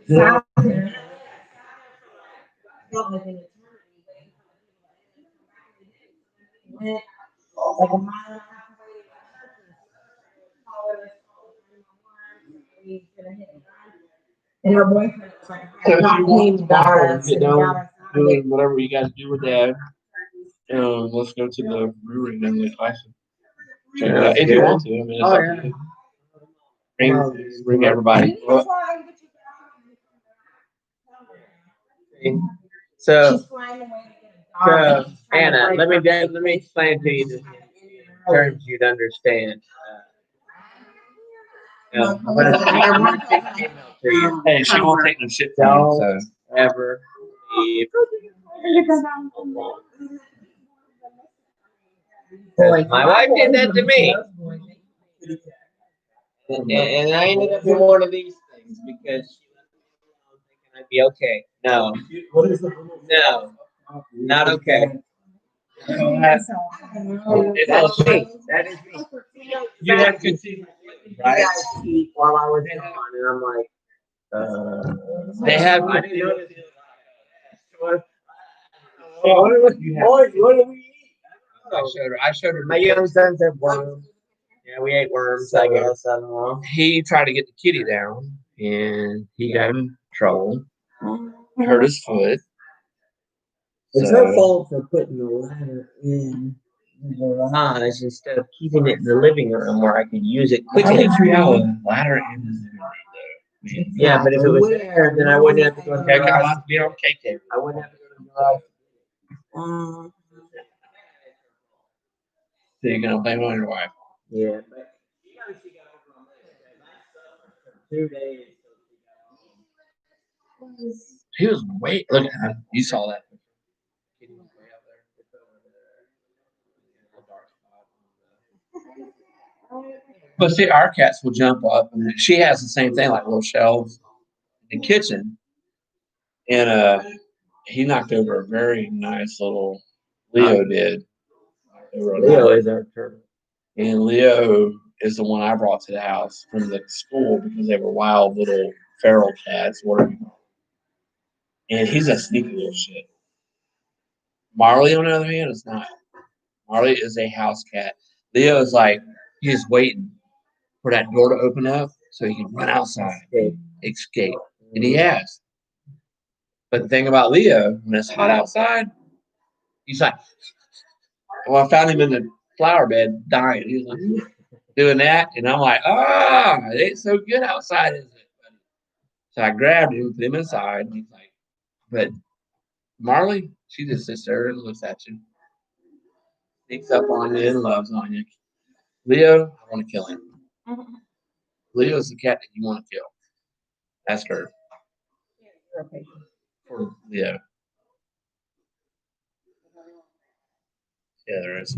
Yeah. And her boyfriend was like, So if you want tomorrow, get down doing whatever you guys do with Dad. Let's go to the brewery and then the classic. If you want to, I mean, it's up to you. Bring everybody. So, Anna, let me explain to you the terms you'd understand. I'm gonna take an email to you. Hey, she won't take no shit from you, so. Ever leave. My wife did that to me. And I ended up in one of these things because she was thinking I'd be okay. No. No. Not okay. That's me. That is me. You have to see, right? While I was in on, and I'm like, They have. I didn't know this. What do we eat? I showed her. My young son said worms. Yeah, we ate worms, I guess. I don't know. He tried to get the kitty down, and he got in trouble. Hurt his foot. It's her fault for putting the ladder in the garage instead of keeping it in the living room where I could use it quickly. Ladder in the living room. Yeah, but if it was there, then I wouldn't have to go to the Okay, come garage. on, be on cake. I wouldn't have to go to the garage. So you're gonna blame it on your wife. Yeah, but she got over on this because I suffered for 2 days. He was way. Look at him. You saw that. Kitty was way up there. It's over there. A dark spot. But see, our cats will jump up, and she has the same thing, like little shelves in the kitchen. And he knocked over a very nice little. Leo did. Leo is our turtle. And Leo is the one I brought to the house from the school because they were wild little feral cats, whatever you call them. And he's a sneaky little shit. Marley, on the other hand, is not. Marley is a house cat. Leo is like, he's waiting for that door to open up so he can run outside, escape. And he has. But the thing about Leo, when it's hot outside, he's like, Well, I found him in the flower bed dying. He was like doing that, and I'm like, it ain't so good outside, is it? So I grabbed him, put him inside, and he's like, but Marley, she just sits there and looks at you, sneaks up on you and loves on you. Leo, I want to kill him. Leo's the cat that you want to kill. Ask her for Leo. Yeah, there is.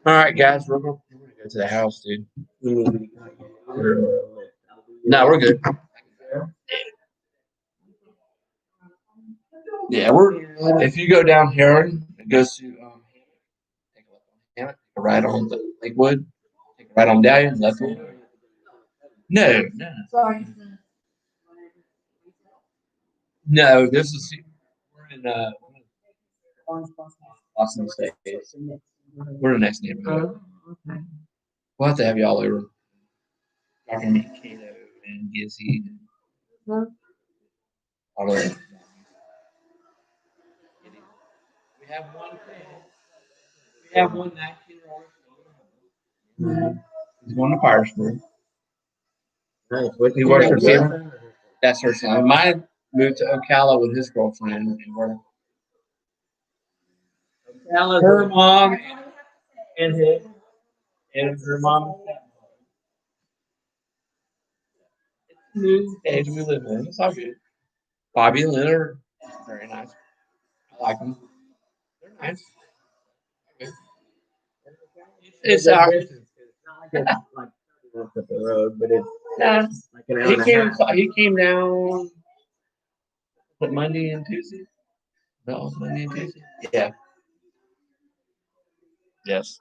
All right, guys, we're gonna go to the house, dude. No, we're good. Yeah, we're. If you go down here, it goes to take a left on Hammett, take a right on the Lakewood, take a right on Dahlia, left on. No. No, this is we're in Austin State. We're in the next neighborhood. We'll have to have y'all over. Talking to Kato and Gizzy and all of that. We have one. We have one 19-year-old. He's going to fire school. He works for Kim. That's her son. Mine moved to Ocala with his girlfriend, and we're her mom and his and her mom. It's the new age we live in. It's all good. Bobby and Lynn are very nice. I like them. They're nice. It's not like it's like up the road, but it's like an hour and a half. He came down Monday and Tuesday. No, Monday and Tuesday. Yeah. Yes.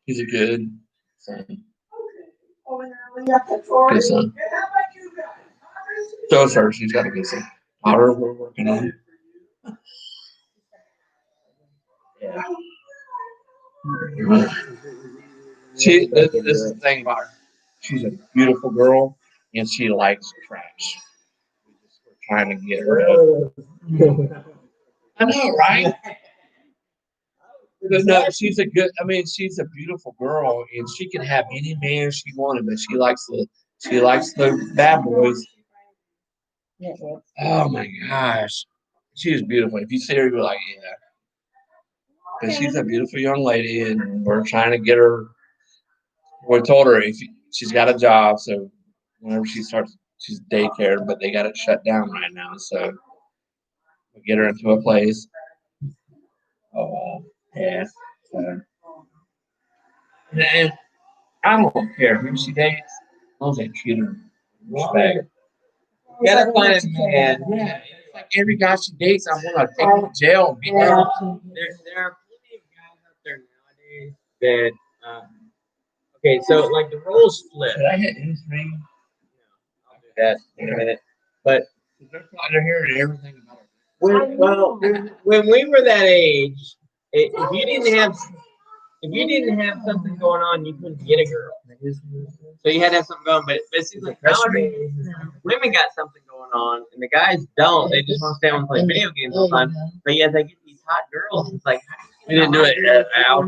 He's a good son. Good son. So is her. She's got a good son. Daughter we're working on. Yeah. This is the thing about her. She's a beautiful girl, and she likes trash. We're trying to get her. I know, right? But no, she's a good. I mean, she's a beautiful girl, and she can have any man she wanted, but she likes the bad boys. Oh my gosh, she is beautiful. If you see her, you're like, yeah. But she's a beautiful young lady, and we're trying to get her. We told her she's got a job, so whenever she starts, she's daycare, but they got it shut down right now. So we get her into a place. Oh yeah. So, and I don't care who she dates, as long as they treat her with respect. You gotta find a man. Yeah, it's like every guy she dates, I want to take him to jail and beat him. There are plenty of guys out there nowadays that okay, so like the roles split. Should I hit his ring? I'll do that in a minute. But They're hearing everything about her. when we were that age, if you didn't have something going on, you couldn't get a girl. So you had to have something going. But it seems like nowadays, women got something going on, and the guys don't. They just want to stay home and play video games all the time. But yet they get these hot girls. It's like, We didn't do it out